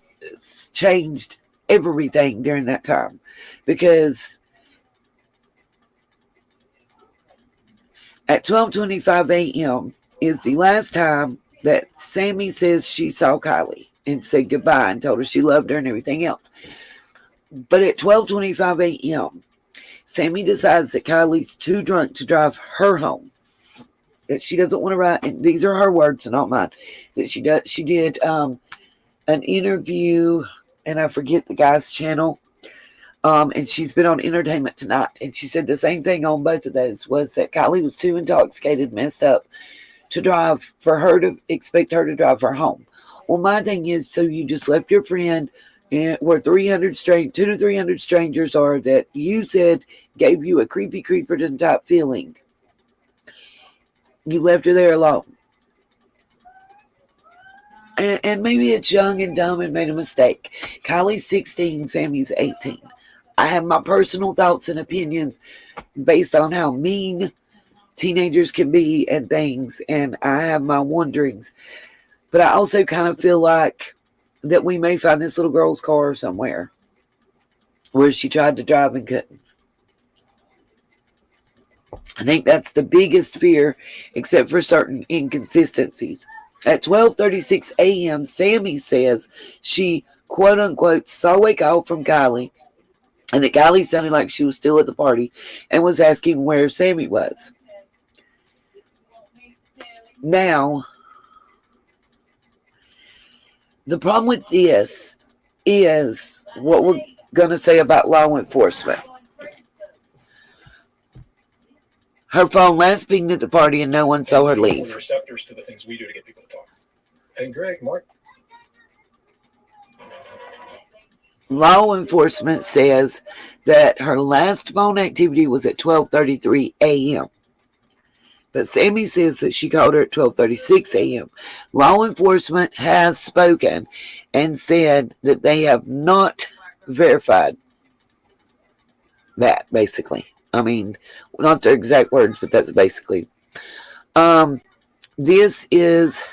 changed everything during that time? Because At 12:25 a.m. is the last time that Sammy says she saw Kiely and said goodbye and told her she loved her and everything else. But at 12:25 a.m., Sammy decides that Kiely's too drunk to drive her home. That she doesn't want to ride. And these are her words, not mine. That she does. She did an interview, and I forget the guy's channel. And she's been on Entertainment Tonight, and she said the same thing on both of those, was that Kiely was too intoxicated, messed up to drive, for her to expect her to drive her home. Well, my thing is, so you just left your friend, and where 200 to 300 strangers are that you said gave you a creepy creeperton type feeling. You left her there alone. And maybe it's young and dumb and made a mistake. Kylie's 16, Sammy's 18. I have my personal thoughts and opinions based on how mean teenagers can be and things, and I have my wonderings. But I also kind of feel like that we may find this little girl's car somewhere where she tried to drive and couldn't. I think that's the biggest fear, except for certain inconsistencies. At 12:36 a.m., Sammy says she, quote unquote, saw a call from Kiely, and that Kiely sounded like she was still at the party and was asking where Sammy was. Now, the problem with this is what we're going to say about law enforcement. Her phone last pinged at the party and no one saw her leave. Receptors to the things we do to get people to talk. And Greg, Mark. Law enforcement says that her last phone activity was at 12:33 a.m. But Sammy says that she called her at 12:36 a.m. Law enforcement has spoken and said that they have not verified that, basically. I mean, not their exact words, but that's basically. This is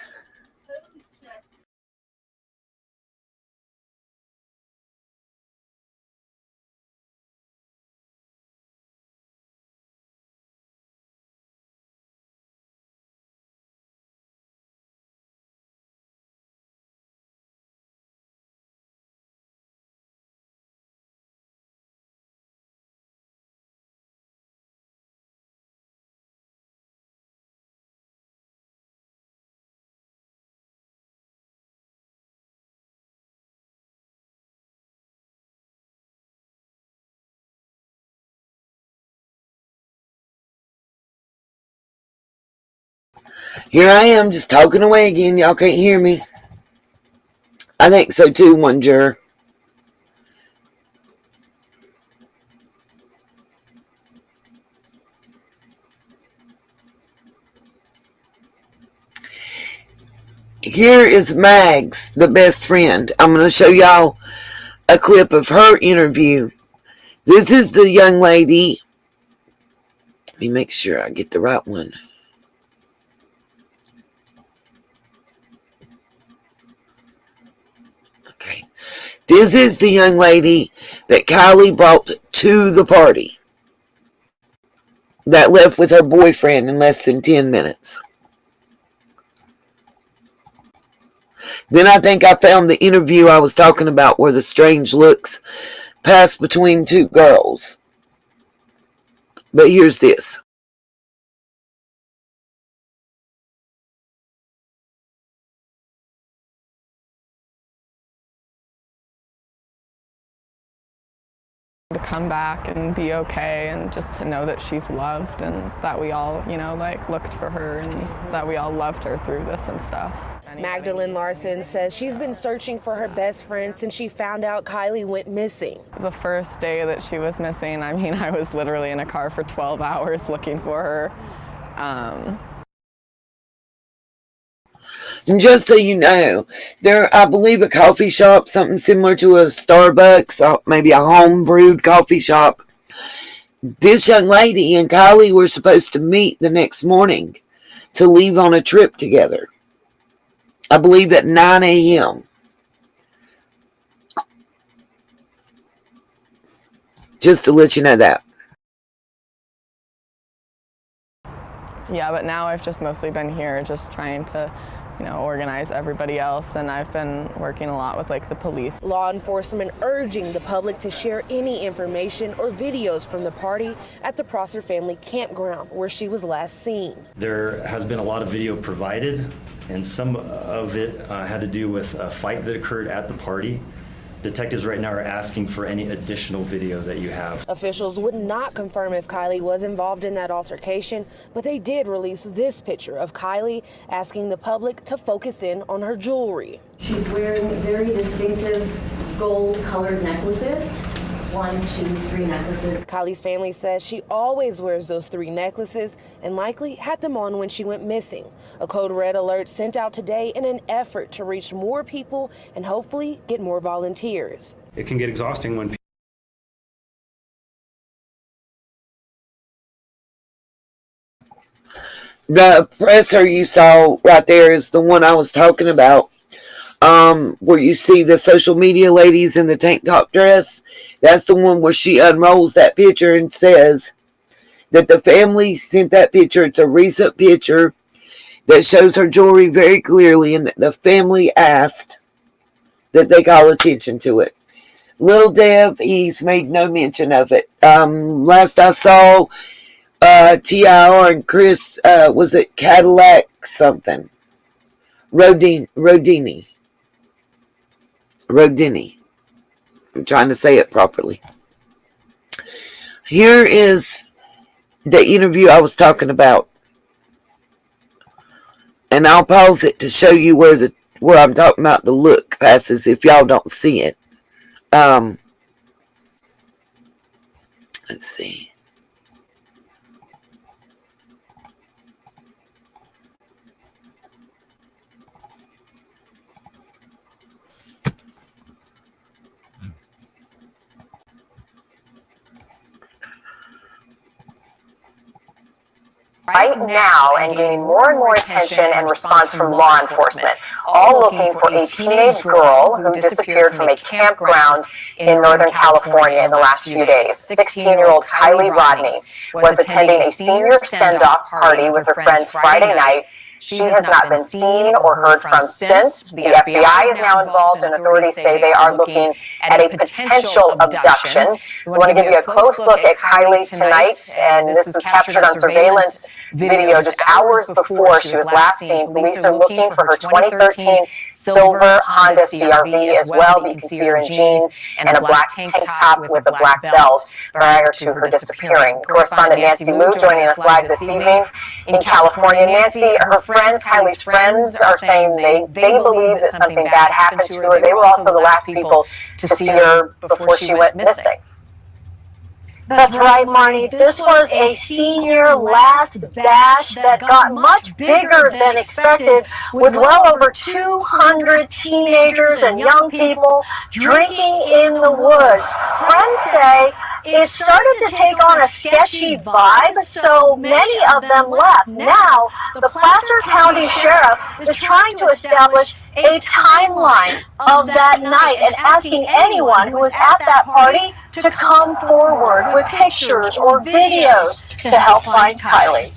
here I am just talking away again. Y'all can't hear me. I think so too, one juror. Here is Mags, the best friend. I'm going to show y'all a clip of her interview. This is the young lady. Let me make sure I get the right one. Okay. This is the young lady that Kiely brought to the party that left with her boyfriend in less than 10 minutes. Then I think I found the interview I was talking about where the strange looks passed between two girls. But here's this. To come back and be okay, and just to know that she's loved and that we all, like looked for her and that we all loved her through this and stuff. Magdalene Larson says she's been searching for her best friend since she found out Kiely went missing. The first day that she was missing, I was literally in a car for 12 hours looking for her. And just so you know, there, I believe, a coffee shop, something similar to a Starbucks, maybe a home-brewed coffee shop. This young lady and Kiely were supposed to meet the next morning to leave on a trip together. I believe at 9 a.m. Just to let you know that. Yeah, but now I've just mostly been here just trying to, organize everybody else, and I've been working a lot with like the police. Law enforcement urging the public to share any information or videos from the party at the Prosser family campground where she was last seen. There has been a lot of video provided, and some of it had to do with a fight that occurred at the party. Detectives right now are asking for any additional video that you have. Officials would not confirm if Kiely was involved in that altercation, but they did release this picture of Kiely asking the public to focus in on her jewelry. She's wearing very distinctive gold-colored necklaces. 1, 2, 3 necklaces. Kiely's family says she always wears those 3 necklaces and likely had them on when she went missing. A code red alert sent out today in an effort to reach more people and hopefully get more volunteers. It can get exhausting when The presser you saw right there is the one I was talking about. Where you see the social media ladies in the tank top dress. That's the one where she unrolls that picture and says that the family sent that picture. It's a recent picture that shows her jewelry very clearly, and that the family asked that they call attention to it. Little Dev, he's made no mention of it. Last I saw, TIR and Chris, was it Cadillac something? Rodini. I'm trying to say it properly. Here is the interview I was talking about. And I'll pause it to show you where I'm talking about the look passes if y'all don't see it. Let's see. right now and gaining more and more attention and response from law enforcement, all looking for a teenage girl who disappeared from a campground in Northern California in the last few days. 16-year-old Kiely Rodni was attending a senior send-off party with her friends Friday night. She has not been seen or heard from since. The FBI is now involved, and authorities say they are looking at a potential abduction. We want to give you a close look at Kiely tonight, and this was captured on surveillance video just hours before she was last seen. Police are looking for her 2013 silver Honda CRV as well, but you can see her in jeans and a black tank top with a black belt prior to her disappearing. Correspondent Nancy Liu joining us live this evening in California. Nancy, her friends, Kiely's friends, are saying they believe that something bad happened to her. They were also the last people to see her before she went missing. That's right, Marnie. This was a senior last bash that got much bigger than expected, with well over 200 teenagers and young people drinking in the woods. Friends say it started to take on a sketchy vibe, so many of them left. Now, the Placer County Sheriff is trying to establish a timeline of that night and asking anyone who was at that party to come forward with pictures or videos to help find Kiely.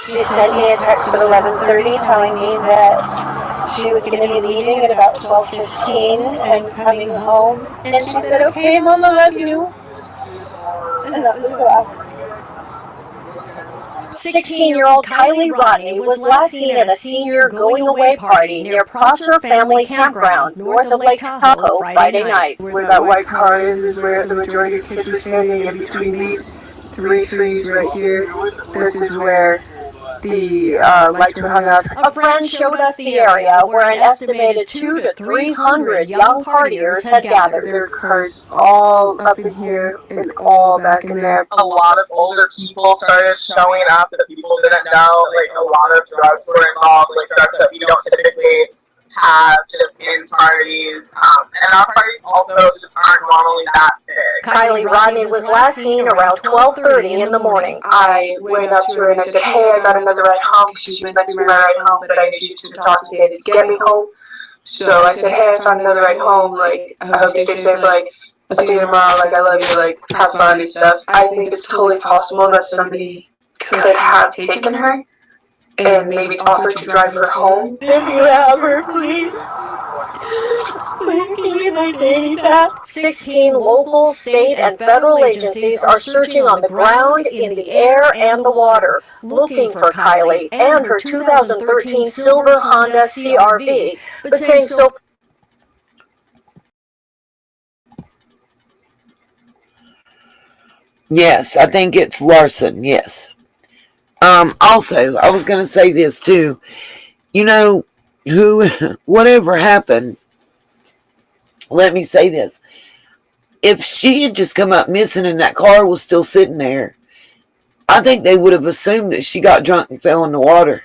She sent me a text at 11:30 telling me that she was going to be leaving at about 12:15 and coming home. And she said, "Okay, Mom, I love you." And that was the last. 16-year-old Kiely Rodni was last seen at a senior going-away party near Prosser Family Campground, north of Lake Tahoe, Friday night. Where that white car is where the majority of kids were standing, and between these 3 trees right here, this is where the lights were hung up. A friend showed us the area where an estimated 200 to 300 young partiers had gathered. There were cars all up in here and all back in there. A lot of older people started showing up that people didn't know. Like, a lot of drugs were involved, like drugs that we don't typically have just in parties. And our parties also just aren't normally that big. Kiely Rodni was last seen around 12:30 in the morning. I went up to her and I said, "Hey, I got another ride home," because she was meant to be my ride home, but I used to talk to David to get me home. So I said, hey, I found another ride home. Like, I hope you stay safe. Like, I'll see you tomorrow. Like, I love you. Like, have fun and stuff. I think it's totally possible that somebody could have taken her and maybe offered to drive her home. If you have her, please. Please give me my baby back. 16 local, state, and federal agencies are searching on the ground, in the air, and the water, looking for Kiely and her 2013 silver Honda CRV, but saying so. Yes, I think it's larceny. Yes. Also, I was going to say this too. You know, whatever happened, let me say this. If she had just come up missing and that car was still sitting there, I think they would have assumed that she got drunk and fell in the water.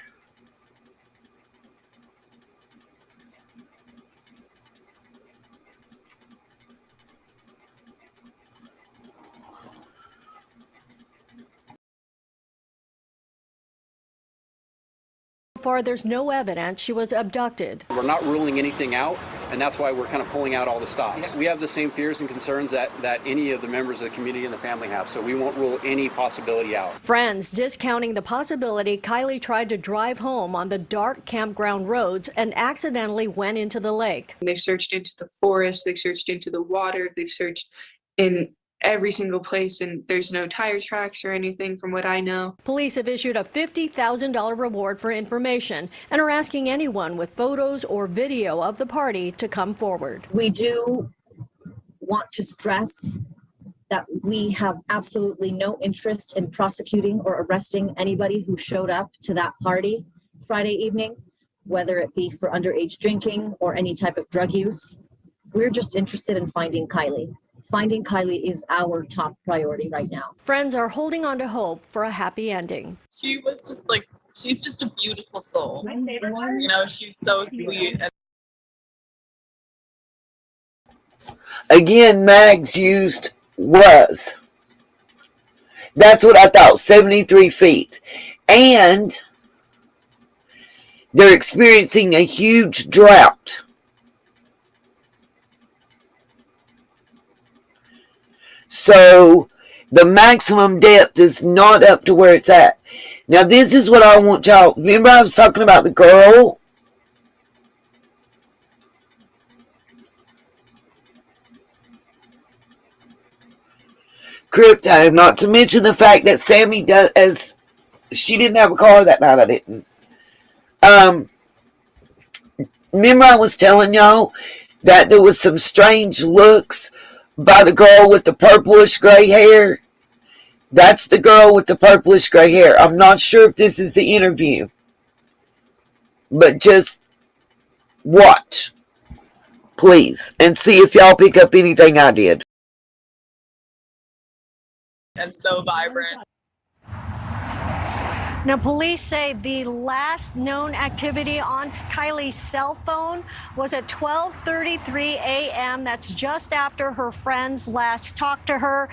So far, there's no evidence she was abducted. We're not ruling anything out, and that's why we're kind of pulling out all the stops. We have the same fears and concerns that any of the members of the community and the family have, so we won't rule any possibility out. Friends discounting the possibility Kiely tried to drive home on the dark campground roads and accidentally went into the lake. They've searched into the forest, they've searched into the water, they've searched in every single place, and there's no tire tracks or anything from what I know. Police have issued a $50,000 reward for information and are asking anyone with photos or video of the party to come forward. We do want to stress that we have absolutely no interest in prosecuting or arresting anybody who showed up to that party Friday evening, whether it be for underage drinking or any type of drug use. We're just interested in finding Kiely. Finding Kiely is our top priority right now. Friends are holding on to hope for a happy ending. She was just like, she's just a beautiful soul. You know, she's so sweet. Again, Mags used was. That's what I thought, 73 feet. And they're experiencing a huge drought. So the maximum depth is not up to where it's at. Now this is what I want y'all. Remember I was talking about the girl? Crypto, not to mention the fact that Sammy does, as she didn't have a car that night, I didn't. Remember I was telling y'all that there was some strange looks by the girl with the purplish gray hair? That's the girl with the purplish gray hair. I'm not sure if this is the interview, but just watch, please, and see if y'all pick up anything I did. And so vibrant. Now, police say the last known activity on Kiely's cell phone was at 12:33 a.m. That's just after her friends last talked to her.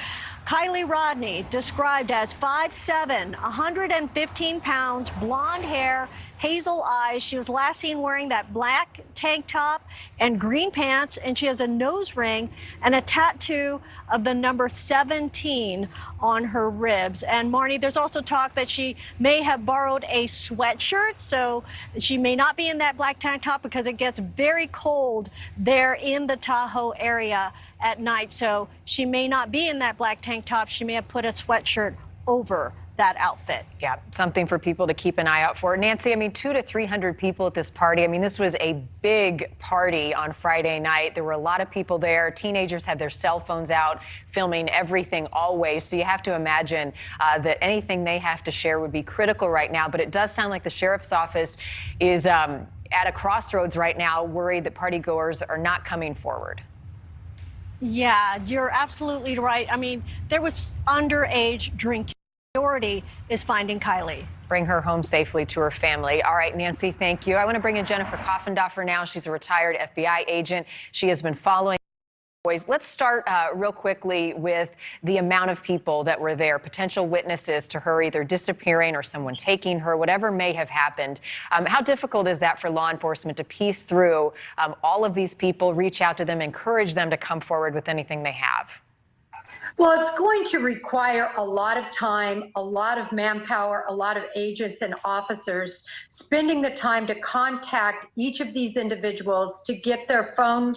Kiely Rodni, described as 5'7", 115 pounds, blonde hair, hazel eyes. She was last seen wearing that black tank top and green pants, and she has a nose ring and a tattoo of the number 17 on her ribs. And Marnie, there's also talk that she may have borrowed a sweatshirt, so she may not be in that black tank top because it gets very cold there in the Tahoe area at night. So she may not be in that black tank top. She may have put a sweatshirt over that outfit. Yeah, something for people to keep an eye out for. Nancy, I mean, 200 to 300 people at this party. I mean, this was a big party on Friday night. There were a lot of people there. Teenagers had their cell phones out, filming everything always. So you have to imagine that anything they have to share would be critical right now. But it does sound like the sheriff's office is at a crossroads right now, worried that partygoers are not coming forward. Yeah, you're absolutely right. I mean, there was underage drinking. Priority is finding Kiely. Bring her home safely to her family. All right, Nancy, thank you. I want to bring in Jennifer Coffendoffer now. She's a retired FBI agent. She has been following Let's start real quickly with the amount of people that were there, potential witnesses to her either disappearing or someone taking her, whatever may have happened. How difficult is that for law enforcement to piece through all of these people, reach out to them, encourage them to come forward with anything they have? Well, it's going to require a lot of time, a lot of manpower, a lot of agents and officers spending the time to contact each of these individuals, to get their phone,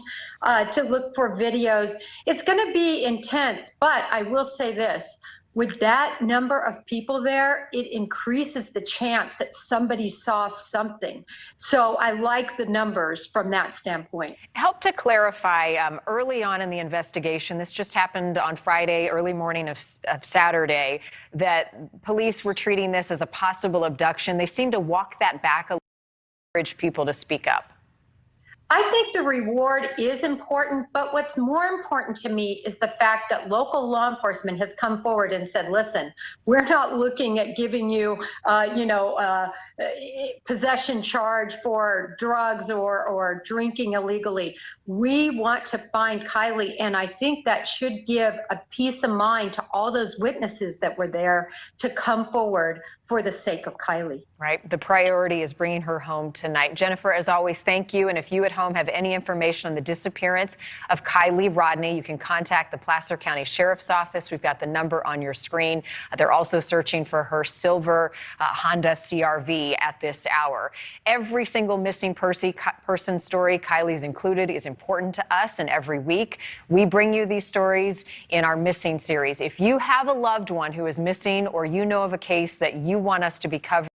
to look for videos. It's going to be intense, but I will say this. With that number of people there, it increases the chance that somebody saw something. So I like the numbers from that standpoint. Help to clarify, early on in the investigation, this just happened on Friday, early morning of Saturday, that police were treating this as a possible abduction. They seem to walk that back a little, encourage people to speak up. I think the reward is important, but what's more important to me is the fact that local law enforcement has come forward and said, listen, we're not looking at giving you, possession charge for drugs or drinking illegally. We want to find Kiely, and I think that should give a peace of mind to all those witnesses that were there to come forward for the sake of Kiely. Right. The priority is bringing her home tonight. Jennifer, as always, thank you. And if you at home have any information on the disappearance of Kiely Rodni, you can contact the Placer County Sheriff's Office. We've got the number on your screen. They're also searching for her silver Honda CRV at this hour. Every single missing person story, Kiely's included, is important to us. And every week we bring you these stories in our missing series. If you have a loved one who is missing, or you know of a case that you want us to be covering,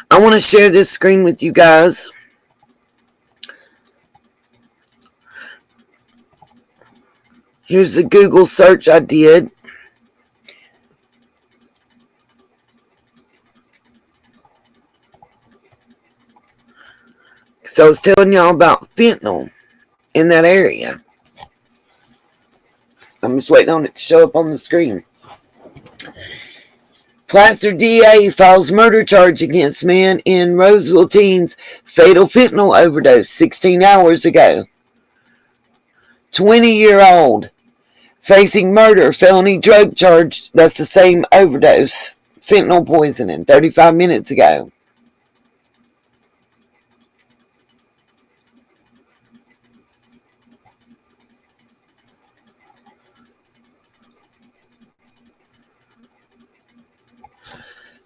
I want to share this screen with you guys. Here's a Google search I did. So I was telling y'all about fentanyl in that area. I'm just waiting on it to show up on the screen. Placer DA files murder charge against man in Roseville teen's fatal fentanyl overdose 16 hours ago. 20-year-old facing murder, felony drug charge. That's the same overdose. Fentanyl poisoning 35 minutes ago.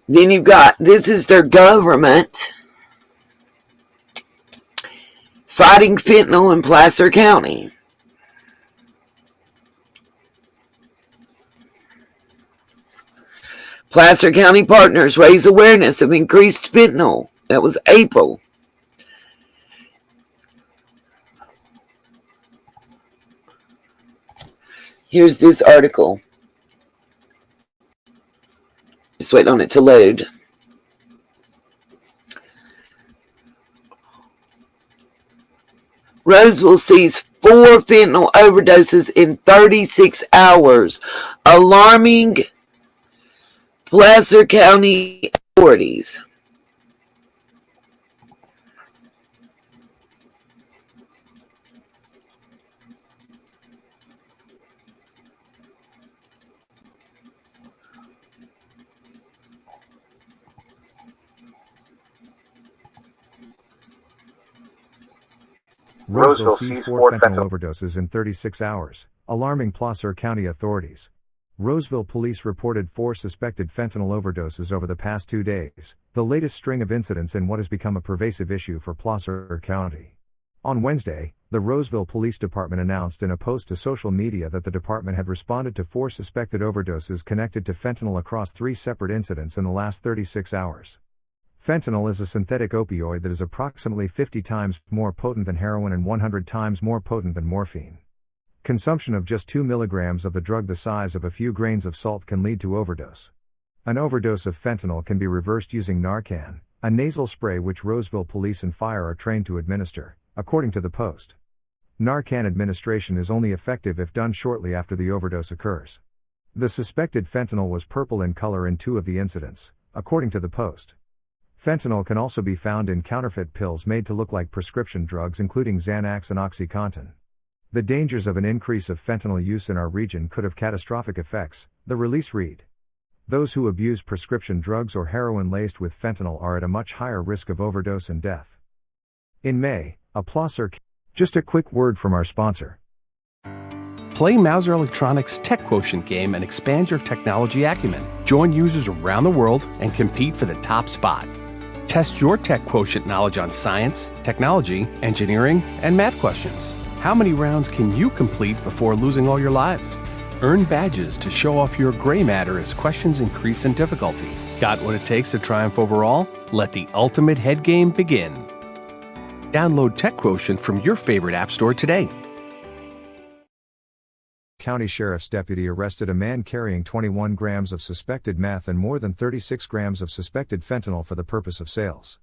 Then you've got, this is their government fighting fentanyl in Placer County. Placer County partners raise awareness of increased fentanyl. That was April. Here's this article. Just wait on it to load. Roseville sees 4 fentanyl overdoses in 36 hours, alarming Placer County authorities. Roseville sees 4 fentanyl overdoses in 36 hours, alarming Placer County authorities. Roseville police reported 4 suspected fentanyl overdoses over the past 2 days, the latest string of incidents in what has become a pervasive issue for Placer County. On Wednesday, the Roseville Police Department announced in a post to social media that the department had responded to 4 suspected overdoses connected to fentanyl across 3 separate incidents in the last 36 hours. Fentanyl is a synthetic opioid that is approximately 50 times more potent than heroin and 100 times more potent than morphine. Consumption of just 2 milligrams of the drug the size of a few grains of salt can lead to overdose. An overdose of fentanyl can be reversed using Narcan, a nasal spray which Roseville police and fire are trained to administer, according to the Post. Narcan administration is only effective if done shortly after the overdose occurs. The suspected fentanyl was purple in color in 2 of the incidents, according to the Post. Fentanyl can also be found in counterfeit pills made to look like prescription drugs including Xanax and OxyContin. The dangers of an increase of fentanyl use in our region could have catastrophic effects, the release read. Those who abuse prescription drugs or heroin laced with fentanyl are at a much higher risk of overdose and death. In May, just a quick word from our sponsor. Play Mauser Electronics' Tech Quotient game and expand your technology acumen. Join users around the world and compete for the top spot. Test your Tech Quotient knowledge on science, technology, engineering, and math questions. How many rounds can you complete before losing all your lives? Earn badges to show off your gray matter as questions increase in difficulty. Got what it takes to triumph overall? Let the ultimate head game begin. Download Tech Quotient from your favorite app store today. County Sheriff's deputy arrested a man carrying 21 grams of suspected meth and more than 36 grams of suspected fentanyl for the purpose of sales.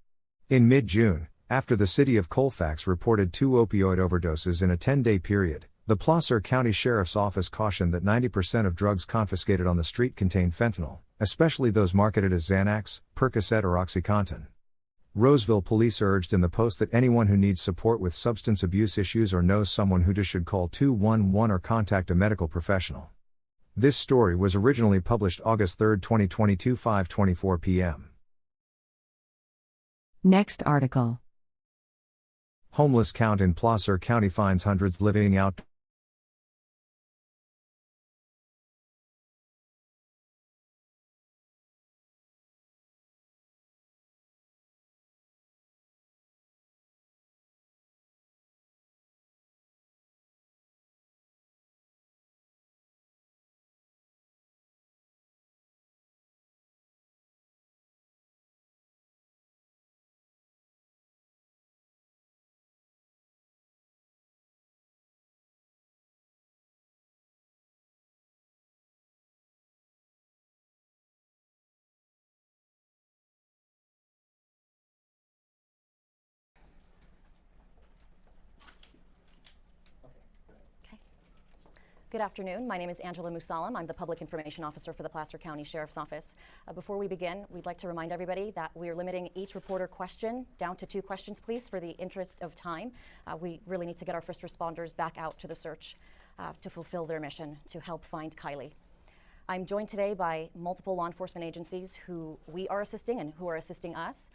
In mid-June, after the city of Colfax reported 2 opioid overdoses in a 10-day period, the Placer County Sheriff's Office cautioned that 90% of drugs confiscated on the street contain fentanyl, especially those marketed as Xanax, Percocet or OxyContin. Roseville police urged in the post that anyone who needs support with substance abuse issues or knows someone who should call 211 or contact a medical professional. This story was originally published August 3, 2022, 5:24 p.m. Next article. Homeless count in Placer County finds hundreds living out. Good afternoon. My name is Angela Musalam. I'm the Public Information Officer for the Placer County Sheriff's Office. Before we begin, we'd like to remind everybody that we are limiting each reporter question down to 2 questions, please, for the interest of time. We really need to get our first responders back out to the search to fulfill their mission to help find Kiely. I'm joined today by multiple law enforcement agencies who we are assisting and who are assisting us.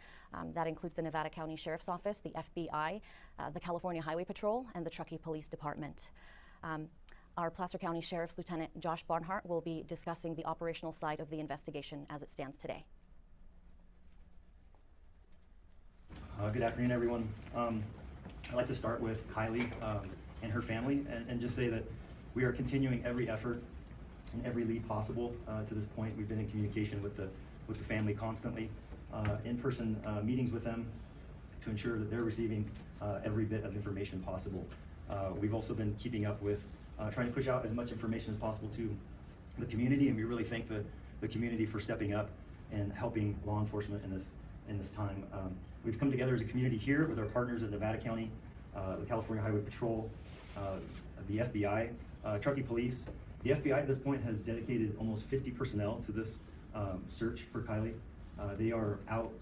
That includes the Nevada County Sheriff's Office, the FBI, the California Highway Patrol, and the Truckee Police Department. Our Placer County Sheriff's Lieutenant Josh Barnhart will be discussing the operational side of the investigation as it stands today. Good afternoon, everyone. I'd like to start with Kiely and her family and just say that we are continuing every effort and every lead possible to this point. We've been in communication with the family constantly, in-person meetings with them to ensure that they're receiving every bit of information possible. We've also been keeping up with trying to push out as much information as possible to the community, and we really thank the community for stepping up and helping law enforcement in this time. We've come together as a community here with our partners at Nevada County, the California Highway Patrol, the FBI, Truckee Police. The FBI at this point has dedicated almost 50 personnel to this search for Kiely. They are out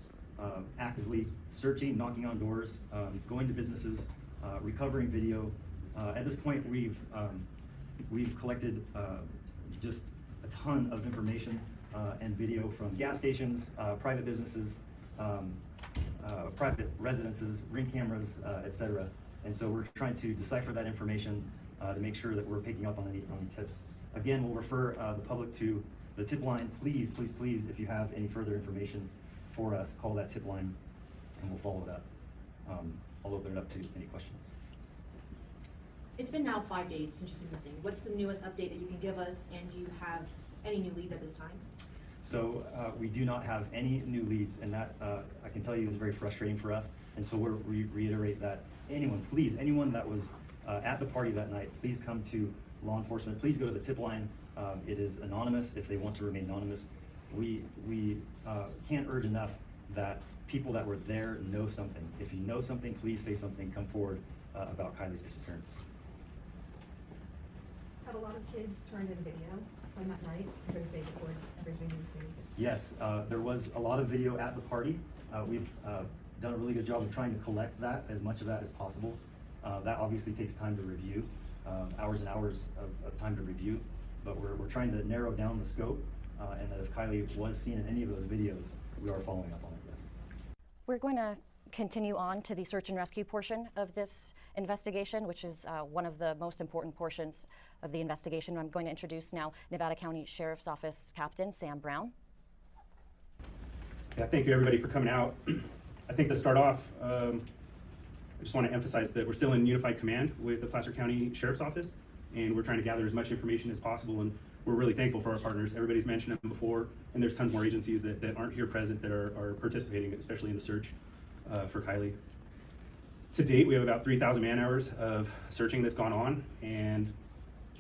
actively searching, knocking on doors, going to businesses, recovering video. At this point, we've collected just a ton of information and video from gas stations, private businesses, private residences, ring cameras, etc. And so we're trying to decipher that information to make sure that we're picking up on any tips. Again, we'll refer the public to the tip line. Please, please, please, if you have any further information for us, call that tip line and we'll follow it up. I'll open it up to any questions. It's been now 5 days since she's been missing. What's the newest update that you can give us, and do you have any new leads at this time? So we do not have any new leads, and that I can tell you is very frustrating for us. And so we'll reiterate that anyone that was at the party that night, please come to law enforcement. Please go to the tip line. It is anonymous if they want to remain anonymous. We can't urge enough that people that were there know something. If you know something, please say something. Come forward about Kiely's disappearance. Have a lot of kids turned in video from that night because they record everything these days? Yes, there was a lot of video at the party. We've done a really good job of trying to collect that, as much of that as possible. That obviously takes time to review, hours and hours of time to review, but we're trying to narrow down the scope, and that if Kiely was seen in any of those videos, we are following up on it, yes. We're going to continue on to the search and rescue portion of this investigation, which is one of the most important portions of the investigation. I'm going to introduce now Nevada County Sheriff's Office Captain Sam Brown. Yeah, thank you everybody for coming out. I think to start off, I just want to emphasize that we're still in unified command with the Placer County Sheriff's Office, and we're trying to gather as much information as possible, and we're really thankful for our partners. Everybody's mentioned them before, and there's tons more agencies that aren't here present that are participating, especially in the search for Kiely. To date, we have about 3,000 man hours of searching that's gone on, and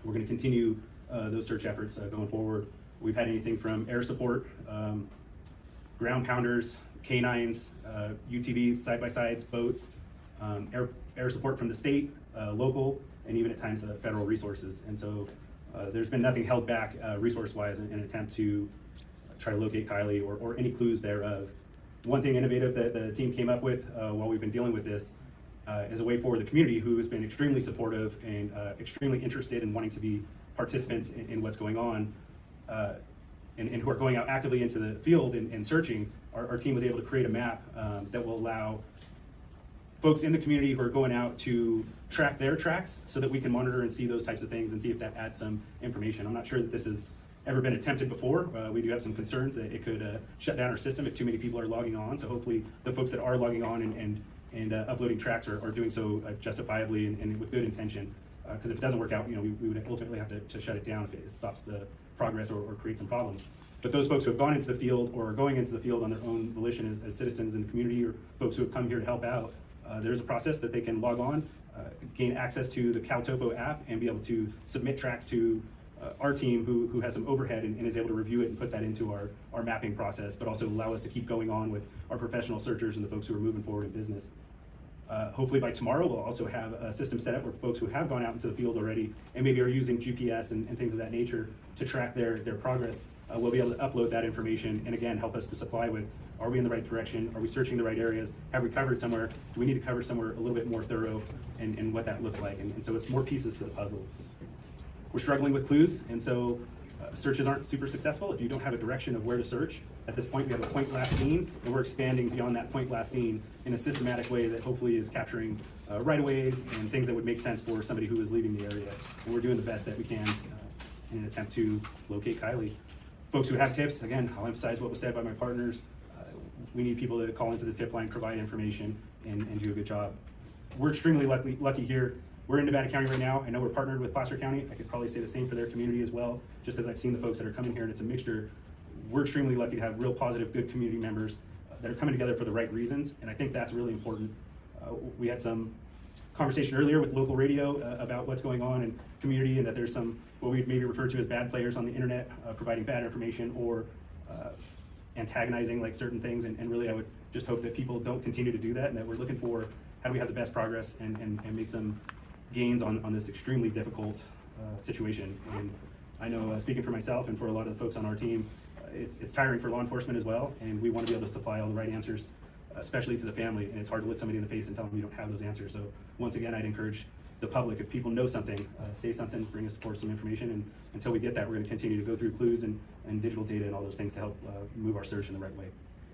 we're going to continue those search efforts going forward. We've had anything from air support, ground pounders, canines, UTVs, side-by-sides, boats, air support from the state, local, and even at times federal resources. And so there's been nothing held back resource-wise in an attempt to try to locate Kiely or any clues thereof. One thing innovative that the team came up with while we've been dealing with this is a way for the community, who has been extremely supportive and extremely interested in wanting to be participants in what's going on, and who are going out actively into the field and searching. Our team was able to create a map that will allow folks in the community who are going out to track their tracks so that we can monitor and see those types of things and see if that adds some information. I'm not sure that this has ever been attempted before. We do have some concerns that it could shut down our system if too many people are logging on. So hopefully the folks that are logging on and uploading tracks are doing so justifiably and with good intention. Because if it doesn't work out, we would ultimately have to shut it down if it stops the progress or creates some problems. But those folks who have gone into the field or are going into the field on their own volition as citizens in the community, or folks who have come here to help out, there's a process that they can log on, gain access to the CalTopo app, and be able to submit tracks to our team who has some overhead and is able to review it and put that into our mapping process, but also allow us to keep going on with our professional searchers and the folks who are moving forward in business. Hopefully by tomorrow, we'll also have a system set up where folks who have gone out into the field already and maybe are using GPS and things of that nature to track their progress, will be able to upload that information and again help us to supply with, are we in the right direction? Are we searching the right areas? Have we covered somewhere? Do we need to cover somewhere a little bit more thorough, and what that looks like? And so it's more pieces to the puzzle. We're struggling with clues, and so searches aren't super successful if you don't have a direction of where to search. At this point, we have a point last seen, and we're expanding beyond that point last seen in a systematic way that hopefully is capturing right-of-ways and things that would make sense for somebody who is leaving the area. And we're doing the best that we can in an attempt to locate Kiely. Folks who have tips, again, I'll emphasize what was said by my partners. We need people to call into the tip line, provide information, and do a good job. We're extremely lucky here. We're in Nevada County right now. I know we're partnered with Placer County. I could probably say the same for their community as well, just as I've seen the folks that are coming here, and it's a mixture. We're extremely lucky to have real positive, good community members that are coming together for the right reasons, and I think that's really important. We had some conversation earlier with local radio about what's going on in community, and that there's some, what we'd maybe refer to as bad players on the internet, providing bad information or antagonizing like certain things, and really I would just hope that people don't continue to do that, and that we're looking for how do we have the best progress and make some gains on this extremely difficult situation. And I know, speaking for myself and for a lot of the folks on our team, it's tiring for law enforcement as well, and we want to be able to supply all the right answers, especially to the family, and it's hard to look somebody in the face and tell them you don't have those answers. So once again, I'd encourage the public, if people know something, say something, bring us forward some information, and until we get that, we're going to continue to go through clues and digital data and all those things to help move our search in the right way.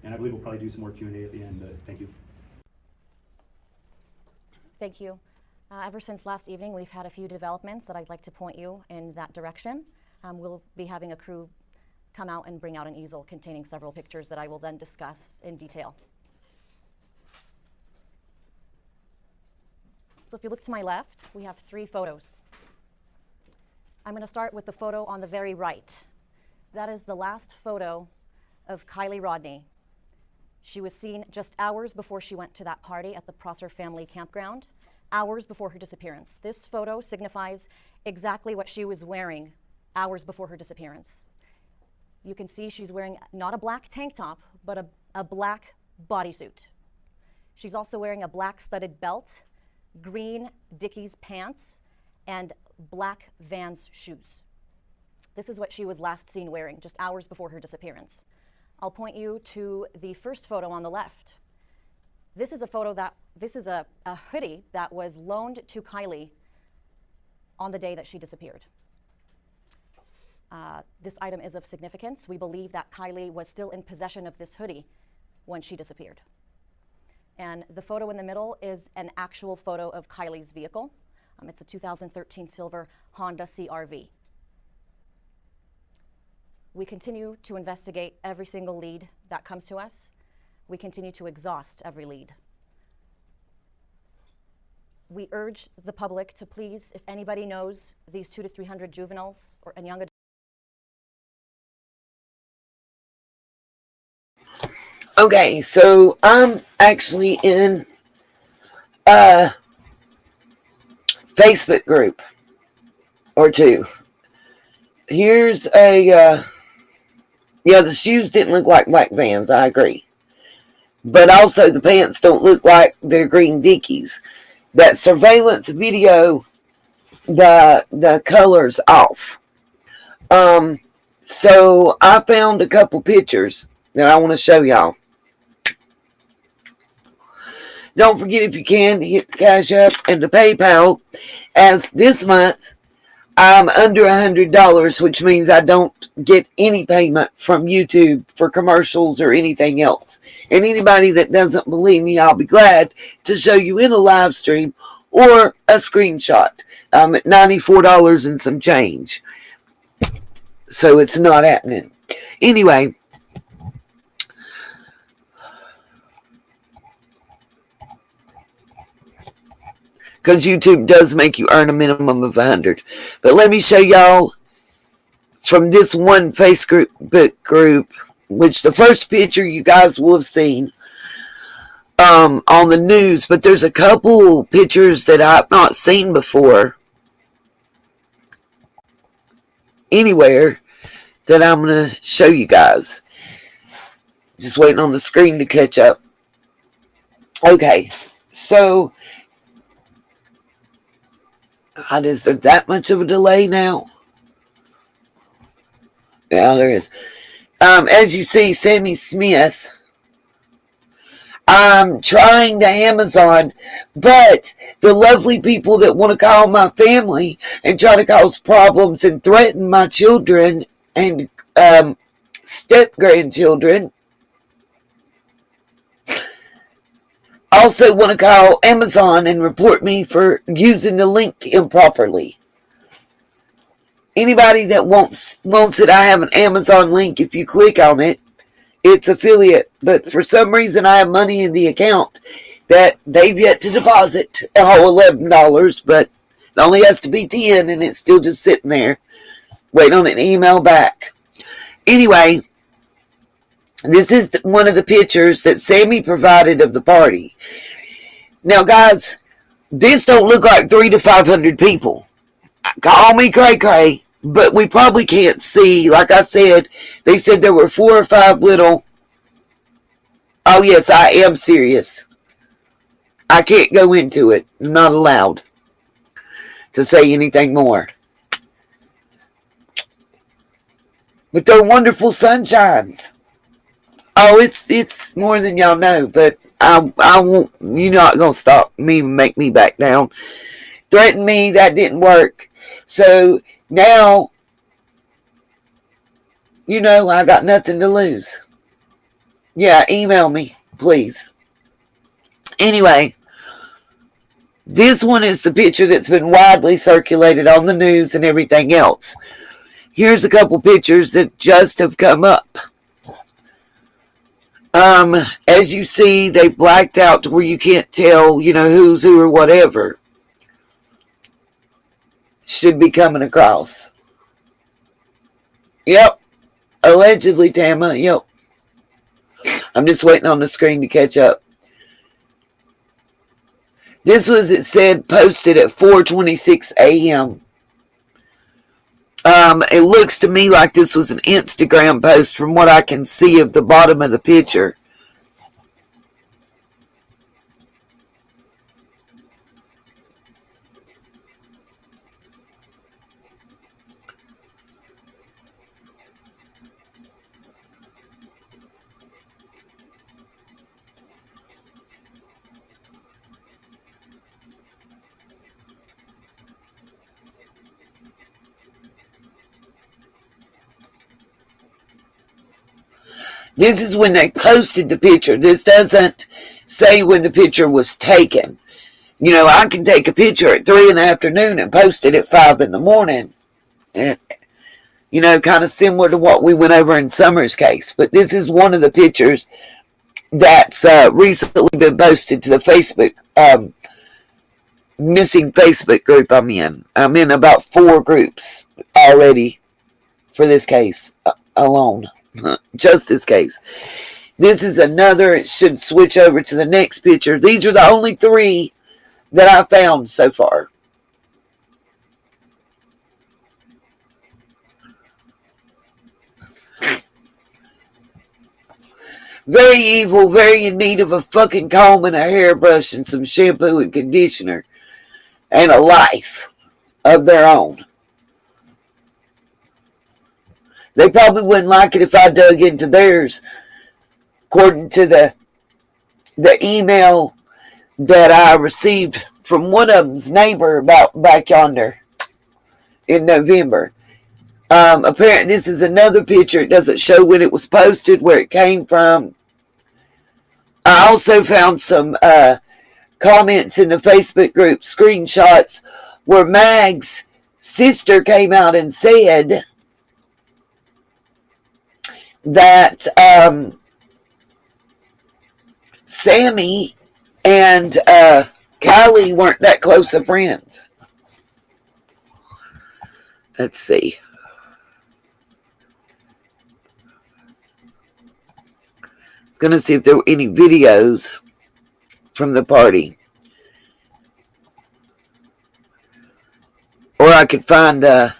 And I believe we'll probably do some more Q&A at the end. Thank you. Thank you. Ever since last evening, we've had a few developments that I'd like to point you in that direction. We'll be having a crew come out and bring out an easel containing several pictures that I will then discuss in detail. So if you look to my left, we have 3 photos. I'm going to start with the photo on the very right. That is the last photo of Kiely Rodni. She was seen just hours before she went to that party at the Prosser family campground, hours before her disappearance. This photo signifies exactly what she was wearing hours before her disappearance. You can see she's wearing not a black tank top, but a black bodysuit. She's also wearing a black studded belt, green Dickies pants, and black Vans shoes. This is what she was last seen wearing just hours before her disappearance. I'll point you to the first photo on the left. This is a hoodie that was loaned to Kiely on the day that she disappeared. This item is of significance. We believe that Kiely was still in possession of this hoodie when she disappeared. And the photo in the middle is an actual photo of Kiely's vehicle. It's a 2013 silver Honda CR-V. We continue to investigate every single lead that comes to us. We continue to exhaust every lead. We urge the public to please, if anybody knows these 200 to 300 juveniles and young adults. Okay, so I'm actually in a Facebook group or 2. Here's a, yeah, the shoes didn't look like black Vans, I agree. But also the pants don't look like they're green Dickies. That surveillance video, the color's off. So I found a couple pictures that I want to show y'all. Don't forget, if you can, hit the Cash App and the PayPal, as this month I'm under $100, which means I don't get any payment from YouTube for commercials or anything else. And anybody that doesn't believe me, I'll be glad to show you in a live stream or a screenshot. I'm at $94 and some change. So it's not happening. Anyway. Because YouTube does make you earn a minimum of 100. But let me show y'all from this one Facebook group, which the first picture you guys will have seen on the news, but there's a couple pictures that I've not seen before anywhere that I'm going to show you guys. Just waiting on the screen to catch up. Okay, so is there that much of a delay now? Yeah, there is. As you see, Sammy Smith. I'm trying to Amazon, but the lovely people that want to call my family and try to cause problems and threaten my children and step-grandchildren also want to call Amazon and report me for using the link improperly. Anybody that wants it, I have an Amazon link. If you click on it, it's affiliate. But for some reason, I have money in the account that they've yet to deposit. All $11, but it only has to be 10, and it's still just sitting there waiting on an email back. Anyway, this is one of the pictures that Sammy provided of the party. Now, guys, this don't look like 300 to 500 people. Call me cray-cray, but we probably can't see. Like I said, they said there were 4 or 5 little... Oh, yes, I am serious. I can't go into it. I'm not allowed to say anything more. But they're wonderful sunshines. Oh, it's more than y'all know, but I won't. You're not gonna stop me and make me back down. Threaten me, that didn't work. So now, you know, I got nothing to lose. Yeah, email me, please. Anyway, This one is the picture that's been widely circulated on the news and everything else. Here's a couple pictures that just have come up. As you see, they blacked out to where you can't tell, who's who or whatever. Should be coming across. Yep. Allegedly, Tama. Yep. I'm just waiting on the screen to catch up. This was, it said, posted at 4:26 a.m. It looks to me like this was an Instagram post from what I can see of the bottom of the picture. This is when they posted the picture. This doesn't say when the picture was taken. I can take a picture at 3 in the afternoon and post it at 5 in the morning. And, kind of similar to what we went over in Summer's case. But this is one of the pictures that's recently been posted to the Facebook, missing Facebook group I'm in. I'm in about 4 groups already for this case alone. Just this case. This is another. It should switch over to the next picture. These are the only 3 that I found so far. Very evil, very in need of a fucking comb and a hairbrush and some shampoo and conditioner and a life of their own. They probably wouldn't like it if I dug into theirs. According to the email that I received from one of them's neighbor about back yonder in November. Apparently this is another picture. It doesn't show when it was posted, where it came from. I also found some comments in the Facebook group, screenshots, where Mag's sister came out and said that Sammy and Kiely weren't that close a friend. Let's see. I was going to see if there were any videos from the party. Or I could find I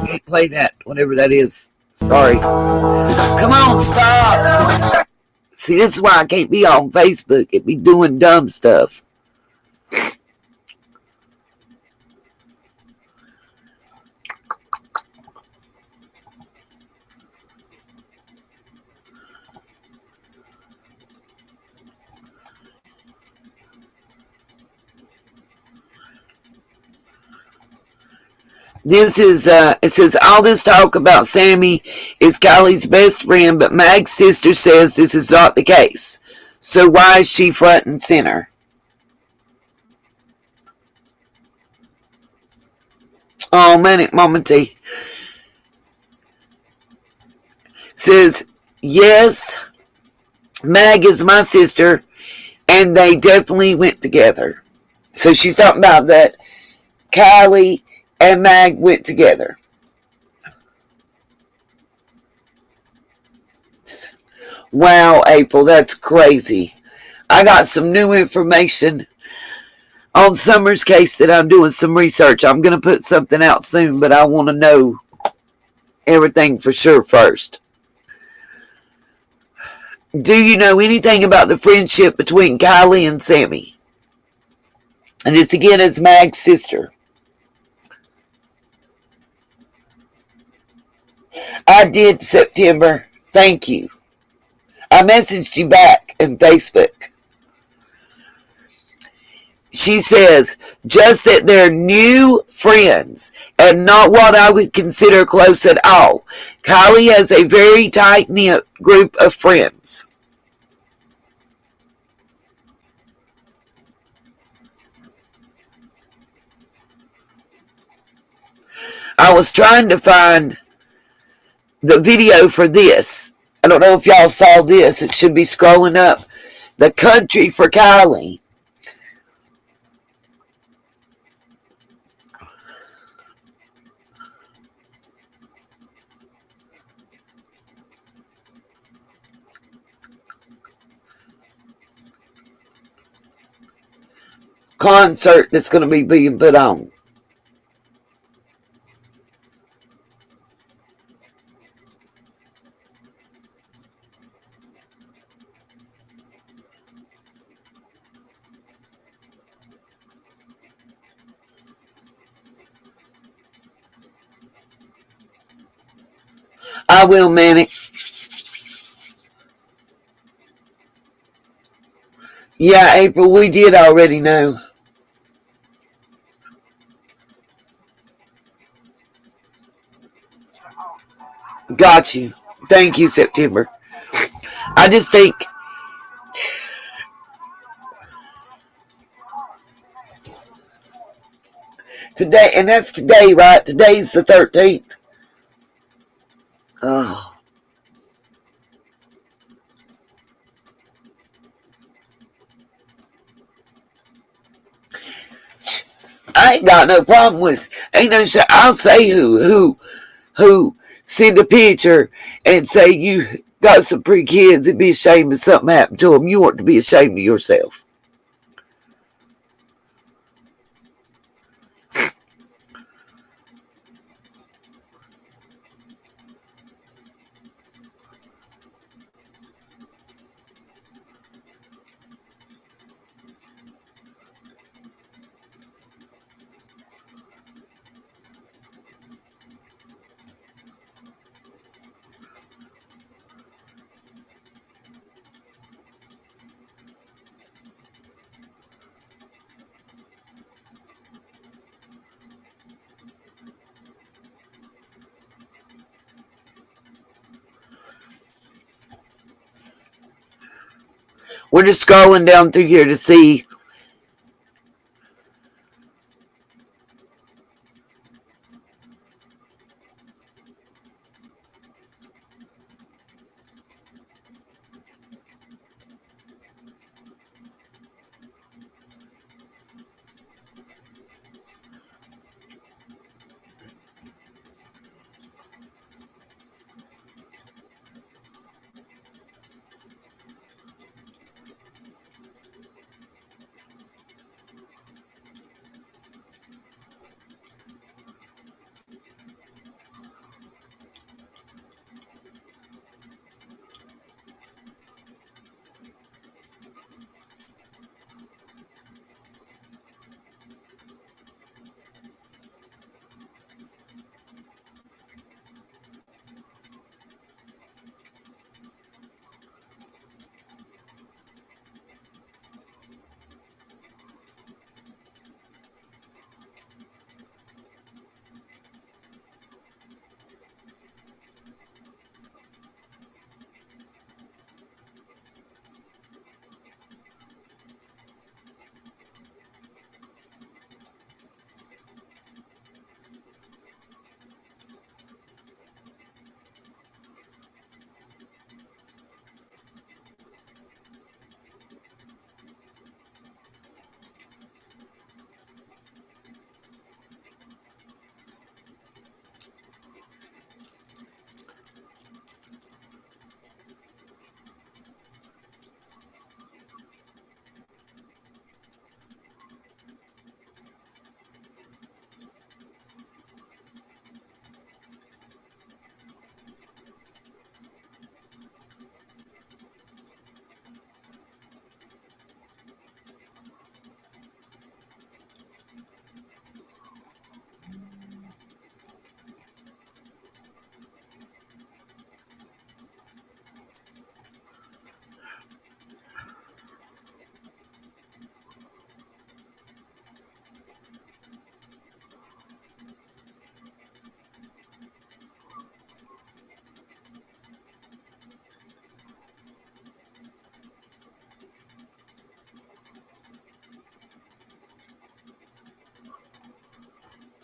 can't play that, whatever that is. Sorry. Come on, stop. See, this is why I can't be on Facebook. It be doing dumb stuff. This is, it says, all this talk about Sammy is Kylie's best friend, but Mag's sister says this is not the case. So why is she front and center? Oh, Manic Mama T. Says, yes, Mag is my sister, and they definitely went together. So she's talking about that Kiely and Mag went together. Wow, April, that's crazy. I got some new information on Summer's case that I'm doing some research. I'm going to put something out soon, but I want to know everything for sure first. Do you know anything about the friendship between Kiely and Sammy? And this again is Mag's sister. I did, September. Thank you. I messaged you back in Facebook. She says, just that they're new friends and not what I would consider close at all. Kiely has a very tight-knit group of friends. I was trying to find the video for this. I don't know if y'all saw this. It should be scrolling up. The country for Kiely. Concert that's going to be being put on. I will, Manic. Yeah, April, we did already know. Got you. Thank you, September. I just think today, and that's today, right? Today's the 13th. Oh. I ain't got no problem with. Ain't no. I'll say who send a picture and say you got some pretty kids. It'd be a shame if something happened to them. You want to be ashamed of yourself. We're just scrolling down through here to see.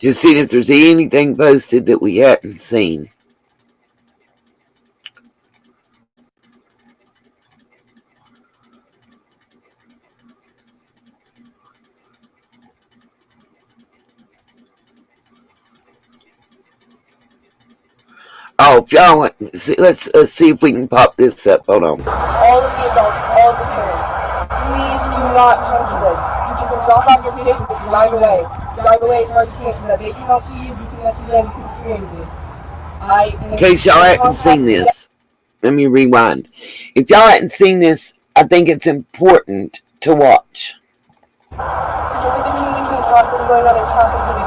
Just seeing if there's anything posted that we hadn't seen. Oh, if y'all want, let's see if we can pop this up. Hold on. All of the adults, all of the parents, please do not come to this. You can drop off your kids and drive away. Drive away as far as you can so that they cannot see you cannot see them, you can hear anything. In case y'all hadn't seen this, let me rewind. If y'all hadn't seen this, I think it's important to watch. So with the community talk that's going on in Kansas City,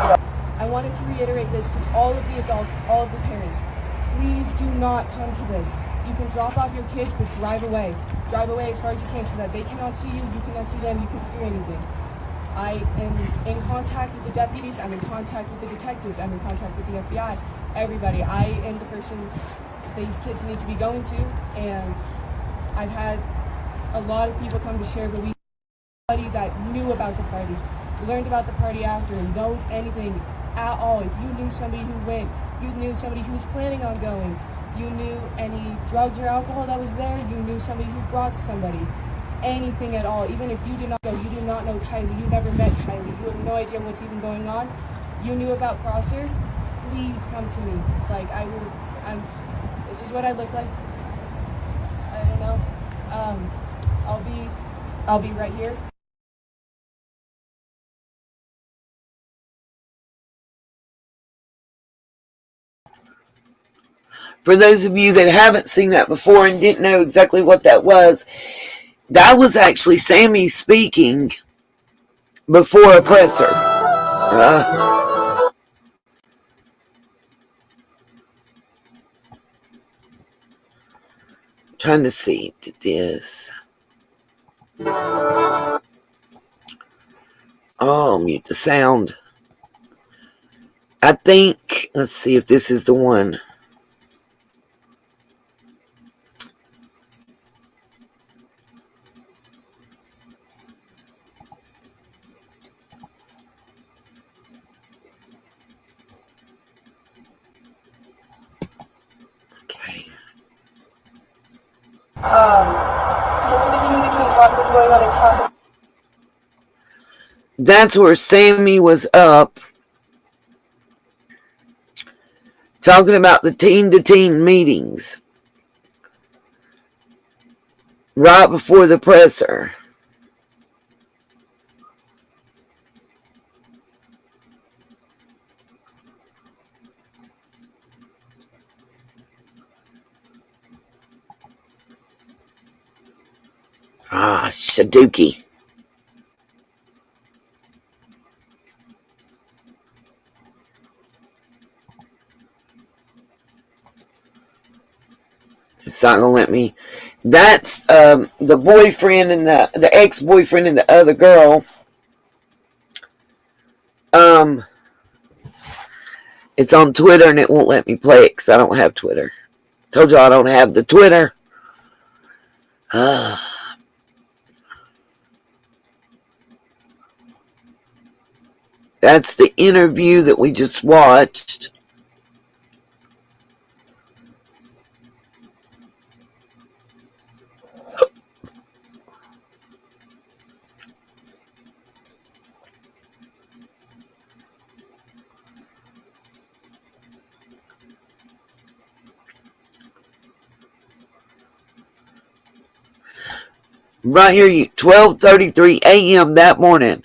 I wanted to reiterate this to all of the adults, all of the parents. Please do not come to this. You can drop off your kids, but drive away. Drive away as far as you can so that they cannot see you cannot see them, you can hear anything. I am in contact with the deputies, I'm in contact with the detectives, I'm in contact with the FBI, everybody. I am the person these kids need to be going to, and I've had a lot of people come to share, but somebody that knew about the party, learned about the party after, and knows anything at all. If you knew somebody who went, you knew somebody who was planning on going, you knew any drugs or alcohol that was there, you knew somebody who brought somebody, anything at all. Even if you did not go, you do not know Kiely, you never met Kiely, you have no idea what's even going on, you knew about Prosser, please come to me. Like, this is what I look like. I don't know. I'll be right here. For those of you that haven't seen that before and didn't know exactly what that was actually Sammy speaking before a presser. Trying to see this. Oh, mute the sound. I think, let's see if this is the one. So with the community talk that's going on in Kansas. That's where Sammy was up talking about the teen-to-teen meetings right before the presser. Shaduki. It's not gonna let me. That's the boyfriend and the ex-boyfriend and the other girl. It's on Twitter and it won't let me play it because I don't have Twitter. Told you I don't have the Twitter. That's the interview that we just watched. Right here, 12:33 a.m. that morning.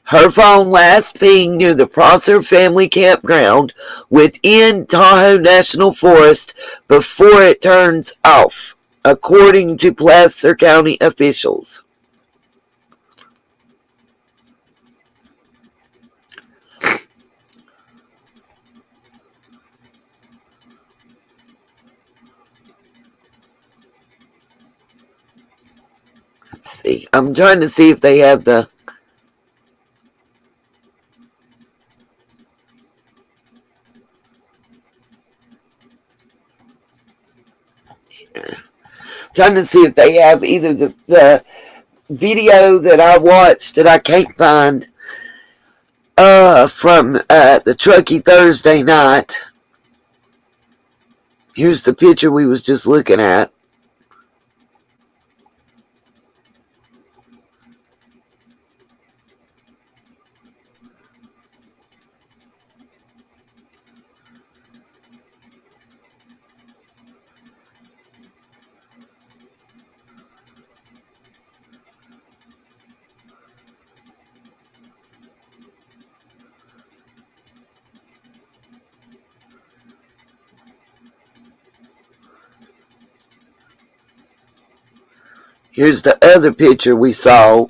Her phone last pinged near the Prosser family campground within Tahoe National Forest before it turns off, according to Placer County officials. Let's see. I'm trying to see if they have the... Trying to see if they have either the video that I watched that I can't find from the Truckee Thursday night. Here's the picture we was just looking at. Here's the other picture we saw.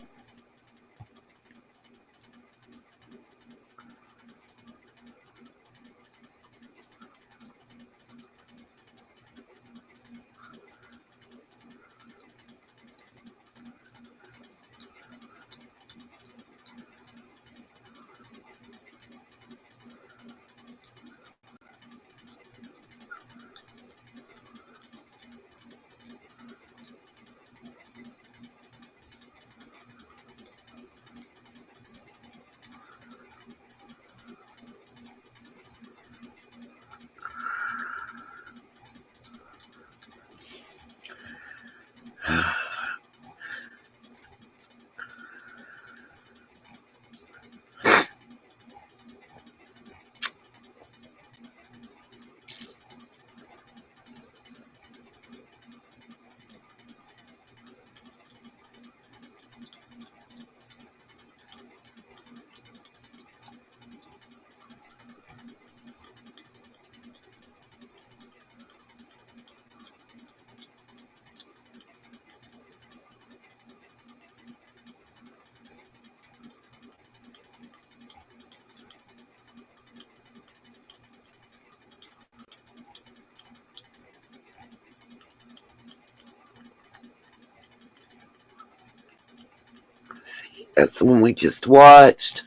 That's the one we just watched.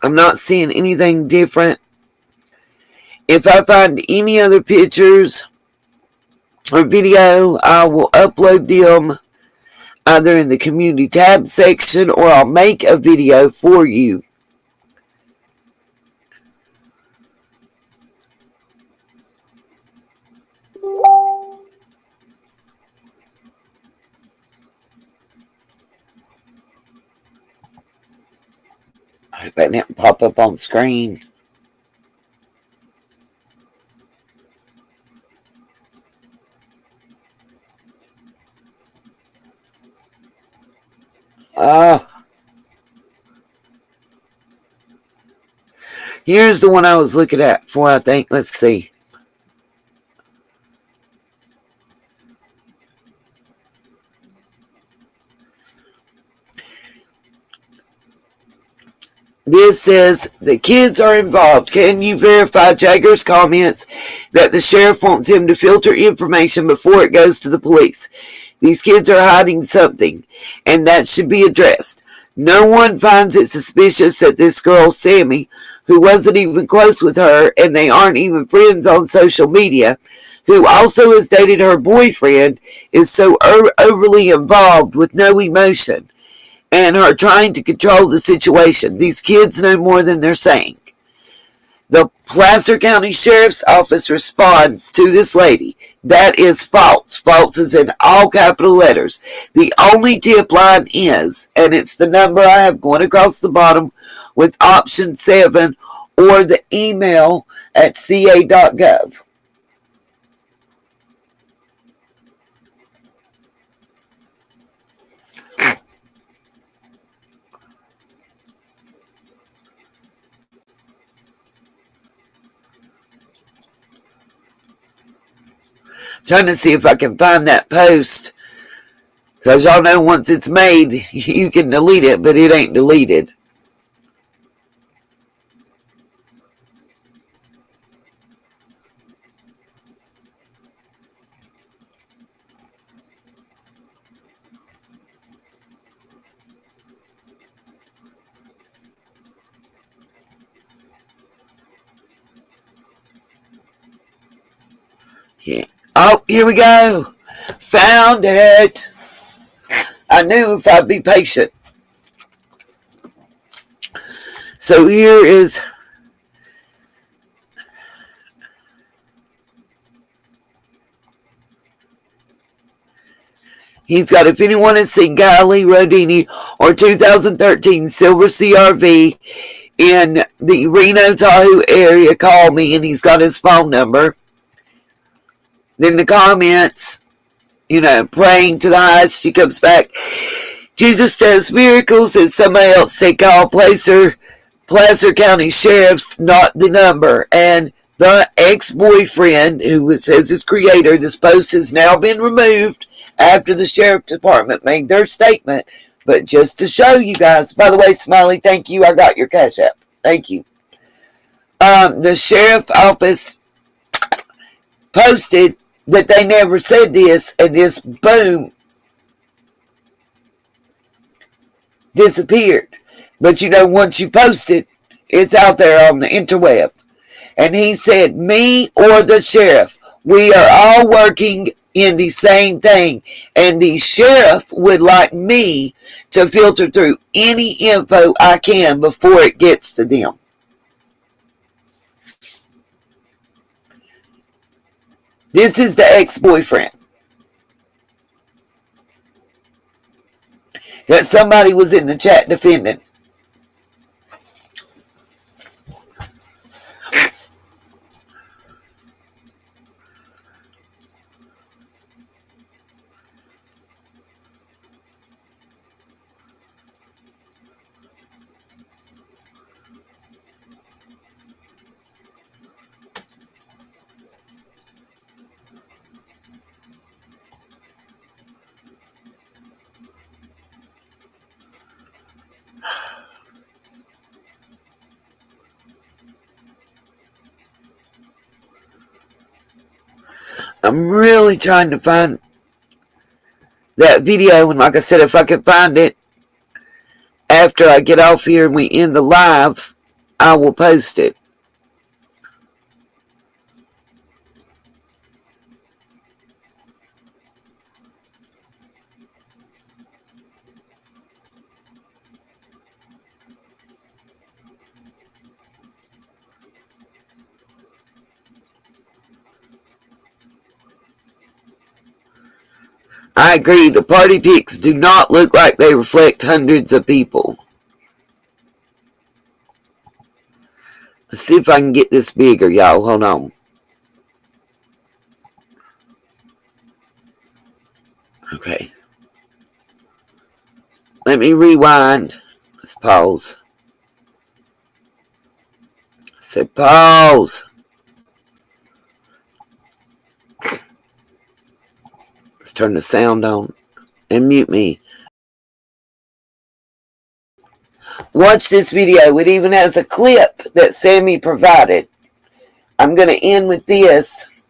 I'm not seeing anything different. If I find any other pictures or video, I will upload them either in the community tab section or I'll make a video for you. I hope that didn't pop up on screen. Here's the one I was looking at for, I think. Let's see. This says, the kids are involved. Can you verify Jagger's comments that the sheriff wants him to filter information before it goes to the police? These kids are hiding something, and that should be addressed. No one finds it suspicious that this girl, Sammy, who wasn't even close with her, and they aren't even friends on social media, who also has dated her boyfriend, is so overly involved with no emotion, and are trying to control the situation. These kids know more than they're saying. The Placer County Sheriff's Office responds to this lady. That is false. False is in all capital letters. The only tip line is, and it's the number I have going across the bottom with option 7 or the email at ca.gov. Trying to see if I can find that post, because y'all know once it's made you can delete it, but it ain't deleted. Yeah. Oh, here we go. Found it. I knew if I'd be patient. So here is he's got, if anyone has seen Kiely Rodni or 2013 Silver CRV in the Reno Tahoe area, call me, and he's got his phone number. Then the comments, you know, praying to the highest. She comes back, Jesus does miracles, and somebody else said call Placer County Sheriff's not the number. And the ex-boyfriend, who says is creator, this post has now been removed after the sheriff department made their statement. But just to show you guys, by the way, Smiley, thank you. I got your Cash App. Thank you. The sheriff office posted that they never said this, and this, boom, disappeared. But you know, once you post it, it's out there on the interweb. And he said, me or the sheriff, we are all working in the same thing, and the sheriff would like me to filter through any info I can before it gets to them. This is the ex-boyfriend that somebody was in the chat defending. I'm really trying to find that video, and like I said, if I can find it after I get off here and we end the live, I will post it. I agree, the party pics do not look like they reflect hundreds of people. Let's see if I can get this bigger, y'all. Hold on. Okay. Let me rewind. Let's pause. I said pause. Let's turn the sound on and mute me. Watch this video. It even has a clip that Sammy provided. I'm going to end with this.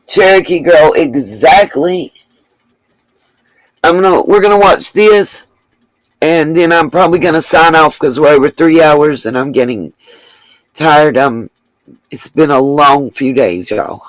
Cherokee girl, exactly. We're gonna watch this, and then I'm probably gonna sign off because we're over 3 hours and I'm getting tired. It's been a long few days, y'all.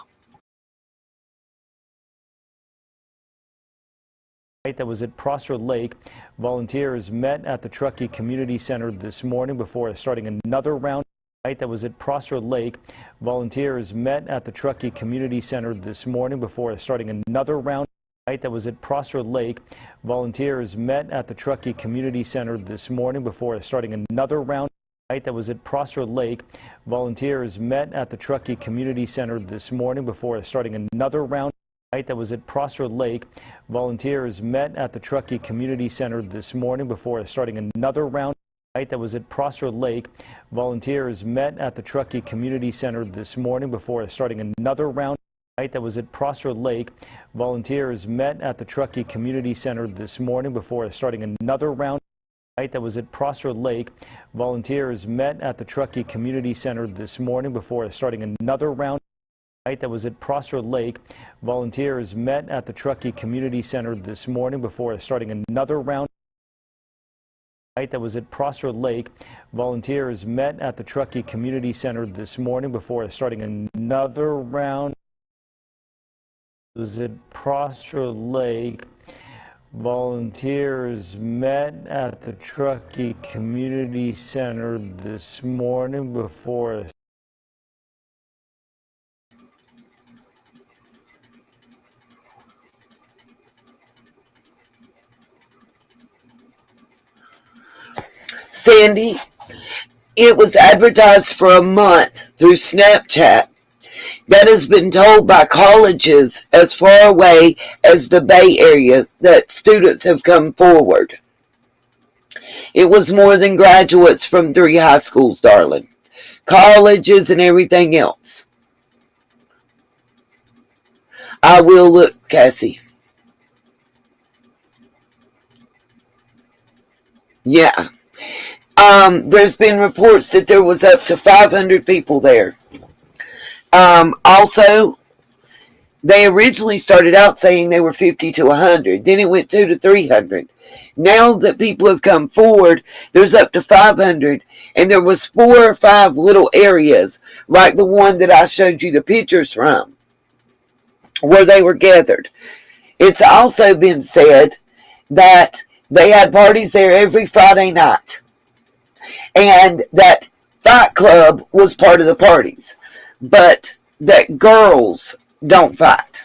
That was at Prosser Lake. Volunteers met at the Truckee Community Center this morning before starting another round. That was at Prosser Lake. Volunteers met at the Truckee Community Center this morning before starting another round. That was at Prosser Lake. Volunteers met at the Truckee Community Center this morning before starting another round. That was at Prosser Lake. Volunteers met at the Truckee Community Center this morning before starting another round. That was at Prosser Lake. Volunteers met at the Truckee Community Center this morning before starting another round. That was at Prosser Lake. Volunteers met at the Truckee Community Center this morning before starting another round. That was at Prosser Lake. Volunteers met at the Truckee Community Center this morning before starting another round. That was at Prosser Lake. Volunteers met at the Truckee Community Center this morning before starting another round. That was at Prosser Lake. Volunteers met at the Truckee Community Center this morning before starting another round. That was at Prosser Lake. Volunteers met at the Truckee Community Center this morning before starting another round. It was at Prosser Lake. Volunteers met at the Truckee Community Center this morning before Sandy, it was advertised for a month through Snapchat. That has been told by colleges as far away as the Bay Area that students have come forward. It was more than graduates from 3 high schools, darling. Colleges and everything else. I will look, Cassie. Yeah. There's been reports that there was up to 500 people there. Also, they originally started out saying they were 50 to 100. Then it went 2 to 300. Now that people have come forward, there's up to 500. And there was 4 or 5 little areas, like the one that I showed you the pictures from, where they were gathered. It's also been said that they had parties there every Friday night. And that Fight Club was part of the parties. But that girls don't fight.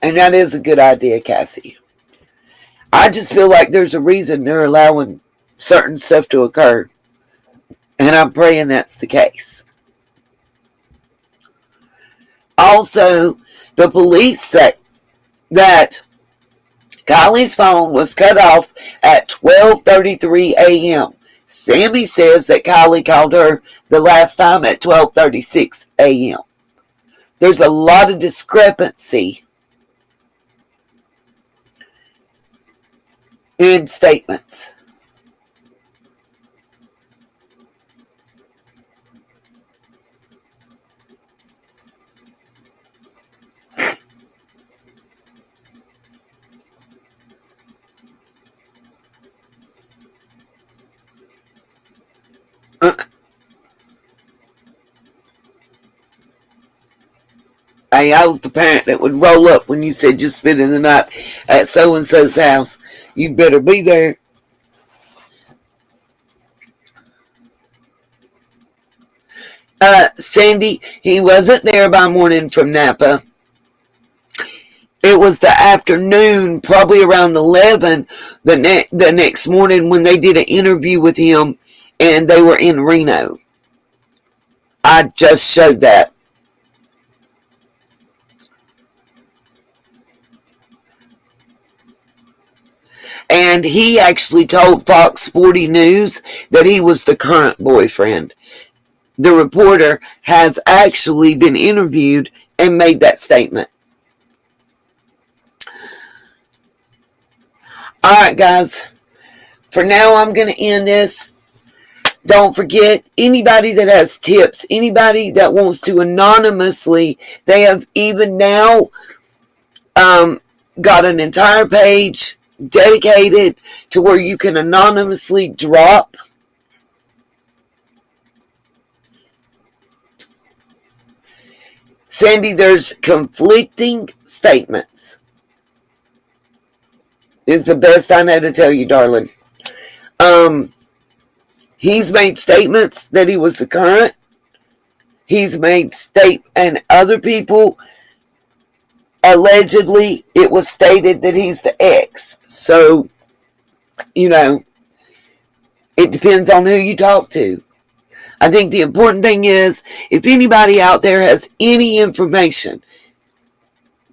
And that is a good idea, Cassie. I just feel like there's a reason they're allowing certain stuff to occur. And I'm praying that's the case. Also, the police say that Kiely's phone was cut off at 12:33 a.m. Sammy says that Kiely called her the last time at 12:36 a.m. There's a lot of discrepancy in statements. Hey, I was the parent that would roll up when you said you're spending the night at so-and-so's house. You better be there. Sandy, he wasn't there by morning from Napa. It was the afternoon, probably around 11, the next morning when they did an interview with him and they were in Reno. I just showed that. And he actually told Fox 40 News that he was the current boyfriend. The reporter has actually been interviewed and made that statement. Alright, guys. For now, I'm going to end this. Don't forget, anybody that has tips, anybody that wants to anonymously, they have even now got an entire page dedicated to where you can anonymously drop Sandy, there's conflicting statements. Is the best I know to tell you, darling. He's made statements that he was the current. He's made and other people allegedly it was stated that he's the ex. So, you know, it depends on who you talk to. I think the important thing is, if anybody out there has any information,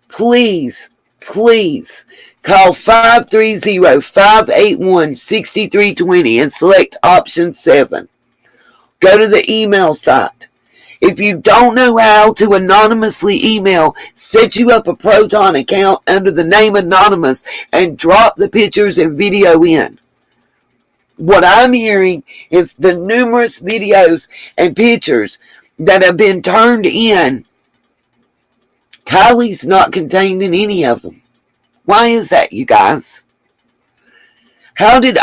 please call 530-581-6320 and select option 7. Go to the email site. If you don't know how to anonymously email, set you up a Proton account under the name Anonymous and drop the pictures and video in. What I'm hearing is the numerous videos and pictures that have been turned in. Kiely's not contained in any of them. Why is that, you guys? How did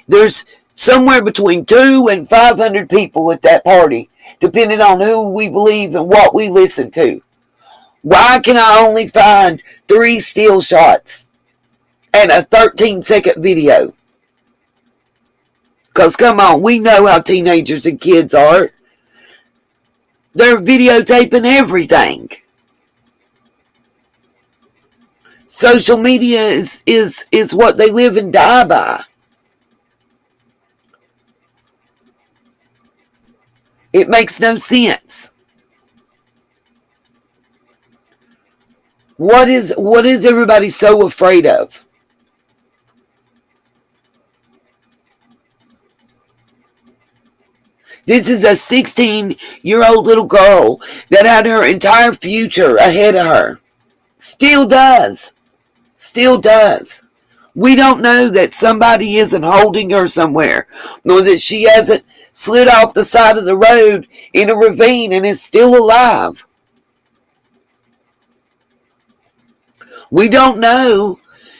there's Somewhere between 200 and 500 people at that party, depending on who we believe and what we listen to. Why can I only find 3 still shots and a 13-second video? Because, come on, we know how teenagers and kids are. They're videotaping everything. Social media is what they live and die by. It makes no sense. What is everybody so afraid of? This is a 16-year-old little girl that had her entire future ahead of her. Still does. Still does. We don't know that somebody isn't holding her somewhere, nor that she hasn't slid off the side of the road in a ravine and is still alive. We don't know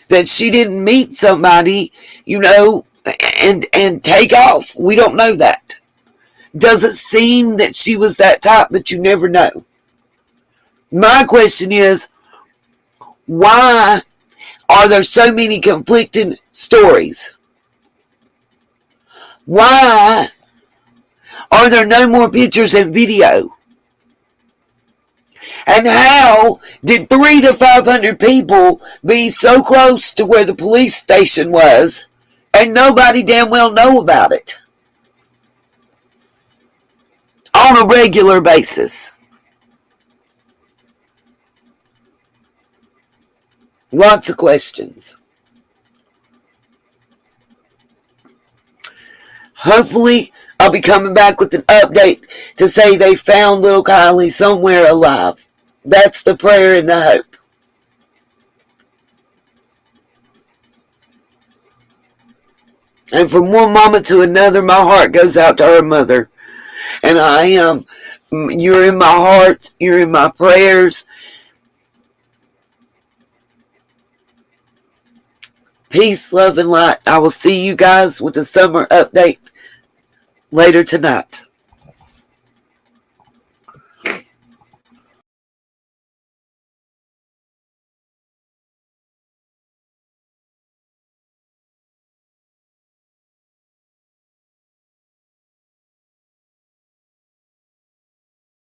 that she didn't meet somebody, and take off. We don't know that. Does it seem that she was that type that you never know? My question is, why are there so many conflicting stories? Why are there no more pictures and video? And how did 300 to 500 people be so close to where the police station was and nobody damn well know about it on a regular basis? Lots of questions. Hopefully, I'll be coming back with an update to say they found little Kiely somewhere alive. That's the prayer and the hope. And from one mama to another, my heart goes out to her mother. And you're in my heart, you're in my prayers. Peace, love, and light. I will see you guys with the summer update later tonight.